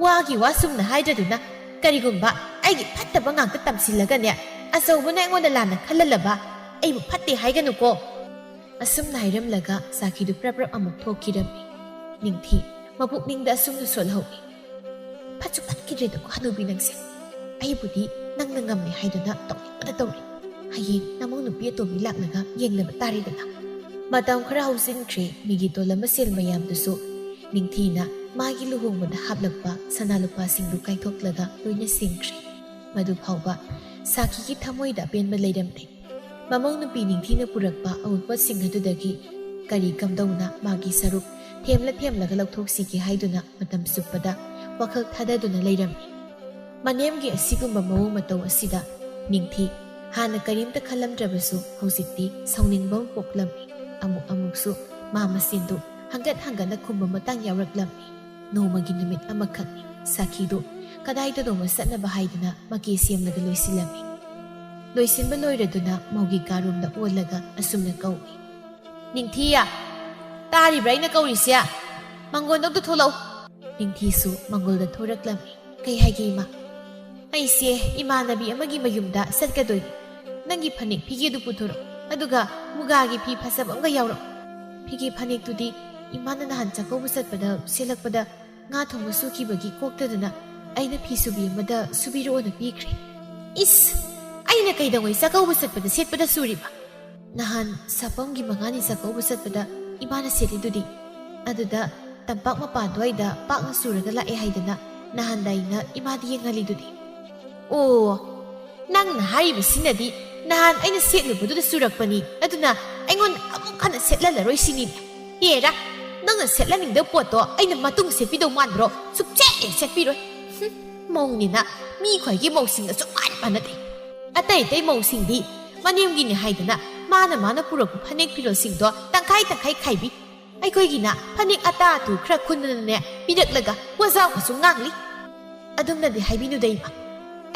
ꯋꯥꯒꯤ ꯋꯥ ꯁꯨꯝꯅ ꯍꯥꯏꯗ꯭ꯔꯗꯨꯅ ꯀꯔꯤꯒꯨꯝꯕ ꯑꯩꯒꯤ ꯐꯠꯇꯕ ꯉꯥꯛꯇ ꯇꯝꯁꯤꯜꯂꯒꯅꯦ ꯑꯆꯧꯕꯅ ꯑꯩꯉꯣꯟꯗ ꯂꯥꯟꯅ ꯈꯜꯍꯜꯂꯕ ꯑꯩꯕꯨ ꯐꯠꯇꯦ ꯍꯥꯏꯒꯅꯨꯀꯣ. ꯑꯁꯨꯝꯅ ꯍꯥꯏꯔꯝꯂꯒ ꯁꯥꯈꯤꯗꯨ ꯄ꯭ꯔꯞ ꯄ꯭ꯔꯞ ꯑꯃꯨꯛ ꯊꯣꯛꯈꯤꯔꯝꯃꯤ. ꯅꯤꯡꯊꯤ ꯃꯄꯨꯛꯅꯤꯡꯗ ꯑꯁꯨꯝꯅ ꯁꯣꯜꯍꯧꯏ. ꯐꯠꯁꯨ ꯐꯠꯈꯤꯗ꯭ꯔꯦꯗꯀꯣ ꯍꯅꯨꯕꯤ ꯅꯪꯁꯦ. ꯑꯩꯕꯨꯗꯤ ꯅꯪꯅ ꯉꯝꯃꯦ ꯍꯥꯏꯗꯨꯅ ꯇꯧꯅꯤꯡꯕꯗ ꯇꯧꯔꯤ. ꯍꯌꯦꯡ ꯅꯃꯧ ꯅꯨꯄꯤ ꯑꯇꯣꯝꯕꯤ ꯂꯥꯛꯂꯒ ꯌꯦꯡꯂꯕ ꯇꯥꯔꯦꯗꯅ. ꯃꯇꯝ ꯈꯔ ꯍꯧꯖꯤꯟꯈ꯭ꯔꯦ. ꯃꯤꯒꯤ ꯇꯣꯜꯂꯝꯕ ꯁꯦꯜ ꯃꯌꯥꯝꯗꯨꯁꯨ ꯅꯤꯡꯊꯤꯅ ꯃꯥꯒꯤ ꯂꯨꯍꯣꯡꯕꯗ ꯍꯥꯞꯂꯛꯄ ꯁꯅꯥ ꯂꯨꯄꯥꯁꯤꯡꯗꯨ ꯀꯥꯏꯊꯣꯛꯂꯒ ꯂꯣꯏꯅ ꯁꯤꯡꯈ꯭ꯔꯦ. ꯃꯗꯨ ꯐꯥꯎꯕ ꯁꯥꯈꯤꯒꯤ ꯊꯃꯣꯏꯗ ꯑꯄꯦꯟꯕ ꯂꯩꯔꯝꯗꯦ. ꯃꯃꯧ ꯅꯨꯄꯤ ꯅꯤꯡꯊꯤꯅ ꯄꯨꯔꯛꯄ ꯑꯎꯟꯄꯣꯠꯁꯤꯡ ꯑꯗꯨꯗꯒꯤ ꯀꯔꯤ ꯀꯝꯗꯧꯅ ꯃꯥꯒꯤ ꯁꯔꯨꯛ ꯊꯦꯝꯂꯒ ꯂꯧꯊꯣꯛꯁꯤꯒꯦ ꯍꯥꯏꯗꯨꯅ ꯃꯇꯝ ꯆꯨꯞꯄꯗ ꯋꯥꯈꯜ ꯊꯥꯗꯗꯨꯅ ꯂꯩꯔꯝꯃꯤ. ꯃꯅꯦꯝꯒꯤ ꯑꯁꯤꯒꯨꯝꯕ ꯃꯑꯣꯡ ꯃꯇꯧ ꯑꯁꯤꯗ ꯅꯤꯡꯊꯤ ꯍꯥꯟꯅ ꯀꯔꯤꯝꯇ ꯈꯜꯂꯝꯗ꯭ꯔꯕꯁꯨ ꯍꯧꯖꯤꯛꯇꯤ ꯁꯥꯎꯅꯤꯡꯕ ꯑꯃ ꯄꯣꯛꯂꯝꯃꯤ. ꯑꯃꯨꯛꯁꯨ ꯃꯥ ꯃꯁꯤꯟꯗꯨ ꯍꯪꯒꯠꯅ ꯈꯨꯝꯕ ꯃꯇꯥꯡ ꯌꯥꯎꯔꯛꯂꯝꯃꯤ. ꯅꯣꯡꯃꯒꯤ ꯅꯨꯃꯤꯠ ꯑꯃꯈꯛꯅꯤ. ꯁꯥꯈꯤꯗꯨ ꯀꯗꯥꯏꯗꯅꯣꯃ ꯆꯠꯅꯕ ꯍꯥꯏꯗꯨꯅ ꯃꯀꯦ ꯁꯦꯝꯂꯒ ꯂꯣꯏꯁꯤꯜꯂꯝꯃꯤ. ꯂꯣꯏꯁꯤꯟꯕ ꯂꯣꯏꯔꯗꯨꯅ ꯃꯧꯒꯤ ꯀꯥꯔꯣꯝꯗ ꯑꯣꯜꯂꯒ ꯑꯁꯨꯝꯅ ꯀꯧꯏ. ꯅꯤꯡꯊꯤꯌꯥ, ꯇꯥꯔꯤꯕ꯭ꯔꯥ ꯑꯩꯅ ꯀꯧꯔꯤꯁꯦ? ꯃꯪꯒꯣꯜꯗ ꯑꯝꯇ ꯊꯣꯛꯂꯛꯎ. ꯅꯤꯡꯊꯤꯁꯨ ꯃꯪꯒꯣꯜꯗ ꯊꯣꯔꯛꯂꯝꯃꯤ. ꯀꯩ ꯍꯥꯏꯒꯦ ꯏꯃꯥ? ꯑꯩꯁꯦ ꯏꯃꯥꯟꯅꯕꯤ ꯑꯃꯒꯤ ꯃꯌꯨꯝꯗ ꯆꯠꯀꯗꯣꯏꯅꯤ. ꯅꯪꯒꯤ ꯐꯅꯦꯛ ꯐꯤꯒꯦꯗꯨ ꯄꯨꯊꯣꯔꯛꯎ. ꯑꯗꯨꯒ ꯃꯨꯒꯥꯒꯤ ꯐꯤ ꯐꯖꯕ ꯑꯃꯒ ꯌꯥꯎꯔꯛꯎ. ꯐꯤꯒꯦ ꯐꯅꯦꯛꯇꯨꯗꯤ ꯏꯃꯥꯅ ꯅꯍꯥꯟ ꯆꯥꯛꯀꯧꯕ ꯆꯠꯄꯗ ꯁꯦꯠꯂꯛꯄꯗ ꯉꯥ ꯊꯣꯡꯕ ꯁꯨꯈꯤꯕꯒꯤ ꯀꯣꯛꯇꯗꯅ ꯑꯩꯅ ꯐꯤ ꯁꯨꯕꯤ ꯑꯃꯗ ꯁꯨꯕꯤꯔꯛꯑꯣꯅ ꯄꯤꯈ꯭ꯔꯦ. ꯏꯁ, ꯑꯩꯅ ꯀꯩꯗꯧꯉꯩ ꯆꯥꯛꯀꯧꯕ ꯆꯠꯄꯗ ꯁꯦꯠꯄꯗ ꯁꯨꯔꯤꯕ? ꯅꯍꯥꯟ ꯁꯥꯄꯝꯒꯤ ꯃꯉꯥꯅꯤ ꯆꯥꯛꯀꯧꯕ ꯆꯠꯄꯗ ꯏꯃꯥꯅ ꯁꯦꯠꯂꯤꯗꯨꯗꯤ. ꯑꯗꯨꯗ ꯇꯝꯄꯥꯛ ꯃꯄꯥꯟ ꯑꯗꯨꯋꯥꯏꯗ ꯄꯥꯛꯅ ꯁꯨꯔꯒ ꯂꯥꯛꯑꯦ ꯍꯥꯏꯗꯅ ꯅꯍꯥꯟꯗ ꯑꯩꯅ ꯏꯃꯥꯗ ꯌꯦꯡꯍꯜꯂꯤꯗꯨꯗꯤ. ꯑꯣ, ꯅꯪꯅ ꯍꯥꯏꯔꯤꯕꯁꯤꯅꯗꯤ ꯅꯍꯥꯟ ꯑꯩꯅ ꯁꯦꯠꯂꯨꯕꯗꯨꯗ ꯁꯨꯔꯛꯄꯅꯤ. ꯑꯗꯨꯅ ꯑꯩꯉꯣꯟꯗ ꯑꯃꯨꯛ ꯍꯟꯅ ꯁꯦꯠꯍꯜꯂꯔꯣꯏ ꯁꯤꯅꯤꯅꯦ. ꯍꯦꯔꯥ, ꯅꯪꯅ ꯁꯦꯠꯍꯟꯅꯤꯡꯗꯕ ꯄꯣꯠꯇꯣ ꯑꯩꯅ ꯃꯇꯨꯡ ꯁꯦꯠꯄꯤꯗꯧ ꯃꯥꯟꯕ꯭ꯔꯣ? ꯁꯨꯛꯁꯦꯠ ꯁꯦꯠꯄꯤꯔꯣꯏ. ꯃꯧꯅꯤꯅ ꯃꯤ ꯈ꯭ꯋꯥꯏꯒꯤ ꯃꯧꯁꯤꯡꯒ ꯁꯨꯛꯃꯥꯟ ꯃꯥꯟꯅꯗꯦ. ꯑꯇꯩ ꯃꯧꯁꯤꯡꯗꯤ ꯃꯅꯦꯝꯒꯤꯅꯤ ꯍꯥꯏꯗꯅ ꯃꯥꯅ ꯄꯨꯔꯛꯄ ꯐꯅꯦꯛ ꯐꯤꯔꯣꯜꯁꯤꯡꯗꯣ ꯇꯪꯈꯥꯏ ꯈꯥꯏꯕꯤ. ꯑꯩꯈꯣꯏꯒꯤꯅ ꯐꯅꯦꯛ ꯑꯇꯥ ꯑꯇꯨ ꯈꯔ ꯈꯨꯟꯗꯅꯅꯦ ꯄꯤꯔꯛꯂꯒ ꯋꯥꯖꯥꯎꯒꯁꯨ ꯉꯥꯡꯂꯤ. ꯑꯗꯨꯝꯅꯗꯤ ꯍꯥꯏꯕꯤꯅꯨꯗ ꯏꯃꯥ.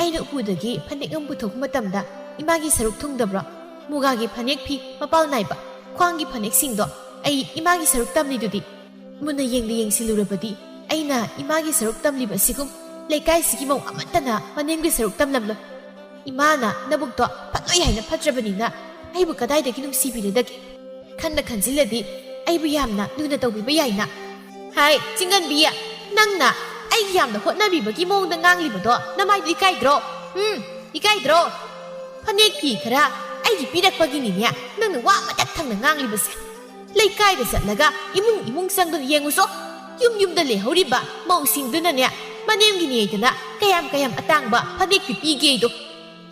ꯑꯩꯅ ꯎꯄꯨꯗꯒꯤ ꯐꯅꯦꯛ ꯑꯃ ꯄꯨꯊꯣꯛꯄ ꯃꯇꯝꯗ ꯏꯃꯥꯒꯤ ꯁꯔꯨꯛ ꯊꯨꯡꯗꯕ꯭ꯔꯣ? ꯃꯨꯒꯥꯒꯤ ꯐꯅꯦꯛ ꯐꯤ ꯃꯄꯥꯜ ꯅꯥꯏꯕ ꯈ꯭ꯋꯥꯡꯒꯤ ꯐꯅꯦꯛꯁꯤꯡꯗꯣ ꯑꯩ ꯏꯃꯥꯒꯤ ꯁꯔꯨꯛ ꯇꯝꯂꯤꯗꯨꯗꯤ. ꯃꯨꯟꯅ ꯌꯦꯡꯁꯤꯜꯂꯨꯔꯕꯗꯤ ꯑꯩꯅ ꯏꯃꯥꯒꯤ ꯁꯔꯨꯛ ꯇꯝꯂꯤꯕ ꯑꯁꯤꯒꯨꯝ ꯂꯩꯀꯥꯏꯁꯤꯒꯤ ꯃꯧ ꯑꯃꯠꯇꯅ ꯃꯅꯦꯝꯒꯤ ꯁꯔꯨꯛ ꯇꯝꯂꯝꯂꯣꯏ. ꯏꯃꯥꯅ ꯅꯕꯨꯛꯇꯣ ꯐꯠꯂꯣꯏ ꯍꯥꯏꯅ ꯐꯠꯇ꯭ꯔꯕꯅꯤꯅ ꯑꯩꯕꯨ ꯀꯗꯥꯏꯗꯒꯤ ꯅꯨꯡꯁꯤꯕꯤꯔꯗꯒꯦ? ꯈꯟꯖꯤꯜꯂꯗꯤ ꯑꯩꯕꯨ ꯌꯥꯝꯅ ꯂꯨꯅ ꯇꯧꯕꯤꯕ ꯌꯥꯏꯅ. ꯍꯥꯏ ꯆꯤꯡꯒꯟꯕꯤ, ꯅꯪꯅ ꯑꯩꯒꯤ ꯌꯥꯝꯅ ꯍꯣꯠꯅꯕꯤꯕꯒꯤ ꯃꯑꯣꯡꯗ ꯉꯥꯡꯂꯤꯕꯗꯣ ꯅꯃꯥꯏꯗꯨ ꯏꯀꯥꯏꯗ꯭ꯔꯣ? ꯏꯀꯥꯏꯗ꯭ꯔꯣ? ꯐꯅꯦꯛ ꯐꯤ ꯈꯔ ꯑꯩꯒꯤ ꯄꯤꯔꯛꯄꯒꯤꯅꯤꯅꯦ ꯅꯪꯅ ꯋꯥ ꯑꯃꯇ ꯊꯪꯅ ꯉꯥꯡꯂꯤꯕꯁꯦ꯫ ꯂꯩꯀꯥꯏꯗ ꯆꯠꯂꯒ ꯏꯃꯨꯡ ꯆꯪꯗꯨꯅ ꯌꯦꯡꯉꯨꯁꯣ꯫ ꯌꯨꯝꯗ ꯂꯩꯍꯧꯔꯤꯕ ꯃꯧꯁꯤꯡꯗꯨꯅꯅꯦ ꯃꯅꯦꯝꯒꯤꯅꯤ ꯍꯥꯏꯗꯅ ꯀꯌꯥꯝ ꯑꯇꯥꯡꯕ ꯐꯅꯦꯛ ꯐꯤ ꯄꯤꯒꯦꯗꯣ꯫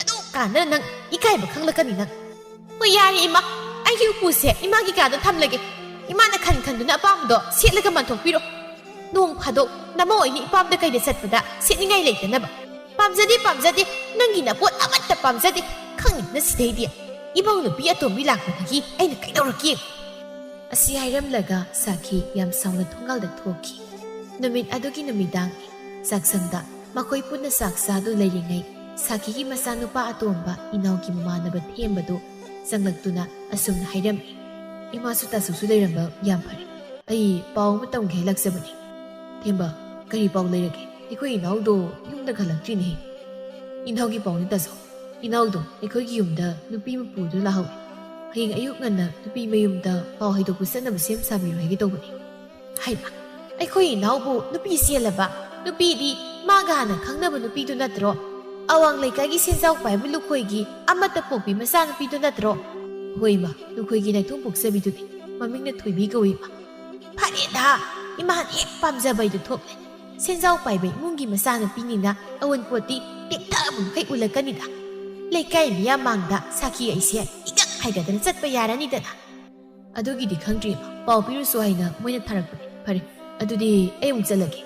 ꯑꯗꯨ ꯀꯥꯟꯗ ꯅꯪ ꯏꯀꯥꯏꯕ ꯈꯪꯂꯛꯀꯅꯤ ꯅꯪ꯫ ꯍꯣꯏ ꯌꯥꯔꯦ ꯏꯃꯥ, ꯑꯩꯒꯤ ꯎꯄꯨꯁꯦ ꯏꯃꯥꯒꯤ ꯀꯥꯗ ꯊꯝꯂꯒꯦ꯫ ꯏꯃꯥꯅ ꯈꯟꯗꯨꯅ ꯑꯄꯥꯝꯕꯗꯣ ꯁꯦꯠꯂꯒ ꯃꯟꯊꯣꯛꯄꯤꯔꯣ꯫ ꯅꯣꯡ ꯐꯥꯗꯣꯛ ꯅꯃꯧ ꯑꯣꯏꯅ ꯏꯄꯥꯝꯗ ꯀꯩꯗ ꯆꯠꯄꯗ ꯁꯦꯠꯅꯤꯡꯉꯥꯏ ꯂꯩꯇꯅꯕ꯫ ꯄꯥꯝꯖꯗꯦ, ꯅꯪꯒꯤ ꯅꯄꯣꯠ ꯑꯃꯠꯇ ꯄꯥꯝꯖꯗꯦ꯫ ꯈꯪꯉꯤꯗꯅ ꯁꯤꯗꯩꯗꯤ ꯏꯃꯧ ꯅꯨꯄꯤ ꯑꯇꯣꯝꯕꯤ ꯂꯥꯛꯄꯗꯒꯤ ꯑꯩꯅ ꯀꯩꯗꯧꯔꯛꯀꯦ? ꯑꯁꯤ ꯍꯥꯏꯔꯝꯂꯒ ꯁꯥꯈꯤ ꯌꯥꯝ ꯁꯥꯎꯅ ꯊꯣꯡꯒꯥꯜꯗ ꯊꯣꯛꯈꯤ꯫ ꯅꯨꯃꯤꯠ ꯑꯗꯨꯒꯤ ꯅꯨꯃꯤꯗꯥꯡꯅꯤ꯫ ꯆꯥꯛꯁꯪꯗ ꯃꯈꯣꯏ ꯄꯨꯟꯅ ꯆꯥꯛ ꯆꯥꯗꯨ ꯂꯩꯔꯤꯉꯩ ꯁꯥꯈꯤꯒꯤ ꯃꯆꯥꯅꯨꯄꯥ ꯑꯇꯣꯝꯕ ꯏꯅꯥꯎꯒꯤ ꯃꯃꯥꯟꯅꯕ ꯊꯦꯝꯕꯗꯨ ꯆꯪꯂꯛꯇꯨꯅ ꯑꯁꯨꯝꯅ ꯍꯥꯏꯔꯝꯃꯤ꯫ ꯏꯃꯥꯁꯨ ꯇꯥꯁꯨꯁꯨ ꯂꯩꯔꯝꯕ ꯌꯥꯝ ꯐꯔꯦ꯫ ꯑꯩ ꯄꯥꯎ ꯑꯃ ꯇꯝꯒꯦ ꯂꯥꯛꯆꯕꯅꯤ꯫ ꯊꯦꯝꯕ, ꯀꯔꯤ ꯄꯥꯎ ꯂꯩꯔꯒꯦ? ꯑꯩꯈꯣꯏ ꯏꯅꯥꯎꯗꯣ ꯌꯨꯝꯗ ꯍꯜꯂꯛꯇ꯭ꯔꯤꯅꯦ꯫ ꯏꯅꯥꯎꯒꯤ ꯄꯥꯎꯅꯤ ꯇꯥꯁꯣ꯫ ꯏꯅꯥꯎꯗꯣ ꯑꯩꯈꯣꯏꯒꯤ ꯌꯨꯝꯗ ꯅꯨꯄꯤ ꯃꯄꯨꯗꯨ ꯂꯥꯛꯍꯧꯏ꯫ ꯍꯌꯦꯡ ꯑꯌꯨꯛ ꯉꯟꯅ ꯅꯨꯄꯤ ꯃꯌꯨꯝꯗ ꯄꯥꯎ ꯍꯩꯗꯣꯛꯄ ꯆꯠꯅꯕ ꯁꯦꯝ ꯁꯥꯕꯤꯔꯣ ꯍꯥꯏꯒꯦ ꯇꯧꯕꯅꯤ꯫ ꯍꯥꯏꯕ, ꯑꯩꯈꯣꯏ ꯏꯅꯥꯎꯕꯨ ꯅꯨꯄꯤ ꯆꯦꯜꯂꯕ? ꯅꯨꯄꯤꯗꯤ ꯃꯥꯒ ꯍꯥꯟꯅ ꯈꯪꯅꯕ ꯅꯨꯄꯤꯗꯨ ꯅꯠꯇ꯭ꯔꯣ? ꯑꯋꯥꯡ ꯂꯩꯀꯥꯏꯒꯤ ꯁꯦꯟꯖꯥꯎ ꯄꯥꯏꯕ ꯂꯨꯈꯣꯏꯒꯤ ꯑꯃꯠꯇ ꯄꯣꯛꯄꯤ ꯃꯆꯥꯅꯨꯄꯤꯗꯨ ꯅꯠꯇ꯭ꯔꯣ? ꯍꯣꯏ ꯏꯃꯥ, ꯂꯨꯈꯣꯏꯒꯤ ꯅꯥꯏꯊꯣꯡ ꯄꯣꯛꯆꯕꯤꯗꯨꯅꯤ꯫ ꯃꯃꯤꯡꯅ ꯊꯣꯏꯕꯤ ꯀꯧꯏ ꯏꯃꯥ꯫ ꯐꯔꯦꯗ, ꯏꯃꯥꯅ ꯍꯦꯛ ꯄꯥꯝꯖꯕ ꯍꯥꯏꯗꯨ ꯊꯣꯛꯂꯦ꯫ ꯁꯦꯟꯖꯥꯎ ꯄꯥꯏꯕ ꯏꯃꯨꯡꯒꯤ ꯃꯆꯥꯅꯨꯄꯤꯅꯤꯅ ꯑꯋꯟꯄꯣꯠꯇꯤ ꯄꯤꯛꯊꯕ ꯃꯈꯩ ꯎꯜꯂꯛꯀꯅꯤꯗ꯫ ꯂꯩꯀꯥꯏ ꯃꯤꯌꯥꯝ ꯃꯥꯡꯗ ꯁꯥꯈꯤ ꯑꯩꯁꯦ ꯏꯀꯛ ꯍꯥꯏꯒꯗꯅ ꯆꯠꯄ ꯌꯥꯔꯅꯤꯗꯅ꯫ ꯑꯗꯨꯒꯤꯗꯤ ꯈꯪꯗ꯭ꯔꯤ ꯏꯃꯥ, ꯄꯥꯎ ꯄꯤꯔꯨꯁꯨ ꯍꯥꯏꯅ ꯃꯣꯏꯅ ꯊꯥꯔꯛꯄꯅꯤ꯫ ꯐꯔꯦ, ꯑꯗꯨꯗꯤ ꯑꯩ ꯑꯃꯨꯛ ꯆꯠꯂꯒꯦ꯫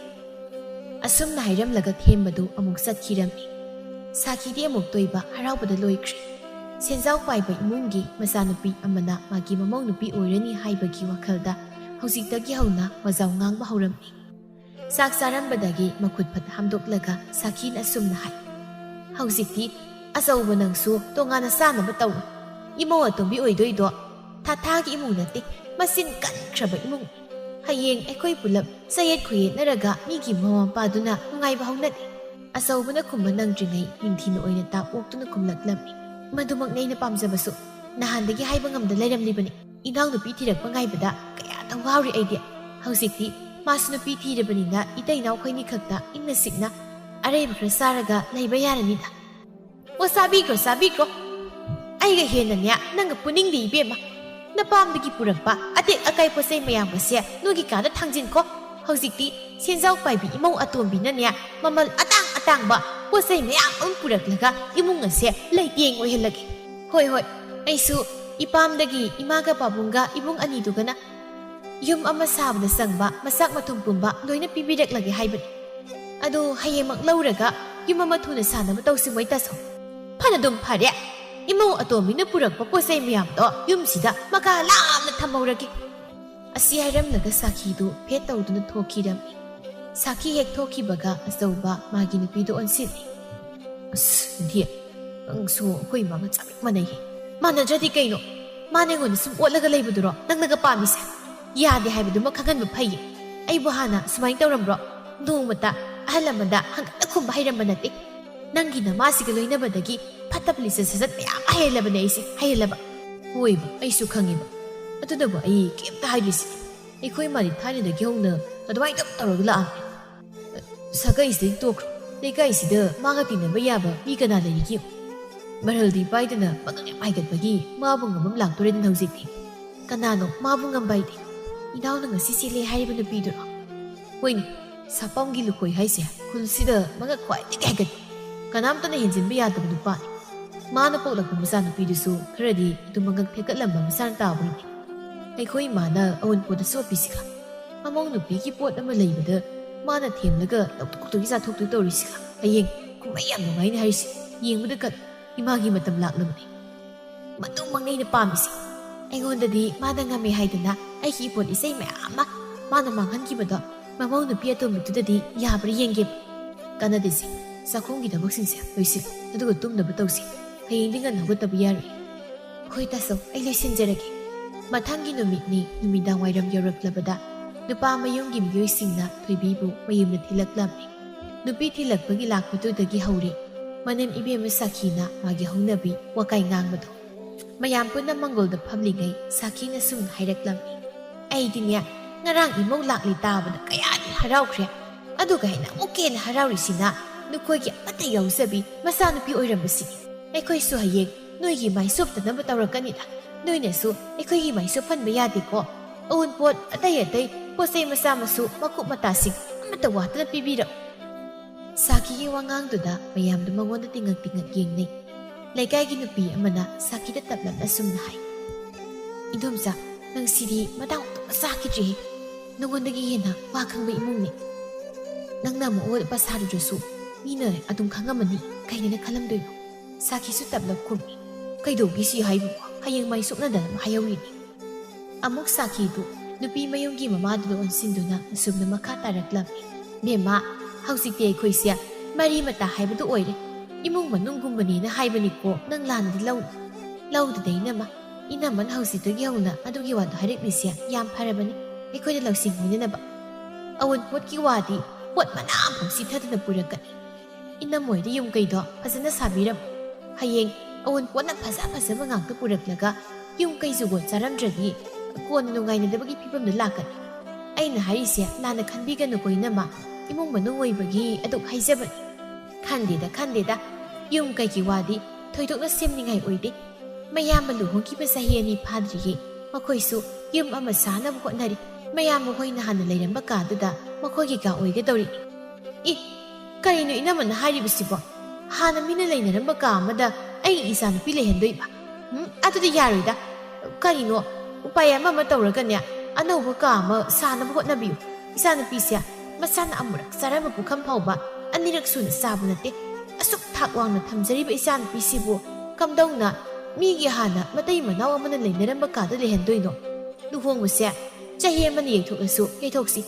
ꯑꯁꯨꯝꯅ ꯍꯥꯏꯔꯝꯂꯒ ꯊꯦꯝꯕꯗꯨ ꯑꯃꯨꯛ ꯆꯠꯈꯤꯔꯝꯃꯤ꯫ ꯁꯥꯈꯤꯗꯤ ꯑꯃꯨꯛ ꯇꯣꯏꯕ ꯍꯔꯥꯎꯕꯗ ꯂꯣꯏꯈ꯭ꯔꯦ꯫ ꯁꯦꯟꯖꯥꯎ ꯄꯥꯏꯕ ꯏꯃꯨꯡꯒꯤ ꯃꯆꯥꯅꯨꯄꯤ ꯑꯃꯅ ꯃꯥꯒꯤ ꯃꯃꯧ ꯅꯨꯄꯤ ꯑꯣꯏꯔꯅꯤ ꯍꯥꯏꯕꯒꯤ ꯋꯥꯈꯜꯗ ꯍꯧꯖꯤꯛꯇꯒꯤ ꯍꯧꯅ ꯋꯥꯖꯥꯎ ꯉꯥꯡꯕ ꯍꯧꯔꯝꯃꯤ꯫ ꯆꯥꯛ ꯆꯥꯔꯝꯕꯗꯒꯤ ꯃꯈꯨꯠ ꯐꯠ ꯍꯥꯝꯗꯣꯛꯂꯒ ꯁꯥꯈꯤꯅ ꯑꯁꯨꯝꯅ ꯍꯥꯏ꯫ ꯍꯧꯖꯤꯛꯇꯤ ꯑꯆꯧꯕ ꯅꯪꯁꯨ ꯇꯣꯉꯥꯟꯅ ꯆꯥꯅꯕ ꯇꯧꯔꯣ꯫ ꯏꯃꯧ ꯑꯇꯣꯝꯕꯤ ꯑꯣꯏꯗꯣꯏꯗꯣ ꯊꯥꯊꯥꯒꯤ ꯏꯃꯨꯡ ꯅꯠꯇꯦ, ꯃꯆꯤꯟ ꯀꯟꯈ꯭ꯔꯕ ꯏꯃꯨꯡ꯫ ꯍꯌꯦꯡ ꯑꯩꯈꯣꯏ ꯄꯨꯂꯞ ꯆꯌꯦꯠ ꯈꯨꯌꯦꯠꯅꯔꯒ ꯃꯤꯒꯤ ꯃꯃꯥ ꯃꯄꯥꯗꯨꯅ ꯅꯨꯡꯉꯥꯏꯕ ꯍꯧꯅꯗꯦ꯫ ꯑꯆꯧꯕꯅ ꯈꯨꯝꯕ ꯅꯪꯗ꯭ꯔꯤꯉꯩ ꯅꯤꯡꯊꯤꯅ ꯑꯣꯏꯅ ꯇꯥꯞ ꯑꯣꯛꯇꯨꯅ ꯈꯨꯝꯂꯛꯂꯝꯃꯤ꯫ ꯃꯗꯨꯃꯛꯅꯤ ꯑꯩꯅ ꯄꯥꯝꯖꯕꯁꯨ꯫ ꯅꯍꯥꯟꯗꯒꯤ ꯍꯥꯏꯕ ꯉꯝꯗ ꯂꯩꯔꯝꯂꯤꯕꯅꯤ꯫ ꯏꯅꯥꯎꯅꯨꯄꯤ ꯊꯤꯔꯛꯄ ꯉꯥꯏꯕꯗ ꯀꯌꯥꯗ ꯋꯥꯎꯔꯤ ꯑꯩꯗꯤ꯫ ꯍꯧꯖꯤꯛꯇꯤ ꯃꯥꯁꯨ ꯅꯨꯄꯤ ꯊꯤꯔꯕꯅꯤꯅ ꯏꯇꯩ ꯏꯅꯥꯎꯈꯣꯏꯅꯤ ꯈꯛꯇ ꯏꯪꯅ ꯆꯤꯛꯅ ꯑꯔꯩꯕ ꯈꯔ ꯆꯥꯔꯒ ꯂꯩꯕ ꯌꯥꯔꯅꯤꯗ꯫ ꯑꯣ, ꯆꯥꯕꯤꯈ꯭ꯔꯣ꯫ ꯑꯩꯒ ꯍꯦꯟꯅꯅꯦ ꯅꯪꯒ ꯄꯨꯅꯤꯡꯗꯦ ꯏꯕꯦꯝꯃ꯫ ꯅꯄꯥꯝꯗꯒꯤ ꯄꯨꯔꯛꯄ ꯑꯇꯦꯛ ꯑꯀꯥꯏ ꯄꯣꯠꯆꯩ ꯃꯌꯥꯝꯒꯁꯦ ꯅꯣꯏꯒꯤ ꯀꯥꯗ ꯊꯥꯡꯖꯤꯟꯈꯣ꯫ ꯍꯧꯖꯤꯛꯇꯤ ꯁꯦꯟꯖꯥꯎ ꯄꯥꯏꯕꯤ ꯏꯃꯧ ꯑꯇꯣꯝꯕꯤꯅꯅꯦ ꯃꯃꯜ ꯑꯇꯥꯡꯕ ꯄꯣꯠꯆꯩ ꯃꯌꯥꯝ ꯑꯃ ꯄꯨꯔꯛꯂꯒ ꯏꯃꯨꯡ ꯑꯁꯦ ꯂꯩꯇꯦꯡ ꯑꯣꯏꯍꯜꯂꯒꯦ꯫ ꯍꯣꯏ, ꯑꯩꯁꯨ ꯏꯄꯥꯝꯗꯒꯤ ꯏꯃꯥꯒ ꯄꯥꯕꯨꯡꯒ ꯏꯕꯨꯡ ꯑꯅꯤꯗꯨꯒꯅ ꯌꯨꯝ ꯑꯃ ꯁꯥꯕꯗ ꯆꯪꯕ ꯃꯆꯥꯛ ꯃꯊꯨꯝ ꯄꯨꯝꯕ ꯂꯣꯏꯅ ꯄꯤꯕꯤꯔꯛꯂꯒꯦ ꯍꯥꯏꯕꯅꯤ꯫ ꯑꯗꯨ ꯍꯌꯦꯡꯃꯛ ꯂꯧꯔꯒ ꯌꯨꯝ ꯑꯃ ꯊꯨꯅ ꯁꯥꯅꯕ ꯇꯧꯁꯤ ꯃꯣꯏ ꯇꯥꯁꯣ꯫ ꯐꯅꯗꯨꯝ ꯐꯔꯦ꯫ ꯏꯃꯧ ꯑꯇꯣꯝꯕꯤꯅ ꯄꯨꯔꯛꯄ ꯄꯣꯠꯆꯩ ꯃꯌꯥꯝꯗꯣ ꯌꯨꯝꯁꯤꯗ ꯃꯀꯥ ꯂꯥꯝꯅ ꯊꯝꯍꯧꯔꯒꯦ꯫ ꯑꯁꯤ ꯍꯥꯏꯔꯝꯂꯒ ꯁꯥꯈꯤꯗꯨ ꯐꯦꯠ ꯇꯧꯗꯨꯅ ꯊꯣꯛꯈꯤꯔꯝꯃꯤ꯫ ꯁꯥꯈꯤ ꯍꯦꯛ ꯊꯣꯛꯈꯤꯕꯒ ꯑꯆꯧꯕ ꯃꯥꯒꯤ ꯅꯨꯄꯤꯗꯨ ꯑꯣꯟꯁꯤꯜꯂꯤ꯫ ꯑꯁ ꯅꯤꯡꯊꯤ, ꯅꯪꯁꯨ ꯑꯩꯈꯣꯏ ꯏꯃꯥꯒ ꯆꯞ ꯃꯥꯟꯅꯩꯍꯦ꯫ ꯃꯥꯟꯅꯗ꯭ꯔꯗꯤ ꯀꯩꯅꯣ? ꯃꯥꯅ ꯑꯩꯉꯣꯟꯗ ꯁꯨꯝ ꯑꯣꯠꯂꯒ ꯂꯩꯕꯗꯨꯔꯣ ꯅꯪꯅꯒ ꯄꯥꯝꯃꯤꯁꯦ? ꯌꯥꯗꯦ ꯍꯥꯏꯕꯗꯨꯃ ꯈꯪꯍꯟꯕ ꯐꯩꯌꯦ꯫ ꯑꯩꯕꯨ ꯍꯥꯟꯅ ꯁꯨꯃꯥꯏꯅ ꯇꯧꯔꯝꯕ꯭ꯔꯣ? ꯅꯣꯡꯃꯇ ꯑꯍꯜ ꯂꯃꯟꯗ ꯍꯪꯒꯠꯅ ꯈꯨꯝꯕ ꯍꯩꯔꯝꯕ ꯅꯠꯇꯦ꯫ ꯅꯪꯒꯤ ꯅꯃꯥꯁꯤꯒ ꯂꯣꯏꯅꯕꯗꯒꯤ ꯐꯠꯇꯕ ꯂꯤꯆꯠ ꯁꯥꯖꯠ ꯃꯌꯥꯝ ꯍꯩꯍꯜꯂꯕꯅꯦ ꯑꯩꯁꯦ, ꯍꯩꯍꯜꯂꯕ꯫ ꯍꯣꯏꯕ, ꯑꯩꯁꯨ ꯈꯪꯉꯦꯕ꯫ ꯑꯗꯨꯅꯕꯨ ꯑꯩ ꯀꯩꯝꯇ ꯍꯥꯏꯗ꯭ꯔꯤꯁꯦ꯫ ꯑꯩꯈꯣꯏ ꯃꯥꯗꯤ ꯊꯥꯏꯅꯗꯒꯤ ꯍꯧꯅ ꯑꯗꯨꯃꯥꯏꯅ ꯇꯧꯔꯒ ꯂꯥꯛꯑꯝꯃꯦ꯫ ꯁꯥꯒꯩꯁꯤꯗꯒꯤ ꯇꯣꯛꯈ꯭ꯔꯣ꯫ ꯂꯩꯀꯥꯏꯁꯤꯗ ꯃꯥꯒ ꯇꯤꯟꯅꯕ ꯌꯥꯕ ꯃꯤ ꯀꯅꯥ ꯂꯩꯔꯤꯒꯦ? ꯃꯔꯜꯗꯤ ꯄꯥꯏꯗꯅ ꯃꯉꯛ ꯌꯥꯝ ꯍꯥꯏꯒꯠꯄꯒꯤ ꯃꯥꯕꯨ ꯉꯝꯕꯝ ꯂꯥꯛꯇꯣꯔꯦꯗꯅ ꯍꯧꯖꯤꯛꯇꯤ꯫ ꯀꯅꯥꯅꯣ ꯃꯥꯕꯨ ꯉꯝꯕ ꯍꯥꯏꯗꯤ? ꯏꯅꯥꯎꯅ ꯉꯁꯤ ꯆꯦꯜꯂꯦ ꯍꯥꯏꯔꯤꯕ ꯅꯨꯄꯤꯗꯨꯔꯣ? ꯍꯣꯏꯅꯦ, ꯁꯥꯄꯝꯒꯤ ꯂꯨꯈꯣꯏ ꯍꯥꯏꯁꯦ ꯈꯨꯜꯁꯤꯗ ꯃꯉꯛ ꯈ꯭ꯋꯥꯏꯗꯒꯤ ꯍꯥꯏꯒꯠꯄ, ꯀꯅꯥꯝꯇꯅ ꯍꯦꯟꯖꯤꯟꯕ ꯌꯥꯗꯕ ꯅꯨꯄꯥꯅꯤ꯫ ꯃꯥꯅ ꯄꯣꯛꯂꯛꯄ ꯃꯆꯥꯅꯨꯄꯤꯗꯨꯁꯨ ꯈꯔꯗꯤ ꯑꯗꯨꯝ ꯃꯉꯛ ꯊꯦꯛꯀꯠꯂꯝꯕ ꯃꯆꯥꯅ ꯇꯥꯕꯅꯤ꯫ ꯑꯩꯈꯣꯏ ꯏꯃꯥꯅ ꯑꯋꯟꯄꯣꯠꯇ ꯆꯣꯞꯄꯤꯁꯤꯒ, ꯃꯃꯧ ꯅꯨꯄꯤꯒꯤ ꯄꯣꯠ ꯑꯃ ꯂꯩꯕꯗ ꯃꯥꯅ ꯊꯦꯝꯂꯒ ꯂꯧꯊꯣꯛꯇꯨꯒꯤ ꯆꯥꯊꯣꯛꯇꯨ ꯇꯧꯔꯤꯁꯤꯒ, ꯍꯌꯦꯡ ꯀꯨꯝꯍꯩ ꯌꯥꯝ ꯅꯨꯡꯉꯥꯏꯅ ꯍꯥꯏꯔꯤꯁꯤ ꯌꯦꯡꯕꯗ ꯀꯠ ꯏꯃꯥꯒꯤ ꯃꯇꯝ ꯂꯥꯛꯂꯕꯅꯤ꯫ ꯃꯗꯨꯃꯛꯅꯤ ꯑꯩꯅ ꯄꯥꯝꯃꯤꯁꯤ꯫ ꯑꯩꯉꯣꯟꯗꯗꯤ ꯃꯥꯅ ꯉꯝꯃꯦ ꯍꯥꯏꯗꯅ ꯑꯩꯒꯤ ꯏꯄꯣꯠ ꯏꯆꯩ ꯃꯌꯥꯝ ꯑꯃ ꯃꯥꯅ ꯃꯥꯡꯍꯟꯈꯤꯕꯗꯣ ꯃꯃꯧ ꯅꯨꯄꯤ ꯑꯇꯣꯝꯕꯤꯗꯨꯗꯗꯤ ꯌꯥꯕ꯭ꯔꯥ ꯌꯦꯡꯒꯦꯕ꯫ ꯀꯥꯟꯅꯗꯦꯁꯤ, ꯆꯥꯛꯈꯨꯝꯒꯤ ꯊꯕꯛꯁꯤꯡꯁꯦ ꯂꯣꯏꯁꯤꯜꯂꯨ, ꯑꯗꯨꯒ ꯇꯨꯝꯅꯕ ꯇꯧꯁꯤ꯫ ꯍꯌꯦꯡꯗꯤ ꯉꯟꯅ ꯍꯧꯒꯠꯇꯕ ꯌꯥꯔꯣꯏ꯫ ꯍꯣꯏ ꯇꯥꯆꯧ, ꯑꯩ ꯂꯣꯏꯁꯤꯟꯖꯔꯒꯦ꯫ ꯃꯊꯪꯒꯤ ꯅꯨꯃꯤꯠꯅꯤ ꯅꯨꯃꯤꯗꯥꯡ ꯋꯥꯏꯔꯝ ꯌꯧꯔꯛꯂꯕꯗ ꯅꯨꯄꯥ ꯃꯌꯨꯝꯒꯤ ꯃꯤꯑꯣꯏꯁꯤꯡꯅ ꯊꯣꯏꯕꯤꯕꯨ ꯃꯌꯨꯝꯗ ꯊꯤꯜꯂꯛꯂꯝꯃꯤ꯫ ꯅꯨꯄꯤ ꯊꯤꯜꯂꯛꯄꯒꯤ ꯂꯥꯛꯄꯗꯨꯗꯒꯤ ꯍꯧꯔꯤ ꯃꯅꯦꯝ ꯏꯕꯦꯝꯃ ꯁꯥꯈꯤꯅ ꯃꯥꯒꯤ ꯍꯧꯅꯕꯤ ꯋꯥꯀꯥꯏ ꯉꯥꯡꯕꯗꯣ꯫ ꯃꯌꯥꯝ ꯄꯨꯟꯅ ꯃꯪꯒꯣꯜꯗ ꯐꯝꯂꯤꯉꯩ ꯁꯥꯈꯤꯅ ꯁꯨꯝ ꯍꯥꯏꯔꯛꯂꯝꯃꯤ꯫ ꯑꯩꯗꯤꯅꯦ ꯉꯔꯥꯡ ꯏꯃꯧ ꯂꯥꯛꯂꯤ ꯇꯥꯕꯗ ꯀꯌꯥꯗꯤ ꯍꯔꯥꯎꯈ꯭ꯔꯦ꯫ ꯑꯗꯨꯒ ꯍꯦꯟꯅ ꯑꯃꯨꯛ ꯍꯦꯟꯅ ꯍꯔꯥꯎꯔꯤꯁꯤꯅ ꯅꯈꯣꯏꯒꯤ ꯑꯃꯠꯇ ꯌꯥꯎꯖꯕꯤ ꯃꯆꯥꯅꯨꯄꯤ ꯑꯣꯏꯔꯝꯕꯁꯤꯅꯤ. ꯑꯩꯈꯣꯏꯁꯨ ꯍꯌꯦꯡ ꯅꯣꯏꯒꯤ ꯃꯥꯏ ꯁꯣꯞꯇꯅꯕ ꯇꯧꯔꯛꯀꯅꯤꯗ. ꯅꯣꯏꯅꯁꯨ ꯑꯩꯈꯣꯏꯒꯤ ꯃꯥꯏ ꯁꯣꯞꯍꯟꯕ ꯌꯥꯗꯦꯀꯣ. ꯑꯎꯟꯄꯣꯠ ꯑꯇꯩ ꯄꯣꯠꯆꯩ ꯃꯆꯥ ꯃꯁꯨ ꯃꯀꯨꯞ ꯃꯇꯥꯁꯤꯡ ꯑꯃꯠꯇ ꯋꯥꯠꯇꯅ ꯄꯤꯕꯤꯔꯛꯎ. ꯁꯥꯈꯤꯒꯤ ꯋꯥꯉꯥꯡꯗꯨꯗ ꯃꯌꯥꯝꯗꯨ ꯃꯉꯣꯟꯗ ꯇꯤꯡꯉꯛ ꯌꯦꯡꯅꯩ. ꯂꯩꯀꯥꯏꯒꯤ ꯅꯨꯄꯤ ꯑꯃꯅ ꯁꯥꯈꯤꯗ ꯇꯞꯂꯞꯅ ꯑꯁꯨꯝꯅ ꯍꯥꯏ. ꯏꯟꯗꯣꯝꯆꯥ, ꯅꯪ ꯁꯤꯗꯤ ꯃꯇꯥꯡ ꯑꯃ ꯆꯥꯈꯤꯗ꯭ꯔꯦ. ꯅꯉꯣꯟꯗꯒꯤ ꯍꯦꯟꯅ ꯋꯥ ꯈꯪꯕ ꯏꯃꯨꯡꯅꯤ. ꯅꯪꯅ ꯑꯃꯨꯛ ꯑꯄ ꯁꯥꯔꯨꯗ꯭ꯔꯁꯨ ꯃꯤꯅ ꯑꯗꯨꯝ ꯈꯪꯉꯝꯃꯅꯤ. ꯀꯩꯅꯦꯅ ꯈꯜꯂꯝꯗꯣꯏꯅꯣ? ꯁꯥꯈꯤꯁꯨ ꯇꯞꯂꯞ ꯈꯨꯝꯃꯤ. ꯀꯩꯗꯧꯒꯦ ꯁꯤ ꯍꯥꯏꯕꯨ? ꯍꯌꯦꯡ ꯃꯥꯏ ꯁꯣꯛꯅꯗꯅ ꯍꯥꯏꯍꯧꯔꯤꯅꯤ. ꯑꯃꯨꯛ ꯁꯥꯈꯤꯗꯨ ꯅꯨꯄꯤ ꯃꯌꯨꯝꯒꯤ ꯃꯃꯥꯗꯨꯗ ꯑꯣꯟꯁꯤꯟꯗꯨꯅ ꯑꯁꯨꯝꯅ ꯃꯈꯥ ꯇꯥꯔꯛꯂꯝꯃꯤ. ꯕꯦꯝꯃ, ꯍꯧꯖꯤꯛꯇꯤ ꯑꯩꯈꯣꯏꯁꯦ ꯃꯔꯤ ꯃꯇꯥ ꯍꯥꯏꯕꯗꯨ ꯑꯣꯏꯔꯦ. ꯏꯃꯨꯡ ꯃꯅꯨꯡꯒꯨꯝꯕꯅꯦꯅ ꯍꯥꯏꯕꯅꯤꯀꯣ. ꯅꯪ ꯂꯥꯟꯅꯗꯤ ꯂꯧꯗꯨꯗ ꯏꯅꯝꯃ. ꯏꯅꯝꯃꯅ ꯍꯧꯖꯤꯛꯇꯒꯤ ꯍꯧꯅ ꯑꯗꯨꯒꯤ ꯋꯥꯗꯨ ꯍꯥꯏꯔꯛꯂꯤꯁꯦ ꯌꯥꯝ ꯐꯔꯕꯅꯤ. ꯑꯩꯈꯣꯏꯗ ꯂꯧꯁꯤꯡ ꯑꯣꯏꯅꯅꯕ. ꯑꯋꯨꯟꯄꯣꯠꯀꯤ ꯋꯥꯗꯤ ꯄꯣꯠ ꯃꯅꯥ ꯑꯃꯐꯥꯎ ꯆꯤꯊꯗꯅ ꯄꯨꯔꯛꯀꯅꯤ. ꯏꯅꯝꯃꯣꯏꯗ ꯌꯨꯝ ꯀꯩꯗꯣ ꯐꯖꯅ ꯁꯥꯕꯤꯔꯝꯃꯨ. ꯍꯌꯦꯡ ꯑꯋꯨꯟꯄꯣꯠꯅ ꯐꯖꯕ ꯉꯥꯛꯇ ꯄꯨꯔꯛꯂꯒ ꯌꯨꯝ ꯀꯩ ꯖꯨꯒꯣꯠ ꯆꯥꯔꯝꯗ꯭ꯔꯗꯤ ꯀꯣꯟꯅ ꯅꯨꯡꯉꯥꯏꯅꯗꯕꯒꯤ ꯐꯤꯕꯝꯗ ꯂꯥꯛꯀꯅꯤ. ꯑꯩꯅ ꯍꯥꯏꯔꯤꯁꯦ ꯂꯥꯟꯅ ꯈꯟꯕꯤꯒꯅꯨꯀꯣ ꯏꯅꯝꯃ. ꯏꯃꯨꯡ ꯃꯅꯨꯡ ꯑꯣꯏꯕꯒꯤ ꯑꯗꯨꯛ ꯍꯥꯏꯖꯕꯅꯤ. ꯈꯟꯗꯦꯗ. ꯌꯨꯝ ꯀꯩꯒꯤ ꯋꯥꯗꯤ ꯊꯣꯏꯗꯣꯛꯅ ꯁꯦꯝꯅꯤꯡꯉꯥꯏ ꯑꯣꯏꯗꯦ. ꯃꯌꯥꯝꯕ ꯂꯨꯍꯣꯡꯈꯤꯕ ꯆꯍꯤ 2 ꯐꯥꯗ꯭ꯔꯤꯌꯦ. ꯃꯈꯣꯏꯁꯨ ꯌꯨꯝ ꯑꯃ ꯁꯥꯅꯕ ꯍꯣꯠꯅꯔꯤ. ꯃꯌꯥꯝꯕ ꯍꯣꯏꯅ ꯍꯥꯟꯅ ꯂꯩꯔꯝꯕ ꯀꯥꯗꯨꯗ ꯃꯈꯣꯏꯒꯤ ꯀꯥ ꯑꯣꯏꯒꯗꯧꯔꯤ. ꯀꯔꯤꯅꯣ ꯏꯅꯝꯃꯅ ꯍꯥꯏꯔꯤꯕꯁꯤꯕꯣ? ꯍꯥꯟꯅ ꯃꯤꯅ ꯂꯩꯅꯔꯝꯕ ꯀꯥ ꯑꯃꯗ ꯑꯩꯒꯤ ꯏꯆꯥꯅꯨꯄꯤ ꯂꯩꯍꯟꯗꯣꯏꯕ? ꯑꯗꯨꯗꯤ ꯌꯥꯔꯣꯏꯗ. ꯀꯔꯤꯅꯣ, ꯎꯄꯥꯏ ꯑꯃ ꯇꯧꯔꯒꯅꯦ ꯑꯅꯧꯕ ꯀꯥ ꯑꯃ ꯁꯥꯅꯕ ꯍꯣꯠꯅꯕꯤꯌꯨ. ꯏꯆꯥꯅꯨꯄꯤꯁꯦ ꯃꯁꯥꯅ ꯑꯃꯨꯔꯛ ꯆꯥꯔꯝꯕ ꯄꯨꯈꯝ ꯐꯥꯎꯕ ꯑꯅꯤꯔꯛ ꯁꯨꯅ ꯆꯥꯕ ꯅꯠꯇꯦ. ꯑꯁꯨꯛ ꯊꯥꯛ ꯋꯥꯡꯅ ꯊꯝꯖꯔꯤꯕ ꯏꯆꯥꯅꯨꯄꯤꯁꯤꯕꯨ ꯀꯝꯗꯧꯅ ꯃꯤꯒꯤ ꯍꯥꯟꯅ ꯃꯇꯩ ꯃꯅꯥꯎ ꯑꯃꯅ ꯂꯩꯅꯔꯝꯕ ꯀꯥꯗ ꯂꯩꯍꯟꯗꯣꯏꯅꯣ? ꯂꯨꯍꯣꯡꯕꯁꯦ ꯆꯍꯤ ꯑꯃꯅ ꯌꯩꯊꯣꯛꯁꯤ.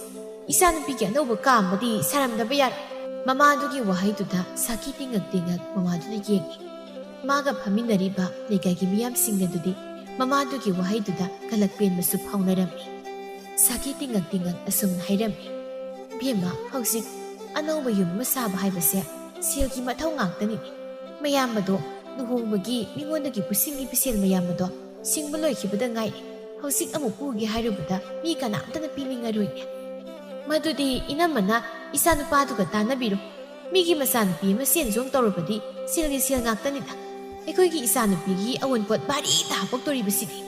ꯏꯆꯥꯅꯨꯄꯤꯒꯤ ꯑꯅꯧꯕ ꯀꯥ ꯑꯃꯗꯤ ꯁꯥꯔꯝꯗꯕ ꯌꯥꯔꯣꯏ. ꯃꯃꯥꯗꯨꯒꯤ ꯋꯥꯍꯩꯗꯨꯗ ꯁꯥꯈꯤ ꯇꯤꯡꯉꯛ ꯃꯃꯥꯗꯨꯗ ꯌꯦꯡꯉꯤ. ꯃꯥꯒ ꯐꯝꯃꯤꯟꯅꯔꯤꯕ ꯂꯩꯀꯥꯏꯒꯤ ꯃꯤꯌꯥꯝꯁꯤꯡ ꯑꯗꯨꯗꯤ ꯃꯃꯥꯗꯨꯒꯤ ꯋꯥꯍꯩꯗꯨꯗ ꯀꯂꯛ ꯄꯦꯟꯕꯁꯨ ꯐꯥꯎꯅꯔꯝꯃꯤ. ꯁꯥꯈꯤ ꯇꯤꯡꯉꯛ ꯑꯁꯨꯝꯅ ꯍꯥꯏꯔꯝꯃꯤ. ꯕꯦꯝꯃ, ꯍꯧꯖꯤꯛ ꯑꯅꯧꯕ ꯌꯨꯝ ꯑꯃ ꯁꯥꯕ ꯍꯥꯏꯕꯁꯦ ꯁꯦꯜꯒꯤ ꯃꯊꯧ ꯉꯥꯛꯇꯅꯤ. ꯃꯌꯥꯝꯕꯗꯣ ꯂꯨꯍꯣꯡꯕꯒꯤ ꯃꯤꯉꯣꯟꯗꯒꯤ ꯄꯨꯁꯤꯟꯒꯤ ꯁꯦꯜ ꯃꯌꯥꯝꯕꯗꯣ ꯁꯤꯡꯕ ꯂꯣꯏꯈꯤꯕꯗ ꯉꯥꯏꯔꯦ. ꯍꯧꯖꯤꯛ ꯑꯃꯨꯛ ꯄꯨꯒꯦ ꯍꯥꯏꯔꯨꯕꯗ ꯃꯤ ꯀꯅꯥꯝꯇꯅ ꯄꯤꯅꯤꯡꯉꯔꯣꯏꯅꯦ. ꯃꯗꯨꯗꯤ ꯏꯅꯝꯃꯅ ꯏꯆꯥꯅꯨꯄꯥꯗꯨꯒ ꯇꯥꯟꯅꯕꯤꯔꯣ. ꯃꯤꯒꯤ ꯃꯆꯥꯅꯨꯄꯤ ꯑꯃ ꯁꯦꯟꯖꯣꯡ ꯇꯧꯔꯕꯗꯤ ꯁꯦꯜꯒꯤ ꯁꯦꯜ ꯉꯥꯛꯇꯅꯤꯗ. ꯑꯩꯈꯣꯏꯒꯤ ꯏꯆꯥꯅꯨꯄꯤꯒꯤ ꯑꯋꯨꯟꯄꯣꯠ ꯚꯥꯔꯤꯗ ꯍꯥꯄꯛꯇꯣꯔꯤꯕꯁꯤꯗꯤ.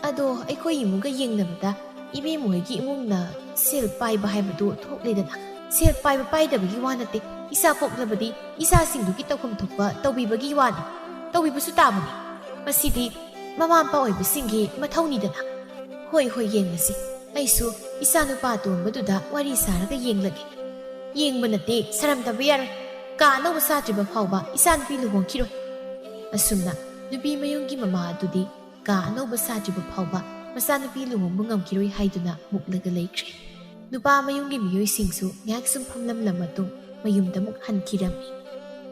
ꯑꯗꯣ ꯑꯩꯈꯣꯏ ꯏꯃꯨꯡꯒ ꯌꯦꯡꯅꯕꯗ ꯏꯕꯦꯝꯃꯍꯣꯏꯒꯤ ꯏꯃꯨꯡꯅ ꯁꯦꯜ ꯄꯥꯏꯕ ꯍꯥꯏꯕꯗꯨ ꯊꯣꯛꯂꯦꯗꯅ. ꯁꯦꯜ ꯄꯥꯏꯕ ꯄꯥꯏꯗꯕꯒꯤ ꯋꯥ ꯅꯠꯇꯦ. ꯏꯆꯥ ꯄꯣꯛꯂꯕꯗꯤ ꯏꯆꯥꯁꯤꯡꯗꯨꯒꯤ ꯇꯧꯐꯝ ꯊꯣꯛꯄ ꯇꯧꯕꯤꯕꯒꯤ ꯋꯥꯅꯤ. ꯇꯧꯕꯤꯕꯁꯨ ꯇꯥꯕꯅꯤ. ꯃꯁꯤꯗꯤ ꯃꯃꯥ ꯃꯄꯥ ꯑꯣꯏꯕꯁꯤꯡꯒꯤ ꯃꯊꯧꯅꯤꯗꯅ. ꯍꯣꯏ ꯌꯦꯡꯂꯁꯤ. ꯑꯩꯁꯨ ꯏꯆꯥꯅꯨꯄꯥ ꯑꯇꯣꯟꯕꯗꯨꯗ ꯋꯥꯔꯤ ꯁꯥꯔꯒ ꯌꯦꯡꯂꯒꯦ. ꯌꯦꯡꯕ ꯅꯠꯇꯦ, ꯁꯥꯔꯝꯗꯕ ꯌꯥꯔꯣꯏ. ꯀꯥ ꯑꯅꯧꯕ ꯁꯥꯗ꯭ꯔꯤꯕ ꯐꯥꯎꯕ ꯏꯆꯥꯅꯨꯄꯤ ꯂꯨꯍꯣꯡꯈꯤꯔꯣꯏ. ꯑꯁꯨꯝꯅ ꯅꯨꯄꯤ ꯃꯌꯨꯝꯒꯤ ꯃꯃꯥ ꯑꯗꯨꯗꯤ ꯀꯥ ꯑꯅꯧꯕ ꯁꯥꯗ꯭ꯔꯤꯕ ꯐꯥꯎꯕ ꯃꯆꯥꯅꯨꯄꯤ ꯂꯨꯍꯣꯡꯕ ꯉꯝꯈꯤꯔꯣꯏ ꯍꯥꯏꯗꯨꯅ ꯃꯨꯛꯂꯒ ꯂꯩꯈ꯭ꯔꯦ. ꯅꯨꯄꯥ ꯃꯌꯨꯝꯒꯤ ꯃꯤꯑꯣꯏꯁꯤꯡꯁꯨ ꯉꯥꯏꯍꯥꯛ ꯁꯨꯝ ꯐꯝꯂꯝꯂ ꯃꯇꯨꯡ ꯃꯌꯨꯝꯗ ꯑꯃꯨꯛ ꯍꯟꯈꯤꯔꯝꯃꯤ.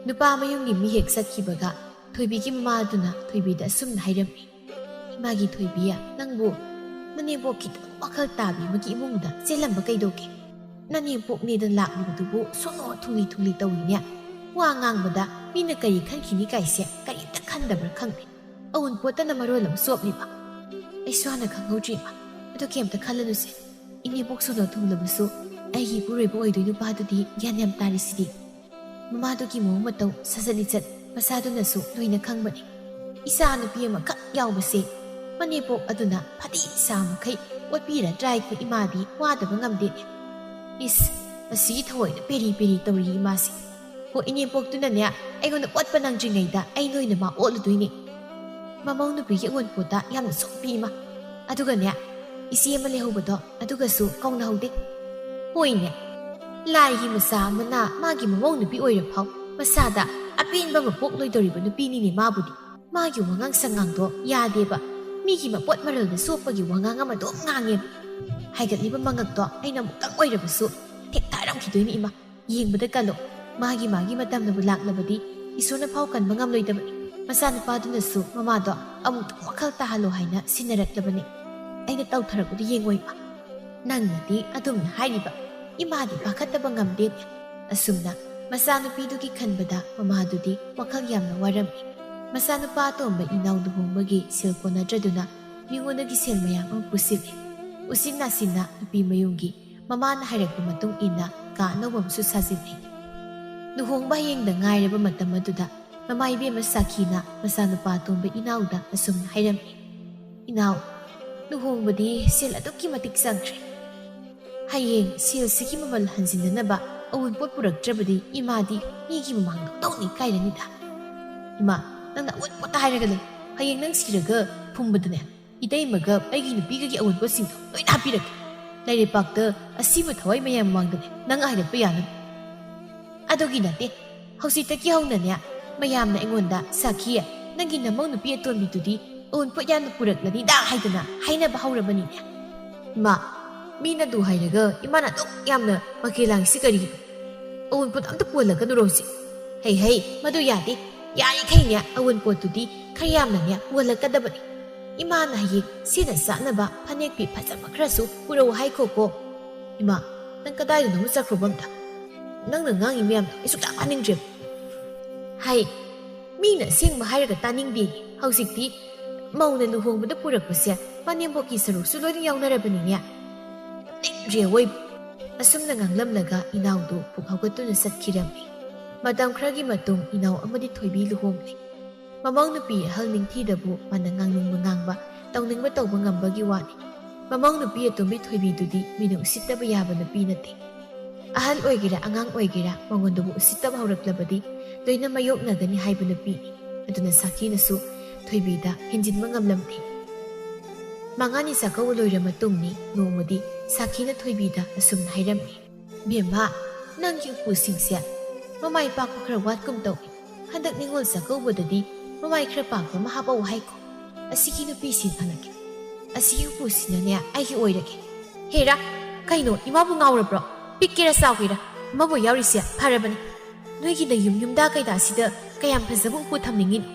ꯅꯨꯄꯥ ꯃꯌꯨꯝꯒꯤ ꯃꯤ ꯍꯦꯛ ꯆꯠꯈꯤꯕꯒ ꯊꯣꯏꯕꯤꯒꯤ ꯃꯃꯥ ꯑꯗꯨꯅ ꯊꯣꯏꯕꯤꯗ ꯑꯁꯨꯝꯅ ꯍꯥꯏꯔꯝꯃꯤ. ꯏꯃꯥꯒꯤ ꯊꯣꯏꯕꯤ, ꯅꯪꯕꯨ ꯅꯅꯦꯝꯄꯣꯛ ꯈꯤꯇꯪ ꯋꯥꯈꯜ ꯇꯥꯕꯤ ꯑꯃꯒꯤ ꯏꯃꯨꯡꯗ ꯆꯦꯜꯂꯝꯕ ꯀꯩꯗꯧꯒꯦ? ꯅꯅꯦꯝꯄꯣꯛꯅꯦꯗ ꯂꯥꯛꯂꯤꯕꯗꯨꯕꯨ ꯁꯣꯅꯣ ꯊꯨꯡꯂꯤ ꯇꯧꯔꯤꯅꯦ. ꯋꯥ ꯉꯥꯡꯕꯗ ꯃꯤꯅ ꯀꯔꯤ ꯈꯟꯈꯤꯅꯤ ꯀꯥꯏꯁꯦ ꯀꯔꯤꯝꯇ ꯈꯟꯗꯕ꯭ꯔꯥ ꯈꯪꯗꯦ. ꯑꯋꯨꯟꯄꯣꯠꯇꯅ ꯃꯔꯣꯜ ꯑꯃ ꯆꯣꯞꯂꯤꯕ. ꯑꯩꯁꯨ ꯍꯥꯟꯅ ꯈꯪꯍꯧꯗ꯭ꯔꯤ ꯏꯃꯥ. ꯑꯗꯨ ꯀꯩꯝꯇ ꯈꯜꯂꯅꯨꯁꯦ. ꯏꯅꯦꯝꯄꯣꯛ ꯁꯣꯅꯣ ꯊꯨꯡꯂꯕꯁꯨ ꯑꯩꯒꯤ ꯏꯄꯨꯔꯣꯏꯕ ꯑꯣꯏꯗꯣꯏ ꯅꯨꯄꯥꯗꯨꯗꯤ ꯒ꯭ꯌꯥꯟ ꯌꯥꯝ ꯇꯥꯔꯤꯁꯤꯗꯤ. ꯃꯃꯥꯗꯨꯒꯤ ꯃꯑꯣꯡ ꯃꯇꯧ ꯁꯥꯖꯠ ꯂꯤꯆꯠ ꯃꯁꯥꯗꯨꯅꯁꯨ ꯂꯣꯏꯅ ꯈꯪꯕꯅꯤ. ꯏꯆꯥ ꯅꯨꯄꯤ ꯑꯃꯈꯛ ꯌꯥꯎꯕꯁꯦ ꯃꯅꯦꯝꯄꯣꯛ ꯑꯗꯨꯅ ꯐꯗꯤ ꯁꯥ ꯃꯈꯩ ꯑꯣꯠꯄꯤꯔꯗ꯭ꯔꯥ ꯑꯩꯈꯣꯏ ꯏꯃꯥꯗꯤ ꯋꯥꯗꯕ ꯉꯝꯗꯦꯅꯦ. ꯃꯁꯤꯒꯤ ꯊꯑꯣꯏꯅ ꯄꯦꯔꯤ ꯇꯧꯔꯤ ꯏꯃꯥꯁꯦ. ꯍꯣ, ꯏꯅꯦꯝꯄꯣꯛꯇꯨꯅꯅꯦ ꯑꯩꯉꯣꯟꯗ ꯑꯣꯠꯄ ꯅꯪꯗ꯭ꯔꯤꯉꯩꯗ ꯑꯩ ꯅꯣꯏꯅ ꯃꯥ ꯑꯣꯠꯂꯨꯗꯣꯏꯅꯤ. ꯃꯃꯧ ꯅꯨꯄꯤꯒꯤ ꯑꯋꯨꯟꯄꯣꯠꯇ ꯌꯥꯝꯅ ꯆꯣꯞꯄꯤ ꯏꯃꯥ. ꯑꯗꯨꯒꯅꯦ ꯏꯆꯦ ꯑꯃ ꯂꯩꯍꯧꯕꯗꯣ ꯑꯗꯨꯒꯁꯨ ꯀꯧꯅꯍꯧꯗꯦ. ꯍꯣꯏꯅꯦ, ꯂꯥꯏꯒꯤ ꯃꯆꯥ ꯑꯃꯅ ꯃꯥꯒꯤ ꯃꯃꯧ ꯅꯨꯄꯤ ꯑꯣꯏꯔꯐꯥꯎ ꯃꯁꯥꯗ ꯑꯄꯦꯟꯕ ꯑꯃ ꯄꯣꯛꯂꯣꯏꯗꯧꯔꯤꯕ ꯅꯨꯄꯤꯅꯤꯅꯦ ꯃꯥꯕꯨꯗꯤ. ꯃꯥꯒꯤ ꯋꯥꯉꯥꯡ ꯁꯉꯥꯡꯗꯣ ꯌꯥꯗꯦꯕ. ꯃꯤꯒꯤ ꯃꯄꯣꯠ ꯃꯔꯜꯗ ꯆꯣꯞꯄꯒꯤ ꯋꯥꯉꯥꯡ ꯑꯃ ꯑꯗꯨꯝ ꯉꯥꯡꯉꯦꯕ. ꯍꯥꯏꯒꯠꯂꯤꯕ ꯃꯉꯛꯇꯣ ꯑꯩꯅ ꯑꯃꯨꯛꯇꯪ ꯑꯣꯏꯔꯕꯁꯨ ꯊꯦꯛꯊꯔꯝꯈꯤꯗꯣꯏꯅꯤ ꯏꯃꯥ. ꯌꯦꯡꯕꯗ ꯀꯜꯂꯣ. ꯃꯥꯒꯤ ꯃꯇꯝꯅꯕꯨ ꯂꯥꯛꯂꯕꯗꯤ ꯏꯁꯣꯔꯅ ꯐꯥꯎ ꯀꯟꯕ ꯉꯝꯂꯣꯏꯗꯕꯅꯤ. ꯃꯆꯥꯅꯨꯄꯥꯗꯨꯅꯁꯨ ꯃꯃꯥꯗꯣ ꯑꯃꯨꯛꯇꯪ ꯋꯥꯈꯜ ꯇꯥꯍꯜꯂꯣ ꯍꯥꯏꯅ ꯁꯤꯟꯅꯔꯛꯂꯕꯅꯤ. ꯑꯩꯅ ꯇꯧꯊꯔꯛꯄꯗꯨ ꯌꯦꯡꯉꯣ ꯏꯃꯥ. ꯅꯪꯅꯗꯤ ꯑꯗꯨꯝꯅ ꯍꯥꯏꯔꯤꯕ, ꯏꯃꯥꯗꯤ ꯄꯥꯈꯠꯇꯕ ꯉꯝꯗꯦꯅꯦ. ꯑꯁꯨꯝꯅ ꯃꯆꯥꯅꯨꯄꯤꯗꯨꯒꯤ ꯈꯟꯕꯗ ꯃꯃꯥꯗꯨꯗꯤ ꯋꯥꯈꯜ ꯌꯥꯝꯅ ꯋꯥꯔꯝꯃꯤ. ꯃꯆꯥꯅꯨꯄꯥ ꯑꯇꯣꯝꯕ ꯏꯅꯥꯎ ꯂꯨꯍꯣꯡꯕꯒꯤ ꯁꯦꯜ ꯀꯣꯟꯅꯗ꯭ꯔꯗꯨꯅ ꯃꯤꯉꯣꯟꯗꯒꯤ ꯁꯦꯜ ꯃꯌꯥꯝ ꯑꯃ ꯄꯨꯁꯤꯜꯂꯤ. ꯎꯆꯤꯟ ꯅꯥꯆꯤꯟꯅ ꯅꯨꯄꯤ ꯃꯌꯨꯝꯒꯤ ꯃꯃꯥꯅ ꯍꯥꯏꯔꯛꯄ ꯃꯇꯨꯡ ꯏꯟꯅ ꯀꯥ ꯑꯅꯧꯕ ꯑꯃꯁꯨ ꯁꯥꯖꯤꯟꯅꯩ꯫ ꯂꯨꯍꯣꯡꯕ ꯍꯌꯦꯡꯗ ꯉꯥꯏꯔꯕ ꯃꯇꯝ ꯑꯗꯨꯗ ꯃꯃꯥ ꯏꯕꯦꯝꯃ ꯁꯥꯈꯤꯅ ꯃꯆꯥꯅꯨꯄꯥ ꯑꯇꯣꯝꯕ ꯏꯅꯥꯎꯗ ꯑꯁꯨꯝꯅ ꯍꯥꯏꯔꯝꯃꯤ, "ꯏꯅꯥꯎ, ꯂꯨꯍꯣꯡꯕꯗꯤ ꯁꯦꯜ ꯑꯗꯨꯛꯀꯤ ꯃꯇꯤꯛ ꯆꯪꯈ꯭ꯔꯦ꯫ ꯍꯌꯦꯡ ꯁꯦꯜꯁꯤꯒꯤ ꯃꯃꯜ ꯍꯟꯖꯤꯟꯅꯅꯕ ꯑꯎꯟꯄꯣꯠ ꯄꯨꯔꯛꯇ꯭ꯔꯕꯗꯤ ꯏꯃꯥꯗꯤ ꯃꯤꯒꯤ ꯃꯃꯥꯡꯗ ꯇꯧꯅꯤ ꯀꯥꯏꯔꯅꯤꯗ꯫ ꯏꯃꯥ, ꯅꯪꯅ ꯑꯎꯟꯄꯣꯠꯇ ꯍꯥꯏꯔꯒ ꯂꯩ꯫ ꯍꯌꯦꯡ ꯅꯪ ꯁꯤꯔꯒ ꯐꯨꯝꯕꯗꯅꯦ, ꯏꯇꯩꯃꯒ ꯑꯩꯒꯤ ꯅꯨꯄꯤꯒꯒꯤ ꯑꯎꯟꯄꯣꯠꯁꯤꯡꯗꯣ ꯂꯣꯏꯅ ꯍꯥꯞꯄꯤꯔꯛꯀꯦ꯫ ꯂꯩꯔꯩꯄꯥꯛꯇ ꯑꯁꯤꯕ ꯊꯋꯥꯏ ꯃꯌꯥꯝ ꯃꯃꯥꯡꯗꯅꯦ ꯅꯪ ꯍꯥꯏꯒꯠꯄ ꯌꯥꯅꯕ꯫ ꯑꯗꯨꯒꯤ ꯅꯠꯇꯦ, ꯍꯧꯖꯤꯛꯇꯒꯤ ꯍꯧꯅꯅꯦ ꯃꯌꯥꯝꯅ ꯑꯩꯉꯣꯟꯗ ꯁꯥꯈꯤ, ꯅꯪꯒꯤ ꯅꯃꯧ ꯅꯨꯄꯤ ꯑꯇꯣꯟꯕꯤꯗꯨꯗꯤ ꯑꯎꯟꯄꯣꯠ ꯌꯥꯝꯅ ꯄꯨꯔꯛꯂꯅꯤꯗ ꯍꯥꯏꯗꯅ ꯍꯥꯏꯅꯕ ꯍꯧꯔꯕꯅꯤꯅꯦ꯫ ꯏꯃꯥ, ꯃꯤꯅ ꯑꯗꯨ ꯍꯥꯏꯔꯒ ꯏꯃꯥꯅ ꯑꯗꯨꯛ ꯌꯥꯝꯅ ꯃꯀꯦ ꯂꯥꯡꯉꯤꯁꯤ ꯀꯔꯤꯒꯤꯅꯣ? ꯑꯎꯟꯄꯣꯠ ꯑꯝꯇ ꯄꯨꯍꯜꯂꯛꯀꯅꯨꯔꯣ ꯍꯧꯖꯤꯛ? ꯍꯩ, ꯃꯗꯨ ꯌꯥꯗꯦ꯫ ꯌꯥꯔꯤꯈꯩꯅꯦ ꯑꯎꯟꯄꯣꯠꯇꯨꯗꯤ ꯈꯔ ꯌꯥꯝꯅꯅꯦ ꯄꯨꯍꯜꯂꯛꯀꯗꯕꯅꯤ꯫ ꯏꯃꯥꯅ ꯍꯌꯦꯡ ꯁꯦꯠꯅ ꯆꯥꯅꯕ ꯐꯅꯦꯛ ꯐꯤ ꯐꯖꯕ ꯈꯔꯁꯨ ꯄꯨꯔꯛꯎ ꯍꯥꯏꯈꯣꯀꯣ꯫ ꯏꯃꯥ, ꯅꯪ ꯀꯗꯥꯏꯗꯅꯣ ꯆꯠꯈ꯭ꯔꯕ ꯑꯝꯇ? ꯅꯪꯅ ꯉꯥꯡꯉꯤ ꯃꯌꯥꯝꯗꯣ ꯑꯩ ꯁꯨꯛꯇꯥ ꯇꯥꯅꯤꯡꯗ꯭ꯔꯦꯕ꯫ ꯍꯥꯏ, ꯃꯤꯅ ꯑꯁꯦꯡꯕ ꯍꯥꯏꯔꯒ ꯇꯥꯅꯤꯡꯗꯦ꯫ ꯍꯧꯖꯤꯛꯇꯤ ꯃꯧꯅ ꯂꯨꯍꯣꯡꯕꯗ ꯄꯨꯔꯛꯄꯁꯦ ꯃꯅꯦꯝꯕꯣꯛꯀꯤ ꯁꯔꯨꯛꯁꯨ ꯂꯣꯏꯅ ꯌꯥꯎꯅꯔꯕꯅꯤꯅꯦ꯫ ꯔꯦꯋꯣꯏꯕ꯫ ꯑꯁꯨꯝꯅ ꯉꯥꯡꯂꯝꯂꯒ ꯏꯅꯥꯎꯗꯨ ꯄꯨꯛ ꯍꯧꯒꯠꯇꯨꯅ ꯆꯠꯈꯤꯔꯝꯃꯤ꯫ ꯃꯇꯝ ꯈꯔꯒꯤ ꯃꯇꯨꯡ ꯏꯅꯥꯎ ꯑꯃꯗꯤ ꯊꯣꯏꯕꯤ ꯂꯨꯍꯣꯡꯂꯦ꯫ ꯃꯃꯧ ꯅꯨꯄꯤ ꯑꯍꯜ ꯅꯤꯡꯊꯤꯗꯕꯨ ꯃꯥꯅ ꯉꯥꯡꯅꯤꯡꯕ ꯉꯥꯡꯕ, ꯇꯧꯅꯤꯡꯕ ꯇꯧꯕ ꯉꯝꯕꯒꯤ ꯋꯥꯅꯤ꯫ ꯃꯃꯧ ꯅꯨꯄꯤ ꯑꯇꯣꯝꯕꯤ ꯊꯣꯏꯕꯤꯗꯨꯗꯤ ꯃꯤꯅ ꯎꯁꯤꯠꯇꯕ ꯌꯥꯕ ꯅꯨꯄꯤ ꯅꯠꯇꯦ꯫ ꯑꯍꯜ ꯑꯣꯏꯒꯦꯔꯥ ꯑꯉꯥꯡ ꯑꯣꯏꯒꯦꯔꯥ ꯃꯉꯣꯟꯗꯕꯨ ꯎꯁꯤꯠꯇꯕ ꯍꯧꯔꯛꯂꯕꯗꯤ ꯂꯣꯏꯅ ꯃꯥꯌꯣꯛꯅꯒꯅꯤ ꯍꯥꯏꯕ ꯅꯨꯄꯤꯅꯤ꯫ ꯑꯗꯨꯅ ꯁꯥꯈꯤꯅꯁꯨ ꯊꯣꯏꯕꯤꯗ ꯍꯦꯟꯖꯤꯟꯕ ꯉꯝꯂꯝꯗꯦ꯫ ꯃꯉꯥꯅꯤ ꯆꯥꯛꯀꯧꯕ ꯂꯣꯏꯔ ꯃꯇꯨꯡꯅꯤ ꯅꯣꯡꯃꯗꯤ ꯁꯥꯈꯤꯅ ꯊꯣꯏꯕꯤꯗ ꯑꯁꯨꯝꯅ ꯍꯥꯏꯔꯝꯃꯤ, "ꯕꯦꯝꯃ, ꯅꯪꯒꯤ ꯎꯄꯨꯁꯤꯡꯁꯦ ꯃꯃꯥꯏ ꯄꯥꯛꯄ ꯈꯔ ꯋꯥꯠꯀꯨꯝ ꯇꯧꯏ꯫ ꯍꯟꯗꯛ ꯅꯤꯉꯣꯜ ꯆꯥꯛꯀꯧꯕꯗꯗꯤ ꯃꯃꯥꯏ ꯈꯔ ꯄꯥꯛꯄ ꯑꯃ ꯍꯥꯞꯄꯛꯎ ꯍꯥꯏꯀꯣ꯫ ꯑꯁꯤꯒꯤ ꯅꯨꯄꯤꯁꯤ ꯍꯜꯂꯛꯀꯦ꯫ ꯑꯁꯤꯒꯤ ꯎꯄꯨꯁꯤꯅꯅꯦ ꯑꯩꯒꯤ ꯑꯣꯏꯔꯒꯦ." ꯍꯦꯔꯥ, ꯀꯩꯅꯣ ꯏꯃꯥꯕꯨ ꯉꯥꯎꯔꯕ꯭ꯔꯣ? ꯄꯤꯛꯀꯦꯔꯥ ꯆꯥꯎꯒꯦꯔꯥ ꯑꯃꯕꯨ ꯌꯥꯎꯔꯤꯁꯦ ꯐꯔꯕꯅꯤ꯫ ꯅꯣꯏꯒꯤ ꯅꯌꯨꯝ ꯌꯨꯝꯗꯥ ꯀꯩꯗꯥꯁꯤꯗ ꯀꯌꯥꯝ ꯐꯖꯕ ꯎꯄꯨ ꯊꯝꯅꯤꯡꯉꯤꯅꯣ?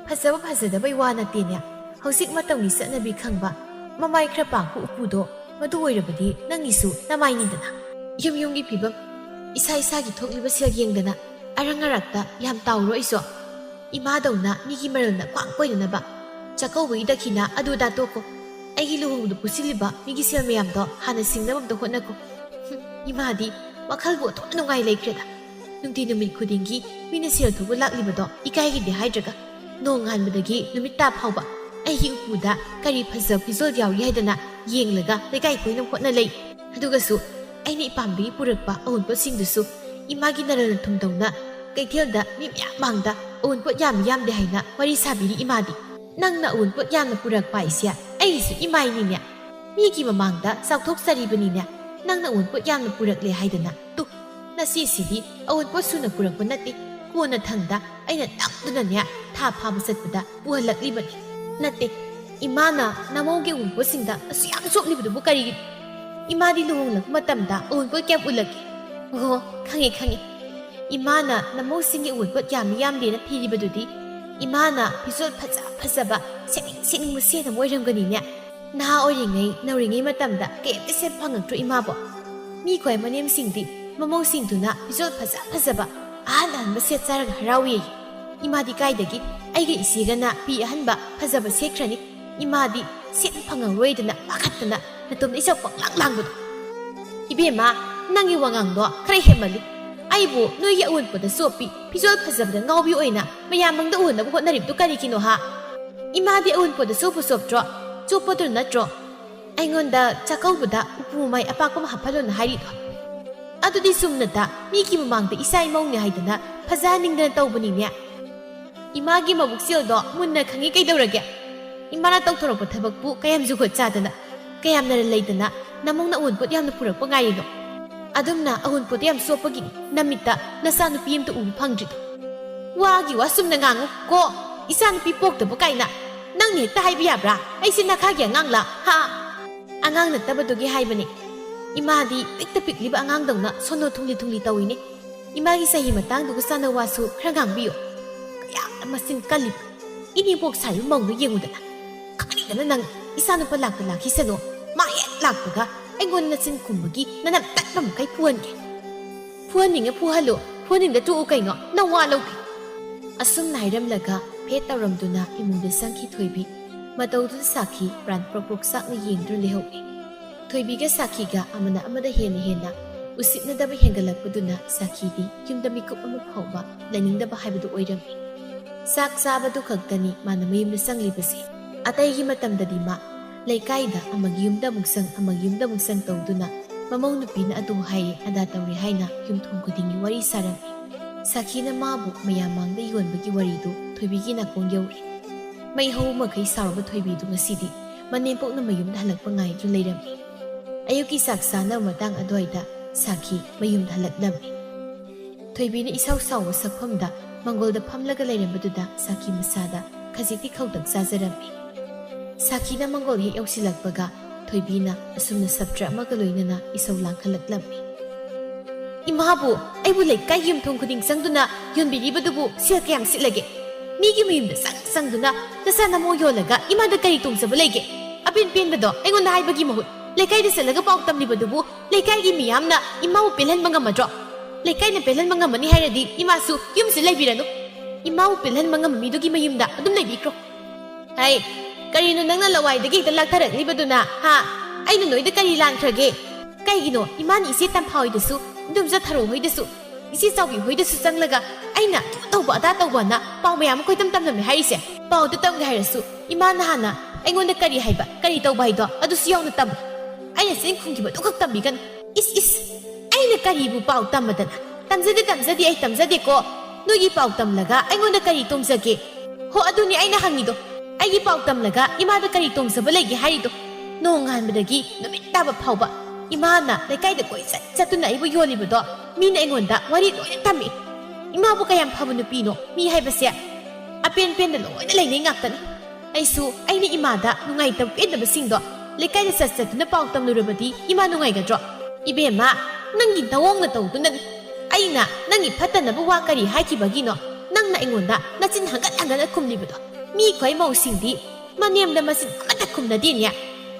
ꯐꯖꯕ ꯐꯖꯗꯕꯩ ꯋꯥ ꯅꯠꯇꯦꯅꯦ꯫ ꯍꯧꯖꯤꯛ ꯃꯇꯝꯒꯤ ꯆꯠꯅꯕꯤ ꯈꯪꯕ ꯃꯃꯥꯏ ꯈꯔ ꯄꯥꯛꯄ ꯎꯄꯨꯗꯣ ꯃꯗꯨ ꯑꯣꯏꯔꯕꯗꯤ ꯅꯪꯒꯤꯁꯨ ꯅꯃꯥꯏꯅꯤꯗꯅ꯫ ꯌꯨꯝ ꯌꯨꯝꯒꯤ ꯐꯤꯕꯝ, ꯏꯁꯥꯒꯤ ꯊꯣꯛꯂꯤꯕ ꯁꯦꯜ ꯌꯦꯡꯗꯅ ꯑꯔꯪ ꯑꯔꯥꯛꯇ ꯌꯥꯝ ꯇꯥꯎꯔꯣ ꯑꯩꯁꯨ꯫ ꯏꯃꯥꯗꯧꯅ ꯃꯤꯒꯤ ꯃꯔꯜꯅ ꯈ꯭ꯋꯥꯡ ꯀꯣꯏꯅꯅꯕ ꯆꯥꯛꯀꯧꯕꯒꯤ ꯗꯈꯤꯅꯥ ꯑꯗꯨꯗꯥ ꯇꯣꯛꯀꯣ꯫ ꯑꯩꯒꯤ ꯂꯨꯍꯣꯡꯕꯗ ꯄꯨꯁꯤꯜꯂꯤꯕ ꯃꯤꯒꯤ ꯁꯦꯜ ꯃꯌꯥꯝꯗꯣ ꯍꯥꯟꯅ ꯁꯤꯡꯅꯕ ꯑꯝꯇ ꯍꯣꯠꯅꯀꯣ꯫ ꯏꯃꯥꯗꯤ ꯋꯥꯈꯜꯕꯨ ꯑꯣꯟꯊꯣꯛꯅ ꯅꯨꯡꯉꯥꯏ ꯂꯩꯈ꯭ꯔꯦꯗ꯫ ꯅꯨꯡꯇꯤ ꯅꯨꯃꯤꯠ ꯈꯨꯗꯤꯡꯒꯤ ꯃꯤꯅ ꯁꯦꯜ ꯊꯨꯕ ꯂꯥꯛꯂꯤꯕꯗꯣ ꯏꯀꯥꯏꯒꯤꯗꯦ ꯍꯥꯏꯗ꯭ꯔꯒ ꯅꯣꯡ ꯉꯥꯟꯕꯗꯒꯤ ꯅꯨꯃꯤꯠ ꯇꯥ ꯐꯥꯎꯕ ꯑꯩꯒꯤ ꯎꯄꯨꯗ ꯀꯔꯤ ꯐꯖ ꯐꯤꯖꯣꯜ ꯌꯥꯎꯔꯤ ꯍꯥꯏꯗꯅ ꯌꯦꯡꯂꯒ ꯂꯩꯀꯥꯏ ꯀꯣꯏꯅ ꯍꯣꯠꯅ ꯂꯩ꯫ ꯑꯗꯨꯒꯁꯨ ꯑꯩꯅ ꯏꯄꯥꯝꯗꯒꯤ ꯄꯨꯔꯛꯄ ꯑꯎꯟꯄꯣꯠꯁꯤꯡꯗꯨꯁꯨ ꯏꯃꯥꯒꯤ ꯅꯔꯜꯅ ꯊꯨꯝꯗꯧꯅ ꯀꯩꯊꯦꯜꯗ ꯃꯤ ꯃꯌꯥꯝ ꯃꯥꯡꯗ ꯑꯎꯟꯄꯣꯠ ꯌꯥꯝꯗꯦ ꯍꯥꯏꯅ ꯋꯥꯔꯤ ꯁꯥꯕꯤꯔꯤ ꯏꯃꯥꯗꯤ꯫ ꯅꯪꯅ ꯑꯎꯟꯄꯣꯠ ꯌꯥꯝꯅ ꯄꯨꯔꯛꯄ ꯍꯥꯏꯁꯦ ꯑꯩꯒꯤꯁꯨ ꯏꯃꯥꯏꯅꯤꯅꯦ꯫ ꯃꯤꯒꯤ ꯃꯃꯥꯡꯗ ꯆꯥꯎꯊꯣꯛꯆꯔꯤꯕꯅꯤꯅꯦ꯫ ꯅꯪꯅ ꯑꯎꯟꯄꯣꯠ ꯌꯥꯝꯅ ꯄꯨꯔꯛꯂꯦ ꯍꯥꯏꯗꯅ ꯇꯨ, ꯉꯁꯤꯁꯤꯗꯤ ꯑꯎꯟꯄꯣꯠ ꯁꯨꯅ ꯄꯨꯔꯛꯄ ꯅꯠꯇꯦ, ꯀꯣꯟꯅ ꯊꯪꯗ ꯑꯩꯅ ꯅꯝꯗꯨꯅꯅꯦ ꯊꯥ ꯐꯥꯕ ꯆꯠꯄꯗ ꯄꯨꯍꯜꯂꯛꯂꯤꯕꯅꯤ꯫ ꯅꯠꯇꯦ, ꯏꯃꯥꯅ ꯅꯃꯧꯒꯤ ꯑꯎꯟꯄꯣꯠꯁꯤꯡꯗ ꯑꯁꯨꯛ ꯌꯥꯝ ꯆꯣꯞꯂꯤꯕꯗꯨꯕꯨ ꯀꯔꯤꯒꯤꯅꯣ? ꯏꯃꯥꯗꯤ ꯂꯨꯍꯣꯡꯂꯛꯄ ꯃꯇꯝꯗ ꯑꯎꯟꯄꯣꯠ ꯀꯌꯥꯝ ꯎꯠꯂꯛꯀꯦ? ꯑꯣ, ꯈꯪꯉꯦ꯫ ꯏꯃꯥꯅ ꯅꯃꯧꯁꯤꯡꯒꯤ ꯑꯎꯟꯄꯣꯠ ꯌꯥꯝꯗꯦꯅ ꯊꯤꯔꯤꯕꯗꯨꯗꯤ ꯏꯃꯥꯅ ꯐꯤꯖꯣꯜ ꯐꯖꯕ ꯁꯦꯠꯅꯤꯡꯕ ꯁꯦꯠꯅꯕ ꯑꯣꯏꯔꯝꯒꯅꯤꯅꯦ꯫ ꯅꯍꯥ ꯑꯣꯏꯔꯤꯉꯩ ꯅꯧꯔꯤꯉꯩ ꯃꯇꯝꯗ ꯀꯩꯝꯇ ꯁꯦꯠ ꯐꯪꯉꯛꯇ꯭ꯔꯣ ꯏꯃꯥꯕꯣ? ꯃꯤ ꯈ꯭ꯋꯥꯏ ꯃꯅꯦꯝꯁꯤꯡꯗꯤ ꯃꯃꯧꯁꯤꯡꯗꯨꯅ ꯐꯤꯖꯣꯜꯐꯖꯕ ꯑꯍꯟꯕ ꯁꯦꯠ ꯆꯥꯔꯒ ꯍꯔꯥꯎꯏ꯫ ꯏꯃꯥꯗꯤ ꯀꯥꯏꯗꯒꯤ ꯑꯩꯒ ꯏꯆꯦꯒꯅ ꯐꯤ ꯑꯍꯟꯕ ꯐꯖꯕ ꯁꯦꯠꯈ꯭ꯔꯅꯤ꯫ ꯏꯃꯥꯗꯤ ꯁꯦꯠ ꯐꯪꯉꯔꯣꯏꯗꯅ ꯄꯥꯈꯠꯇꯅ ꯅꯇꯣꯝꯗ ꯏꯆꯥꯎ ꯄꯪꯂꯥꯡ ꯂꯥꯡꯕꯗꯣ꯫ ꯏꯕꯦꯝꯃ, ꯅꯪꯒꯤ ꯋꯥꯉꯥꯡꯗꯣ ꯈꯔ ꯍꯦꯟꯃꯜꯂꯤ꯫ ꯑꯩꯕꯨ ꯅꯣꯏꯒꯤ ꯑꯎꯟꯄꯣꯠꯇ ꯆꯣꯞꯄꯤ, ꯐꯤꯖꯣꯜ ꯐꯖꯕꯗ ꯉꯥꯎꯕꯤ ꯑꯣꯏꯅ ꯃꯌꯥꯝ ꯃꯪꯗ ꯎꯍꯟꯅꯕ ꯍꯣꯠꯅꯔꯤꯕꯗꯨ ꯀꯔꯤꯒꯤꯅꯣ ꯍꯥ? ꯏꯃꯥꯗꯤ ꯑꯎꯟꯄꯣꯠꯇ ꯆꯣꯞꯇ꯭ꯔꯣ? ꯆꯣꯞꯄꯗꯨ ꯅꯠꯇ꯭ꯔꯣ ꯑꯩꯉꯣꯟꯗ ꯆꯥꯛꯀꯧꯕꯗ ꯎꯄꯨ ꯃꯃꯥꯏ ꯑꯄꯥꯛꯄ ꯑꯃ ꯍꯥꯞꯍꯜꯂꯣꯅ ꯍꯥꯏꯔꯤꯗꯣ? ꯑꯗꯨꯗꯤ ꯆꯨꯝꯅꯇ ꯃꯤꯒꯤ ꯃꯃꯥꯡꯗ ꯏꯆꯥ ꯏꯃꯧꯅꯦ ꯍꯥꯏꯗꯅ ꯐꯖꯍꯟꯅꯤꯡꯗꯅ ꯇꯧꯕꯅꯤꯅꯦ꯫ ꯏꯃꯥꯒꯤ ꯃꯕꯨꯛꯆꯦꯜꯗꯣ ꯃꯨꯟꯅ ꯈꯪꯉꯤ ꯀꯩꯗꯧꯔꯒꯦ? ꯏꯃꯥꯅ ꯇꯧꯊꯣꯔꯛꯄ ꯊꯕꯛꯄꯨ ꯀꯌꯥꯝ ꯖꯨꯒꯣꯠ ꯆꯥꯗꯅ, ꯀꯌꯥꯝ ꯅꯔꯜ ꯂꯩꯗꯅ ꯅꯃꯧꯅ ꯑꯎꯟꯄꯣꯠ ꯌꯥꯝꯅ ꯄꯨꯔꯛꯄ ꯉꯥꯏꯔꯤꯅꯣ? ꯑꯗꯨꯝꯅ ꯑꯎꯟꯄꯣꯠ ꯌꯥꯝ ꯆꯣꯞꯄꯒꯤꯅꯤ ꯅꯃꯤꯠꯇ ꯅꯆꯥꯅꯨꯄꯤ ꯑꯝꯇ ꯎꯕ ꯐꯪꯗ꯭ꯔꯤꯗꯣ꯫ ꯋꯥꯒꯤ ꯋꯥ ꯆꯨꯝꯅ ꯉꯥꯡꯉꯨ ꯀꯣ, ꯏꯆꯥꯅꯨꯄꯤ ꯄꯣꯛꯇꯕ ꯀꯥꯏꯅ ꯅꯪꯅ ꯍꯦꯛꯇ ꯍꯥꯏꯕ ꯌꯥꯕ꯭ꯔꯥ? ꯑꯩꯁꯦ ꯅꯈꯥꯒꯤ ꯑꯉꯥꯡꯂꯥ ꯍꯥ? ꯑꯉꯥꯡ ꯅꯠꯇꯕꯗꯨꯒꯤ ꯍꯥꯏꯕꯅꯤ꯫ ꯏꯃꯥꯗꯤ ꯄꯤꯛꯇ ꯄꯤꯛꯂꯤꯕ ꯑꯉꯥꯡꯗꯧꯅ ꯁꯣꯟꯅꯣ ꯊꯨꯡꯂꯤ ꯇꯧꯏꯅꯦ꯫ ꯏꯃꯥꯒꯤ ꯆꯍꯤ ꯃꯇꯥꯡꯗꯨꯒ ꯆꯥꯟꯅ ꯋꯥꯁꯨ ꯈꯔ ꯉꯥꯡꯕꯤꯌꯨ꯫ ꯀꯌꯥꯝꯅ ꯃꯆꯤꯟ ꯀꯜꯂꯤꯕ ꯏꯅꯦꯝꯄꯣꯛ ꯁꯥꯔꯤꯕ ꯃꯧꯗꯨ ꯌꯦꯡꯉꯨꯗꯅ꯫ ꯈꯪꯅꯤꯡꯗꯅ ꯅꯪ ꯏꯆꯥꯅꯨꯄꯥ ꯂꯥꯛꯈꯤꯁꯅꯨ꯫ ꯃꯥ ꯍꯦꯛ ꯂꯥꯛꯄꯒ ꯑꯩꯉꯣꯟꯗ ꯅꯆꯤꯟ ꯈꯨꯝꯕꯒꯤ ꯅꯅꯝ ꯇꯠꯄ ꯃꯈꯩ ꯐꯨꯍꯟꯒꯦ꯫ ꯐꯨꯍꯟꯅꯤꯡꯉ ꯐꯨꯍꯜꯂꯨ, ꯐꯨꯍꯟꯅꯤꯡꯗ ꯇꯣꯛꯎ ꯀꯩꯅꯣ, ꯅꯪ ꯋꯥ ꯂꯧꯒꯦ꯫ ꯑꯁꯨꯝꯅ ꯍꯥꯏꯔꯝꯂꯒ ꯐꯦꯠ ꯇꯧꯔꯝꯗꯨꯅ ꯏꯃꯨꯡꯗ ꯆꯪꯈꯤ ꯊꯣꯏꯕꯤ꯫ ꯃꯇꯧꯗꯨꯗ ꯁꯥꯈꯤ ꯄ꯭ꯔꯥꯟ ꯄ꯭ꯔꯣꯛ ꯆꯥꯛꯅ ꯌꯦꯡꯗꯨꯅ ꯂꯩꯍꯧꯏ꯫ ꯊꯣꯏꯕꯤꯒ ꯁꯥꯈꯤꯒ ꯑꯃꯅ ꯑꯃꯗ ꯍꯦꯟꯅ ꯎꯁꯤꯠꯅꯗꯕ ꯍꯦꯟꯒꯠꯂꯛꯄꯗꯨꯅ ꯁꯥꯈꯤꯗꯤ ꯌꯨꯝꯗ ꯃꯤꯀꯨꯞ ꯑꯃ ꯐꯥꯎꯕ ꯂꯩꯅꯤꯡꯗꯕ ꯍꯥꯏꯕꯗꯨ ꯑꯣꯏꯔꯝꯃꯤ꯫ ꯆꯥꯛ ꯆꯥꯕꯗꯨ ꯈꯛꯇꯅꯤ ꯃꯥꯅ ꯃꯌꯨꯝꯗ ꯆꯪꯂꯤꯕꯁꯤ꯫ ꯑꯇꯩꯒꯤ ꯃꯇꯝꯗꯗꯤ ꯃꯥ ꯂꯩꯀꯥꯏꯗ ꯑꯃꯒꯤ ꯌꯨꯝꯗ ꯑꯃꯨꯛ ꯆꯪ ꯑꯃꯒꯤ ꯌꯨꯝꯗ ꯑꯃꯨꯛ ꯆꯪ ꯇꯧꯗꯨꯅ ꯃꯃꯧ ꯅꯨꯄꯤꯅ ꯑꯗꯨ ꯍꯥꯏꯔꯦ ꯑꯗꯥ ꯇꯧꯔꯦ ꯍꯥꯏꯅ ꯌꯨꯝꯊꯣꯡ ꯈꯨꯗꯤꯡꯒꯤ ꯋꯥꯔꯤ ꯁꯥꯔꯝꯃꯤ꯫ ꯁꯥꯈꯤꯅ ꯃꯥꯕꯨ ꯃꯌꯥꯝ ꯃꯥꯡꯗ ꯌꯣꯟꯕꯒꯤ ꯋꯥꯔꯤꯗꯨ ꯊꯣꯏꯕꯤꯒꯤ ꯅꯥꯀꯣꯡ ꯌꯧꯔꯦ꯫ ꯃꯩ ꯍꯧꯃꯈꯩ ꯁꯥꯎꯔꯕ ꯊꯣꯏꯕꯤꯗꯨ ꯉꯁꯤꯗꯤ ꯃꯅꯦꯝꯄꯣꯛꯅ ꯃꯌꯨꯝꯗ ꯍꯜꯂꯛꯄ ꯉꯥꯏꯗꯨꯅ ꯂꯩꯔꯝꯃꯤ꯫ ꯑꯌꯨꯛꯀꯤ ꯆꯥꯛ ꯆꯥꯅꯕ ꯃꯇꯥꯡ ꯑꯗꯨꯋꯥꯏꯗ ꯁꯥꯈꯤ ꯃꯌꯨꯝꯗ ꯍꯜꯂꯛꯂꯝꯃꯤ꯫ ꯊꯣꯏꯕꯤꯅ ꯏꯁꯥꯎ ꯁꯥꯎꯕ ꯁꯛꯐꯝꯗ ꯃꯪꯒꯣꯜꯗ ꯐꯝꯂꯒ ꯂꯩꯔꯝꯕꯗꯨꯗ ꯁꯥꯈꯤ ꯃꯁꯥꯗ ꯈꯖꯤꯛꯇꯤ ꯈꯧꯇꯛ ꯆꯥꯖꯔꯝꯃꯤ꯫ ꯁꯥꯈꯤꯅ ꯃꯪꯒꯣꯜ ꯍꯦꯛ ꯌꯧꯁꯤꯜꯂꯛꯄꯒ ꯊꯣꯏꯕꯤꯅ ꯑꯁꯨꯝꯅ ꯁꯞꯇ꯭ꯔ ꯑꯃꯒ ꯂꯣꯏꯅꯅ ꯏꯁꯧ ꯂꯥꯡꯈꯠꯂꯛꯂꯝꯃꯤ꯫ ꯏꯃꯥꯕꯨ ꯑꯩꯕꯨ ꯂꯩꯀꯥꯏꯒꯤ ꯌꯨꯝꯊꯣꯡ ꯈꯨꯗꯤꯡ ꯆꯪꯗꯨꯅ ꯌꯣꯟꯕꯤꯔꯤꯕꯗꯨꯕꯨ ꯁꯦꯜ ꯀꯌꯥꯝ ꯁꯤꯠꯂꯒꯦ? ꯃꯤꯒꯤ ꯃꯌꯨꯝꯗ ꯆꯪꯗꯨꯅ ꯅꯆꯥ ꯅꯃꯣ ꯌꯣꯜꯂꯒ ꯏꯃꯥꯗ ꯀꯔꯤ ꯇꯣꯡꯖꯕ ꯂꯩꯒꯦ? ꯑꯄꯦꯟ ꯄꯦꯟꯕꯗꯣ ꯑꯩꯉꯣꯟꯗ ꯍꯥꯏꯕꯒꯤ ꯃꯍꯨꯠ ꯂꯩꯀꯥꯏꯗ ꯆꯠꯂꯒ ꯄꯥꯎ ꯇꯝꯂꯤꯕꯗꯨꯕꯨ ꯂꯩꯀꯥꯏꯒꯤ ꯃꯤꯌꯥꯝꯅ ꯏꯃꯥꯕꯨ ꯄꯦꯜꯍꯟꯕ ꯉꯝꯃꯗ꯭ꯔꯣ? ꯂꯩꯀꯥꯏꯅ ꯄꯦꯜꯍꯟꯕ ꯉꯝꯃꯅꯤ ꯍꯥꯏꯔꯗꯤ ꯏꯃꯥꯁꯨ ꯌꯨꯝꯁꯤ ꯂꯩꯕꯤꯔꯅꯨ꯫ ꯏꯃꯥꯕꯨ ꯄꯦꯜꯍꯟꯕ ꯉꯝꯕ ꯃꯤꯗꯨꯒꯤ ꯃꯌꯨꯝꯗ ꯑꯗꯨꯝ ꯂꯩꯕꯤꯈ꯭ꯔꯣ꯫ ꯍꯩ, ꯀꯔꯤꯅꯣ ꯅꯪꯅ ꯂꯋꯥꯏꯗꯒꯤ ꯍꯦꯛꯇ ꯂꯥꯛꯊꯔꯛꯂꯤꯕꯗꯨꯅ? ꯑꯩꯅ ꯅꯣꯏꯗ ꯀꯔꯤ ꯂꯥꯟꯈ꯭ꯔꯒꯦ? ꯀꯩꯒꯤꯅꯣ ꯏꯃꯥꯅ ꯏꯆꯦ ꯇꯝꯐꯥ ꯍꯣꯏꯗꯁꯨ ꯏꯟꯗꯣꯝꯆꯥ ꯊꯔꯣ ꯍꯣꯏꯗꯁꯨ ꯏꯆꯦ ꯆꯥꯎꯕꯤ ꯍꯣꯏꯗꯁꯨ ꯆꯪꯂꯒ ꯑꯩꯅ ꯑꯗꯨ ꯇꯧꯕ ꯑꯗꯥ ꯇꯧꯕꯅ ꯄꯥꯎ ꯃꯌꯥꯝ ꯑꯃ ꯈꯣꯏꯇꯝ ꯇꯝꯂꯝꯃꯦ ꯍꯥꯏꯔꯤꯁꯦ? ꯄꯥꯎꯗꯨ ꯇꯝꯒꯦ ꯍꯥꯏꯔꯁꯨ ꯏꯃꯥꯅ ꯍꯥꯟꯅ ꯑꯩꯉꯣꯟꯗ ꯀꯔꯤ ꯍꯥꯏꯕ ꯀꯔꯤ ꯇꯧꯕ ꯍꯥꯏꯗꯣ ꯑꯗꯨꯁꯨ ꯌꯥꯎꯅ ꯇꯝꯃꯨ꯫ ꯑꯩꯅ ꯆꯤꯟ ꯈꯨꯝꯈꯤꯕꯗꯨ ꯈꯛ ꯇꯝꯕꯤꯒꯅꯨ꯫ ꯏꯁ ꯑꯩꯅ ꯀꯔꯤꯕꯨ ꯄꯥꯎ ꯇꯝꯃꯗꯅ? ꯇꯝꯖꯗꯦ ꯑꯩ ꯇꯝꯖꯗꯦꯀꯣ꯫ ꯅꯣꯏꯒꯤ ꯄꯥꯎ ꯇꯝꯂꯒ ꯑꯩꯉꯣꯟꯗ ꯀꯔꯤ ꯇꯣꯡꯖꯒꯦ? ꯍꯣ ꯑꯗꯨꯅꯤ ꯑꯩꯅ ꯍꯪꯉꯤꯗꯣ꯫ ꯑꯩꯒꯤ ꯄꯥꯎ ꯇꯝꯂꯒ ꯏꯃꯥꯗ ꯀꯔꯤ ꯇꯣꯡꯖꯕ ꯂꯩꯒꯦ ꯍꯥꯏꯔꯤꯗꯣ? ꯅꯣꯡꯉꯥꯟꯕꯗꯒꯤ ꯅꯨꯃꯤꯠ ꯇꯥꯕ ꯐꯥꯎꯕ ꯏꯃꯥꯅ ꯂꯩꯀꯥꯏꯗ ꯆꯠꯇꯨꯅ ꯑꯩꯕꯨ ꯌꯣꯜꯂꯤꯕꯗꯣ ꯃꯤꯅ ꯑꯩꯉꯣꯟꯗ ꯋꯥꯔꯤ ꯂꯣꯏꯅ ꯇꯝꯃꯤ꯫ ꯏꯃꯥꯕꯨ ꯀꯌꯥꯝ ꯐꯕ ꯅꯨꯄꯤꯅꯣ? ꯃꯤ ꯍꯥꯏꯕꯁꯦ ꯑꯄꯦꯟ ꯄꯦꯟꯗ ꯂꯣꯏꯅ ꯂꯩꯅꯩ ꯉꯥꯛꯇꯅꯤ꯫ ꯑꯩꯅ ꯏꯃꯥꯗ ꯅꯨꯡꯉꯥꯏꯇꯕ ꯄꯦꯟꯗꯕꯁꯤꯡꯗꯣ ꯂꯩꯀꯥꯏꯗ ꯆꯠꯇꯨꯅ ꯄꯥꯎ ꯇꯝꯂꯨꯔꯕꯗꯤ ꯏꯃꯥ ꯅꯨꯡꯉꯥꯏꯒꯗ꯭ꯔꯣ? ꯏꯕꯦꯝꯃ, ꯅꯪꯒꯤ ꯅꯋꯣꯡꯅ ꯇꯧꯗꯨꯅꯅꯤ꯫ ꯑꯩꯅ ꯅꯪꯒꯤ ꯐꯠꯇꯅꯕ ꯋꯥ ꯀꯔꯤ ꯍꯥꯏꯈꯤꯕꯒꯤꯅꯣ ꯅꯪꯅ ꯑꯩꯉꯣꯟda ꯅꯆꯤꯟ ꯍꯪꯒꯠ ꯈꯨꯝꯂꯤꯕꯗꯣ? ꯃꯤ ꯈ꯭ꯋꯥꯏ ꯃꯧꯁꯤꯡꯗꯤ ꯃꯅꯦꯝꯗ ꯃꯆꯤꯟ ꯑꯃꯠꯇ ꯈꯨꯝꯅꯗꯦꯅꯦ꯫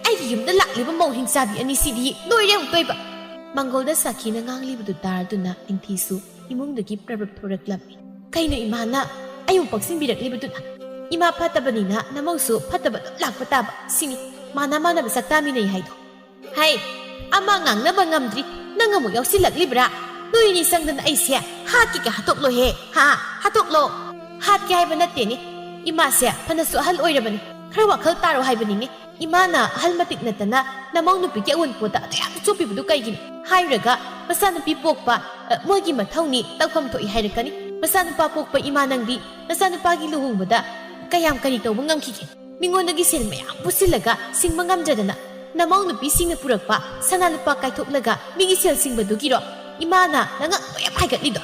ꯑꯩꯒꯤ ꯌꯨꯝꯗ ꯂꯥꯛꯂꯤꯕ ꯃꯧ ꯍꯤꯡꯆꯥꯕꯤ ꯑꯅꯤꯁꯤꯗꯤ ꯂꯣꯏꯔꯦ ꯑꯃꯨꯛꯇꯣꯏꯕ꯫ ꯃꯪꯒꯣꯜꯗ ꯁꯥꯈꯤꯅ ꯉꯥꯡꯂꯤꯕꯗꯨ ꯇꯥꯔꯗꯨꯅ ꯅꯤꯡꯊꯤꯁꯨ ꯏꯃꯨꯡꯗꯒꯤ ꯄ꯭ꯔꯕꯞ ꯊꯣꯔꯛꯂꯝꯃꯤ꯫ ꯀꯩꯅꯣ ꯏꯃꯥꯅ ꯑꯩꯕꯨ ꯄꯛꯁꯤꯟꯕꯤꯔꯛꯂꯤꯕꯗꯨꯅ? ꯏꯃꯥ ꯐꯠꯇꯕꯅꯤꯅ ꯅꯃꯧꯁꯨ ꯐꯠꯇꯕ ꯑꯗꯨꯝ ꯂꯥꯛꯄ ꯇꯥꯕ ꯁꯤꯅꯤ ꯃꯥꯟꯅꯕ ꯁꯛꯇꯥꯃꯤꯟꯅꯩ ꯍꯥꯏꯗꯣ꯫ ꯍꯩ, ꯑꯃ ꯉꯥꯡꯅꯕ ꯉꯝꯗ꯭ꯔꯤ ꯅꯪ ꯑꯃꯨꯛ ꯌꯥꯎꯁꯤꯜꯂꯛꯂꯤꯕ꯭ꯔꯥ? ꯅꯣꯏꯅꯤ ꯆꯪꯗꯅ ꯑꯩꯁꯦ ꯍꯥꯠꯀꯦ ꯍꯥꯠꯇꯣꯛꯂꯣꯍꯦ꯫ ꯍꯥꯠꯇꯣꯛꯂꯣ꯫ ꯍꯥꯠꯀꯦ ꯍꯥꯏꯕ ꯅꯠꯇꯦꯅꯦ꯫ ꯏꯃꯥꯁꯦ ꯐꯅꯁꯨ ꯑꯍꯜ ꯑꯣꯏꯔꯕꯅꯤ, ꯈꯔ ꯋꯥꯈꯜ ꯇꯥꯔꯣ ꯍꯥꯏꯕꯅꯤꯅꯦ꯫ ꯏꯃꯥꯅ ꯑꯍꯜ ꯃꯇꯤꯛ ꯅꯠꯇꯅ ꯅꯃꯧ ꯅꯨꯄꯤꯒꯤ ꯑꯑꯣꯟꯄꯣꯠꯇ ꯑꯗꯨꯌꯥꯝꯅ ꯆꯣꯞꯄꯤꯕꯗꯨ ꯀꯩꯒꯤꯅꯣ? ꯍꯥꯏꯔꯒ ꯃꯆꯥꯅꯨꯄꯤ ꯄꯣꯛꯄ ꯃꯣꯏꯒꯤ ꯃꯊꯧꯅꯤ, ꯇꯧꯐꯝ ꯊꯣꯛꯏ ꯍꯥꯏꯔꯛꯀꯅꯤ꯫ ꯃꯆꯥꯅꯨꯄꯥ ꯄꯣꯛꯄ ꯏꯃꯥ ꯅꯪꯗꯤ ꯅꯆꯥꯅꯨꯄꯥꯒꯤ ꯂꯨꯍꯣꯡꯕꯗ ꯀꯌꯥꯝ ꯀꯔꯤ ꯇꯧꯕ ꯉꯝꯈꯤꯒꯦ? ꯃꯤꯉꯣꯟꯗꯒꯤ ꯁꯦꯜ ꯃꯌꯥꯝ ꯄꯨꯁꯤꯜꯂꯒ ꯁꯤꯡꯕ ꯉꯝꯗ꯭ꯔꯗꯅ ꯅꯃꯧ ꯅꯨꯄꯤꯁꯤꯡꯅ ꯄꯨꯔꯛꯄ ꯁꯅꯥ ꯂꯨꯄꯥ ꯀꯥꯏꯊꯣꯛꯂꯒ ꯃꯤꯒꯤ ꯁꯦꯜ ꯁꯤꯡꯕꯗꯨꯒꯤꯔꯣ ꯏꯃꯥꯅ ꯅꯉꯛꯇꯣ ꯌꯥꯝ ꯍꯥꯏꯒꯠꯂꯤꯗꯣ?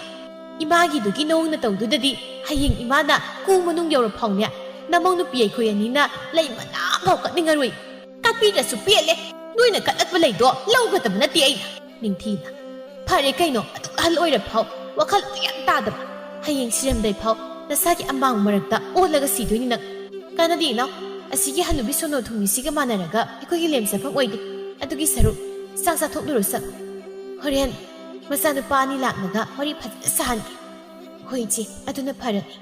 ꯏꯃꯥꯒꯤꯗꯨꯒꯤ ꯅꯧꯅ ꯇꯧꯗꯨꯗꯗꯤ ꯍꯌꯦꯡ ꯏꯃꯥꯅ ꯀꯨ ꯃꯅꯨꯡ ꯌꯧꯔ ꯐꯥꯎꯅꯦ ꯅꯃꯧ ꯅꯨꯄꯤ ꯑꯩꯈꯣꯏ ꯑꯅꯤꯅ ꯂꯩ ꯃꯅꯥꯐꯥꯎ ꯀꯠꯅꯤꯡꯉꯔꯣꯏ꯫ ꯀꯠꯄꯤꯗ꯭ꯔꯁꯨ ꯄꯦꯜꯂꯦ꯫ ꯅꯣꯏꯅ ꯀꯠꯂꯛꯄ ꯂꯩꯗꯣ ꯂꯧꯒꯗꯕ ꯅꯠꯇꯦ ꯑꯩꯅ꯫ ꯅꯤꯡꯊꯤꯅ ꯐꯔꯦ ꯀꯩꯅꯣ, ꯑꯗꯨꯛ ꯑꯍꯜ ꯑꯣꯏꯔ ꯐꯥꯎ ꯋꯥꯈꯜ ꯌꯥꯝ ꯇꯥꯗꯕ? ꯍꯌꯦꯡ ꯁꯤꯔꯝꯗꯥꯏ ꯐꯥꯎ ꯅꯁꯥꯒꯤ ꯑꯃꯥꯡ ꯃꯔꯛꯇ ꯑꯣꯜꯂꯒ ꯁꯤꯗꯣꯏꯅꯤ ꯅꯪ꯫ ꯀꯥꯟꯅꯗꯦ ꯏꯅꯥꯎ, ꯑꯁꯤꯒꯤ ꯍꯅꯨꯕꯤ ꯁꯣꯅꯣ ꯊꯨꯡꯕꯤꯁꯤꯒ ꯃꯥꯟꯅꯔꯒ ꯑꯩꯈꯣꯏꯒꯤ ꯂꯦꯝꯖꯐꯝ ꯑꯣꯏꯗꯦ꯫ ꯑꯗꯨꯒꯤ ꯁꯔꯨꯛ ꯆꯥꯛ ꯆꯥꯊꯣꯛꯂꯨꯔꯣ ꯆꯠꯂꯣ꯫ ꯍꯣꯔꯦꯟ ꯃꯆꯥꯅꯨꯄꯥ ꯑꯅꯤ ꯂꯥꯛꯂꯒ ꯋꯥꯔꯤ ꯐꯖꯅ ꯁꯥꯍꯟꯒꯦ꯫ ꯍꯣꯏ ꯏꯆꯦ, ꯑꯗꯨꯅ ꯐꯔꯅꯤ꯫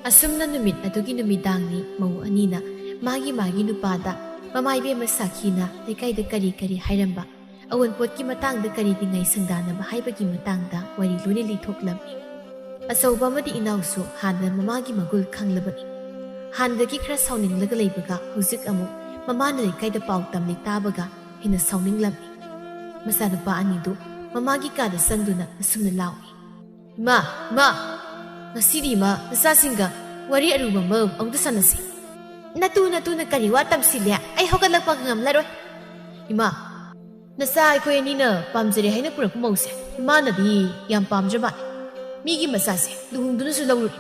ꯑꯁꯨꯝꯅ ꯅꯨꯃꯤꯠ ꯑꯗꯨꯒꯤ ꯅꯨꯃꯤꯗꯥꯡꯅꯤ ꯃꯧ ꯑꯅꯤꯅ ꯃꯥꯒꯤ ꯅꯨꯄꯥꯗ ꯃꯃꯥꯏꯕꯦꯝꯃ ꯁꯥꯈꯤꯅ ꯂꯩꯀꯥꯏꯗ ꯀꯔꯤ ꯍꯥꯏꯔꯝꯕ, ꯑꯑꯣꯟꯄꯣꯠꯀꯤ ꯃꯇꯥꯡꯗ ꯀꯔꯤ ꯅꯤꯡꯉꯥꯏ ꯁꯪꯗꯥꯅꯕ ꯍꯥꯏꯕꯒꯤ ꯃꯇꯥꯡꯗ ꯋꯥꯔꯤ ꯂꯣꯏꯅ ꯂꯤꯊꯣꯛꯂꯝꯃꯤ꯫ ꯑꯆꯧꯕ ꯑꯃꯗꯤ ꯏꯅꯥꯎꯁꯨ ꯍꯥꯟꯅ ꯃꯃꯥꯒꯤ ꯃꯒꯨꯜ ꯈꯪꯂꯕꯅꯤ꯫ ꯍꯥꯟꯅꯗꯒꯤ ꯈꯔ ꯁꯥꯎꯅꯤꯡꯂꯒ ꯂꯩꯕꯒ ꯍꯧꯖꯤꯛ ꯑꯃꯨꯛ ꯃꯃꯥꯅ ꯂꯩꯀꯥꯏꯗ ꯄꯥꯎ ꯇꯝꯂꯤ ꯇꯥꯕꯒ ꯍꯦꯟꯅ ꯁꯥꯎꯅꯤꯡꯂꯝꯃꯤ꯫ ꯃꯆꯥꯅꯨꯄꯥ ꯑꯅꯤꯗꯨ ꯃꯃꯥꯒꯤ ꯀꯥꯗ ꯆꯪꯗꯨꯅ ꯑꯁꯨꯝꯅ ꯂꯥꯎꯏ꯫ ꯏꯃꯥ, ꯉꯁꯤꯗꯤ ꯏꯃꯥ ꯅꯆꯥꯁꯤꯡꯒ ꯋꯥꯔꯤ ꯑꯔꯨꯕ ꯑꯃ ꯑꯃꯨꯛꯇ ꯁꯥꯟꯅꯁꯤ꯫ ꯅꯇꯨꯅ ꯀꯔꯤ ꯋꯥ ꯇꯝꯁꯤꯜꯂꯦ? ꯑꯩ ꯍꯧꯒꯠꯂꯛꯄ ꯉꯝꯂꯔꯣꯏ꯫ ꯏꯃꯥ, ꯅꯆꯥ ꯑꯩꯈꯣꯏ ꯑꯅꯤꯅ ꯄꯥꯝꯖꯔꯦ ꯍꯥꯏꯅ ꯄꯨꯔꯛꯄ ꯃꯧꯁꯦ ꯏꯃꯥꯅꯗꯤ ꯌꯥꯝ ꯄꯥꯝꯗ꯭ꯔ ꯃꯥꯜꯂꯦ꯫ ꯃꯤꯒꯤ ꯃꯆꯥꯁꯦ ꯂꯨꯍꯣꯡꯗꯨꯅꯁꯨ ꯂꯧꯔꯨꯔꯤ꯫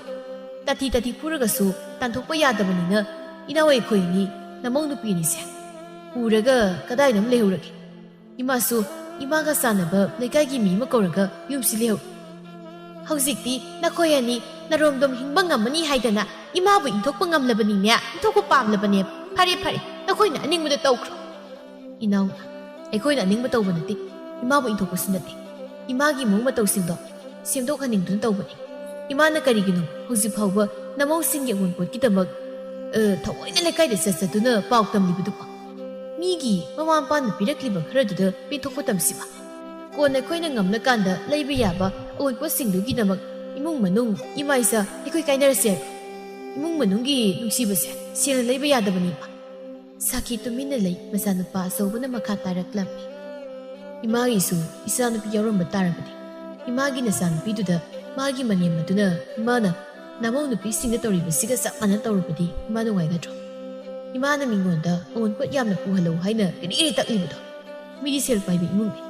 ꯇꯥꯊꯤ ꯐꯨꯔꯒꯁꯨ ꯇꯥꯟꯊꯣꯛꯄ ꯌꯥꯗꯕꯅꯤꯅ ꯏꯅꯥꯎ ꯑꯩꯈꯣꯏ ꯑꯅꯤ ꯅꯃꯧ ꯅꯨꯄꯤ ꯑꯅꯤꯁꯦ ꯄꯨꯔꯒ ꯀꯗꯥꯏꯗ ꯂꯩꯍꯧꯔꯒꯦ꯫ ꯏꯃꯥꯁꯨ ꯏꯃꯥꯒ ꯆꯥꯟꯅꯕ ꯂꯩꯀꯥꯏꯒꯤ ꯃꯤ ꯑꯃ ꯀꯧꯔꯒ ꯌꯨꯝꯁꯤ ꯂꯩꯍꯧꯔꯤ꯫ ꯍꯧꯖꯤꯛꯇꯤ ꯅꯈꯣꯏ ꯑꯅꯤ ꯅꯔꯣꯝꯗꯣꯝ ꯍꯤꯡꯕ ꯉꯝꯃꯅꯤ ꯍꯥꯏꯗꯅ ꯏꯃꯥꯕꯨ ꯏꯟꯊꯣꯛꯄ ꯉꯝꯂꯕꯅꯤꯅꯦ, ꯏꯟꯊꯣꯛꯄ ꯄꯥꯝꯂꯕꯅꯦ꯫ ꯐꯔꯦ, ꯅꯈꯣꯏꯅ ꯑꯅꯤꯡꯕꯗ ꯇꯧꯈ꯭ꯔꯣ꯫ ꯏꯅꯥꯎꯅ ꯑꯩꯈꯣꯏꯅ ꯑꯅꯤꯡꯕ ꯇꯧꯕ ꯅꯠꯇꯦ, ꯏꯃꯥꯕꯨ ꯏꯟꯊꯣꯛꯄꯁꯨ ꯅꯠꯇꯦ꯫ ꯏꯃꯥꯒꯤ ꯃꯑꯣꯡ ꯃꯇꯧꯁꯤꯡꯗꯣ ꯁꯦꯝꯗꯣꯛꯍꯟꯅꯤꯡꯗꯨꯅ ꯇꯧꯕꯅꯤ꯫ ꯏꯃꯥꯅ ꯀꯔꯤꯒꯤꯅꯣ ꯍꯧꯖꯤꯛ ꯐꯥꯎꯕ ꯅꯃꯧꯁꯤꯡꯒꯤ ꯑꯑꯣꯟꯄꯣꯠꯀꯤꯗꯃꯛ ꯊꯑꯣꯏꯅ ꯂꯩꯀꯥꯏꯗ ꯆꯠꯇꯨꯅ ꯄꯥꯎ ꯇꯝꯂꯤꯕꯗꯨꯕꯣ? ꯃꯤꯒꯤ ꯃꯃꯥ ꯃꯄꯥꯅ ꯄꯤꯔꯛꯂꯤꯕ ꯈꯔꯗꯨꯗ ꯄꯦꯟꯊꯣꯛꯄ ꯇꯝꯁꯤꯕ꯫ ꯀꯣꯟꯅ ꯑꯩꯈꯣꯏꯅ ꯉꯝꯂꯀꯥꯟꯗ ꯂꯩꯕ ꯌꯥꯕ ꯑꯑꯣꯟꯄꯣꯠꯁꯤꯡꯗꯨꯒꯤꯗꯃꯛ ꯏꯃꯨꯡ ꯃꯅꯨꯡ ꯏꯃꯥ ꯏꯆꯥ ꯑꯩꯈꯣꯏ ꯀꯥꯏꯅꯔꯁꯦ ꯍꯥꯏꯕ ꯏꯃꯨꯡ ꯃꯅꯨꯡꯒꯤ ꯅꯨꯡꯁꯤꯕꯁꯦ ꯁꯦꯜꯅ ꯂꯩꯕ ꯌꯥꯗꯕꯅꯤ ꯏꯃꯥ ꯁꯥꯈꯤ ꯇꯨꯃꯤꯟꯅ ꯂꯩ ꯃꯆꯥꯅꯨꯄꯥ ꯑꯆꯧꯕꯅ ꯃꯈꯥ ꯇꯥꯔꯛꯂꯝꯃꯤ ꯏꯃꯥꯒꯤꯁꯨ ꯏꯆꯥꯅꯨꯄꯤ ꯌꯥꯎꯔꯝꯕ ꯇꯥꯔꯕꯗꯤ ꯏꯃꯥꯒꯤ ꯅꯆꯥꯅꯨꯄꯤꯗꯨꯗ ꯃꯥꯒꯤ ꯃꯅꯦꯝ ꯑꯗꯨꯅ ꯏꯃꯥꯅ ꯅꯃꯧ ꯅꯨꯄꯤꯁꯤꯡꯗ ꯇꯧꯔꯤꯕꯁꯤꯒ ꯆꯞ ꯃꯥꯟꯅ ꯇꯧꯔꯕꯗꯤ ꯏꯃꯥ ꯅꯨꯡꯉꯥꯏꯒꯗ꯭ꯔꯣ ꯏꯃꯥꯅ ꯃꯤꯉꯣꯟꯗ ꯑꯑꯣꯟꯄꯣꯠ ꯌꯥꯝꯅ ꯄꯨꯍꯜꯂꯧ ꯍꯥꯏꯅ ꯀꯔꯤ ꯇꯛꯂꯤꯕꯗꯣ ꯃꯤꯗꯤ ꯁꯦꯜ ꯄꯥꯏꯕ ꯏꯃꯨꯡꯅꯤ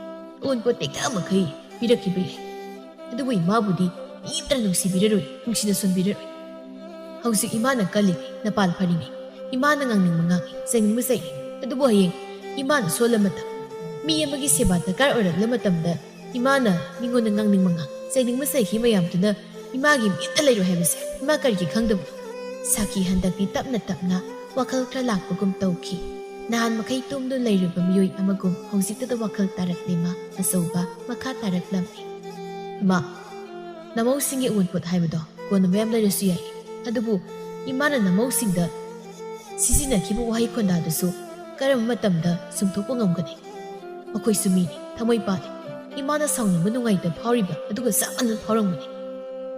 ꯑꯑꯣꯟꯄꯣꯠ ꯇꯦꯛꯇ ꯃꯈꯩ ꯄꯤꯔꯛꯈꯤꯕ ꯌꯥꯏ ꯑꯗꯨꯕꯨ ꯏꯃꯥꯕꯨꯗꯤ ꯃꯤ ꯑꯃꯇ ꯅꯨꯡꯁꯤꯕꯤꯔꯔꯣꯏ ꯅꯨꯡꯁꯤꯅ ꯁꯣꯟꯕꯤꯔꯔꯣꯏ ꯍꯧꯖꯤꯛ ꯏꯃꯥꯅ ꯀꯜꯂꯤꯉꯩ ꯅꯄꯥꯜ ꯐꯔꯤꯉꯩ ꯏꯃꯥꯅ ꯉꯥꯡꯅꯤꯡꯕ ꯉꯥꯡꯉꯤ ꯆꯩꯅꯤꯡꯕ ꯆꯩꯉꯤ ꯑꯗꯨꯕꯨ ꯍꯌꯦꯡ ꯏꯃꯥꯅ ꯁꯣꯜꯂ ꯃꯇꯝ ꯃꯤ ꯑꯃꯒꯤ ꯁꯦꯕꯥ ꯗꯔꯀꯥꯔ ꯑꯣꯏꯔꯛꯂ ꯃꯇꯝꯗ ꯏꯃꯥꯅ ꯃꯤꯉꯣꯟꯗ ꯉꯥꯡꯅꯤꯡꯕ ꯉꯥꯡ ꯆꯩꯅꯤꯡꯕ ꯆꯩꯈꯤ ꯃꯌꯥꯝꯗꯨꯅ ꯏꯃꯥꯒꯤ ꯃꯤꯠꯇ ꯂꯩꯔꯣꯏ ꯍꯥꯏꯕꯁꯦ ꯏꯃꯥ ꯀꯔꯤꯒꯤ ꯈꯪꯗꯕꯅꯣ ꯁꯥꯈꯤ ꯍꯟꯗꯛꯇꯤ ꯇꯞꯅ ꯇꯞꯅ ꯋꯥꯈꯜ ꯈꯔ ꯂꯥꯛꯄꯒꯨꯝ ꯇꯧꯈꯤ ꯅꯍꯥꯟ ꯃꯈꯩ ꯇꯨꯝꯗꯨꯅ ꯂꯩꯔꯤꯕ ꯃꯤꯑꯣꯏ ꯑꯃꯒꯨꯝ ꯍꯧꯖꯤꯛꯇꯗ ꯋꯥꯈꯜ ꯇꯥꯔꯛꯂꯤ ꯃꯥ ꯑꯆꯧꯕ ꯃꯈꯥ ꯇꯥꯔꯛꯂꯝꯃꯤ ꯏꯃꯥ ꯅꯃꯧꯁꯤꯡꯒꯤ ꯑꯑꯣꯟꯄꯣꯠ ꯍꯥꯏꯕꯗꯣ ꯀꯣꯟꯅ ꯃꯌꯥꯝ ꯂꯩꯔꯁꯨ ꯌꯥꯏ ꯑꯗꯨꯕꯨ ꯏꯃꯥꯅ ꯅꯃꯧꯁꯤꯡꯗ ꯁꯤꯖꯤꯟꯅꯈꯤꯕ ꯋꯥꯍꯩ ꯈꯣꯟꯗꯥꯗꯨꯁꯨ ꯀꯔꯝꯕ ꯃꯇꯝꯗ ꯁꯨꯝꯊꯣꯛꯄ ꯉꯝꯒꯅꯤ ꯑꯩꯈꯣꯏꯁꯨ ꯃꯤꯅꯤ ꯊꯃꯣꯏ ꯄꯥꯜꯂꯤ ꯏꯃꯥꯅ ꯁꯥꯎꯅꯤꯡꯕ ꯅꯨꯡꯉꯥꯏꯇꯕ ꯐꯥꯎꯔꯤꯕ ꯑꯗꯨꯒ ꯆꯞ ꯃꯥꯟꯅꯅ ꯐꯥꯎꯔꯝꯒꯅꯤ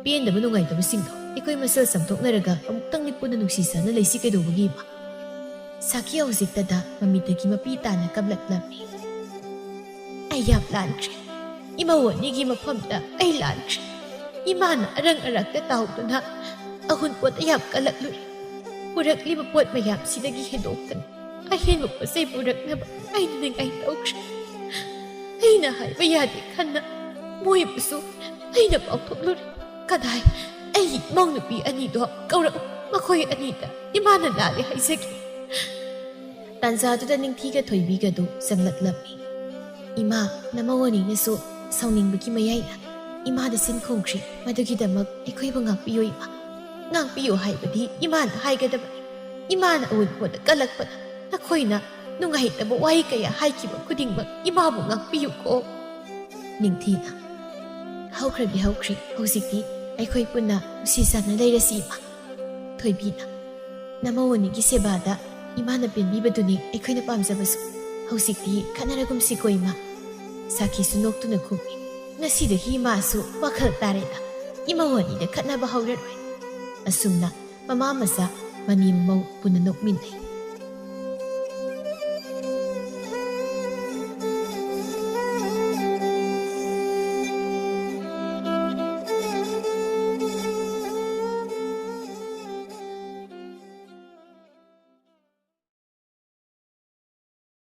ꯄꯦꯟꯗꯕ ꯅꯨꯡꯉꯥꯏꯇꯕꯁꯤꯡꯗꯣ ꯑꯩꯈꯣꯏ ꯃꯁꯦꯜ ꯆꯥꯝꯊꯣꯛꯅꯔꯒ ꯑꯃꯨꯛꯇꯪꯗꯤ ꯄꯨꯟꯅ ꯅꯨꯡꯁꯤ ꯆꯥꯟꯅ ꯂꯩꯁꯤ ꯀꯩꯗꯧꯕꯒꯤ ꯏꯃꯥ ꯁꯥꯈꯤ ꯍꯧꯖꯤꯛꯇꯗ ꯃꯃꯤꯠꯇꯒꯤ ꯃꯄꯤ ꯇꯥꯅ ꯀꯞꯂꯛꯂꯝꯃꯤ ꯑꯩ ꯌꯥꯝ ꯂꯥꯟꯈ꯭ꯔꯦ ꯏꯃꯧ ꯑꯅꯤꯒꯤ ꯃꯐꯝꯗ ꯑꯩ ꯂꯥꯟꯈ꯭ꯔꯦ ꯏꯃꯥꯅ ꯑꯔꯪ ꯑꯔꯥꯛꯇ ꯇꯥꯎꯗꯨꯅ ꯑꯑꯣꯟꯄꯣꯠ ꯌꯥꯝ ꯀꯜꯂꯛꯂꯨꯔꯦ ꯄꯨꯔꯛꯂꯤꯕ ꯄꯣꯠ ꯃꯌꯥꯝꯁꯤꯗꯒꯤ ꯍꯦꯟꯗꯣꯛꯇꯅ ꯑꯍꯦꯟꯕ ꯄꯣꯠꯆꯩ ꯄꯨꯔꯛꯅꯕ ꯑꯩꯅ ꯅꯤꯡꯉꯥꯏ ꯇꯧꯈ꯭ꯔꯦ ꯑꯩꯅ ꯍꯥꯏꯕ ꯌꯥꯗꯦ ꯈꯟꯅ ꯃꯣꯏꯕꯨꯁꯨ ꯑꯩꯅ ꯄꯥꯎꯊꯣꯛꯂꯨꯔꯦ ꯀꯗꯥꯏ ꯑꯩꯒꯤ ꯏꯃꯧ ꯅꯨꯄꯤ ꯑꯅꯤꯗꯣ ꯀꯧꯔꯛꯎ ꯃꯈꯣꯏ ꯑꯅꯤꯗ ꯏꯃꯥꯅ ꯂꯥꯜꯂꯦ ꯍꯥꯏꯖꯒꯦ ꯇꯥꯟꯖꯥꯗꯨꯗ ꯅꯤꯡꯊꯤꯒ ꯊꯣꯏꯕꯤꯒꯗꯨ ꯆꯪꯂꯛꯂꯝꯃꯤ ꯏꯃꯥ ꯅꯃꯧ ꯑꯅꯤꯅꯁꯨ ꯁꯥꯎꯅꯤꯡꯕꯒꯤ ꯃꯌꯥꯏꯅ ꯏꯃꯥꯗ ꯁꯤꯟ ꯈꯣꯡꯈ꯭ꯔꯤ ꯃꯗꯨꯒꯤꯗꯃꯛ ꯑꯩꯈꯣꯏꯕꯨ ꯉꯥꯛꯄꯤꯌꯨ ꯏꯃꯥ ꯉꯥꯛꯄꯤꯌꯨ ꯍꯥꯏꯕꯗꯤ ꯏꯃꯥꯅ ꯍꯥꯏꯒꯗꯕꯅꯤ ꯏꯃꯥꯅ ꯑꯑꯣꯟꯄꯣꯠꯇ ꯀꯜꯂꯛꯄꯗ ꯅꯈꯣꯏꯅ ꯅꯨꯡꯉꯥꯏꯇꯕ ꯋꯥꯍꯩ ꯀꯌꯥ ꯍꯥꯏꯈꯤꯕ ꯈꯨꯗꯤꯡꯃꯛ ꯏꯃꯥꯕꯨ ꯉꯥꯛꯄꯤꯌꯨꯀꯣ ꯅꯤꯡꯊꯤꯅ ꯍꯧꯈ꯭ꯔꯗꯤ ꯍꯧꯈ꯭ꯔꯤ ꯍꯧꯖꯤꯛꯇꯤ ꯑꯩꯈꯣꯏ ꯄꯨꯟꯅ ꯅꯨꯡꯁꯤ ꯆꯥꯟꯅ ꯂꯩꯔꯁꯤ ꯏꯃꯥ ꯊꯣꯏꯕꯤꯅ ꯅꯃꯧ ꯑꯅꯤꯒꯤ ꯁꯦꯕꯥꯗ ꯏꯃꯥꯅ ꯄꯦꯟꯕꯤꯕꯗꯨꯅꯤ ꯑꯩꯈꯣꯏꯅ ꯄꯥꯝꯖꯕꯁꯨ ꯍꯧꯖꯤꯛꯇꯤ ꯈꯠꯅꯔꯒꯨꯝꯁꯤꯀꯣ ꯏꯃꯥ ꯁꯥꯈꯤꯁꯨ ꯅꯣꯛꯇꯨꯅ ꯈꯨꯝꯃꯤ ꯉꯁꯤꯗꯒꯤ ꯏꯃꯥꯁꯨ ꯋꯥꯈꯜ ꯇꯥꯔꯦꯗ ꯏꯃꯧ ꯑꯅꯤꯗ ꯈꯠꯅꯕ ꯍꯧꯔꯔꯣꯏ ꯑꯁꯨꯝꯅ ꯃꯃꯥ ꯃꯆꯥ ꯃꯅꯦꯝ ꯃꯧ ꯄꯨꯟꯅ ꯅꯣꯛꯃꯤꯟꯅꯩ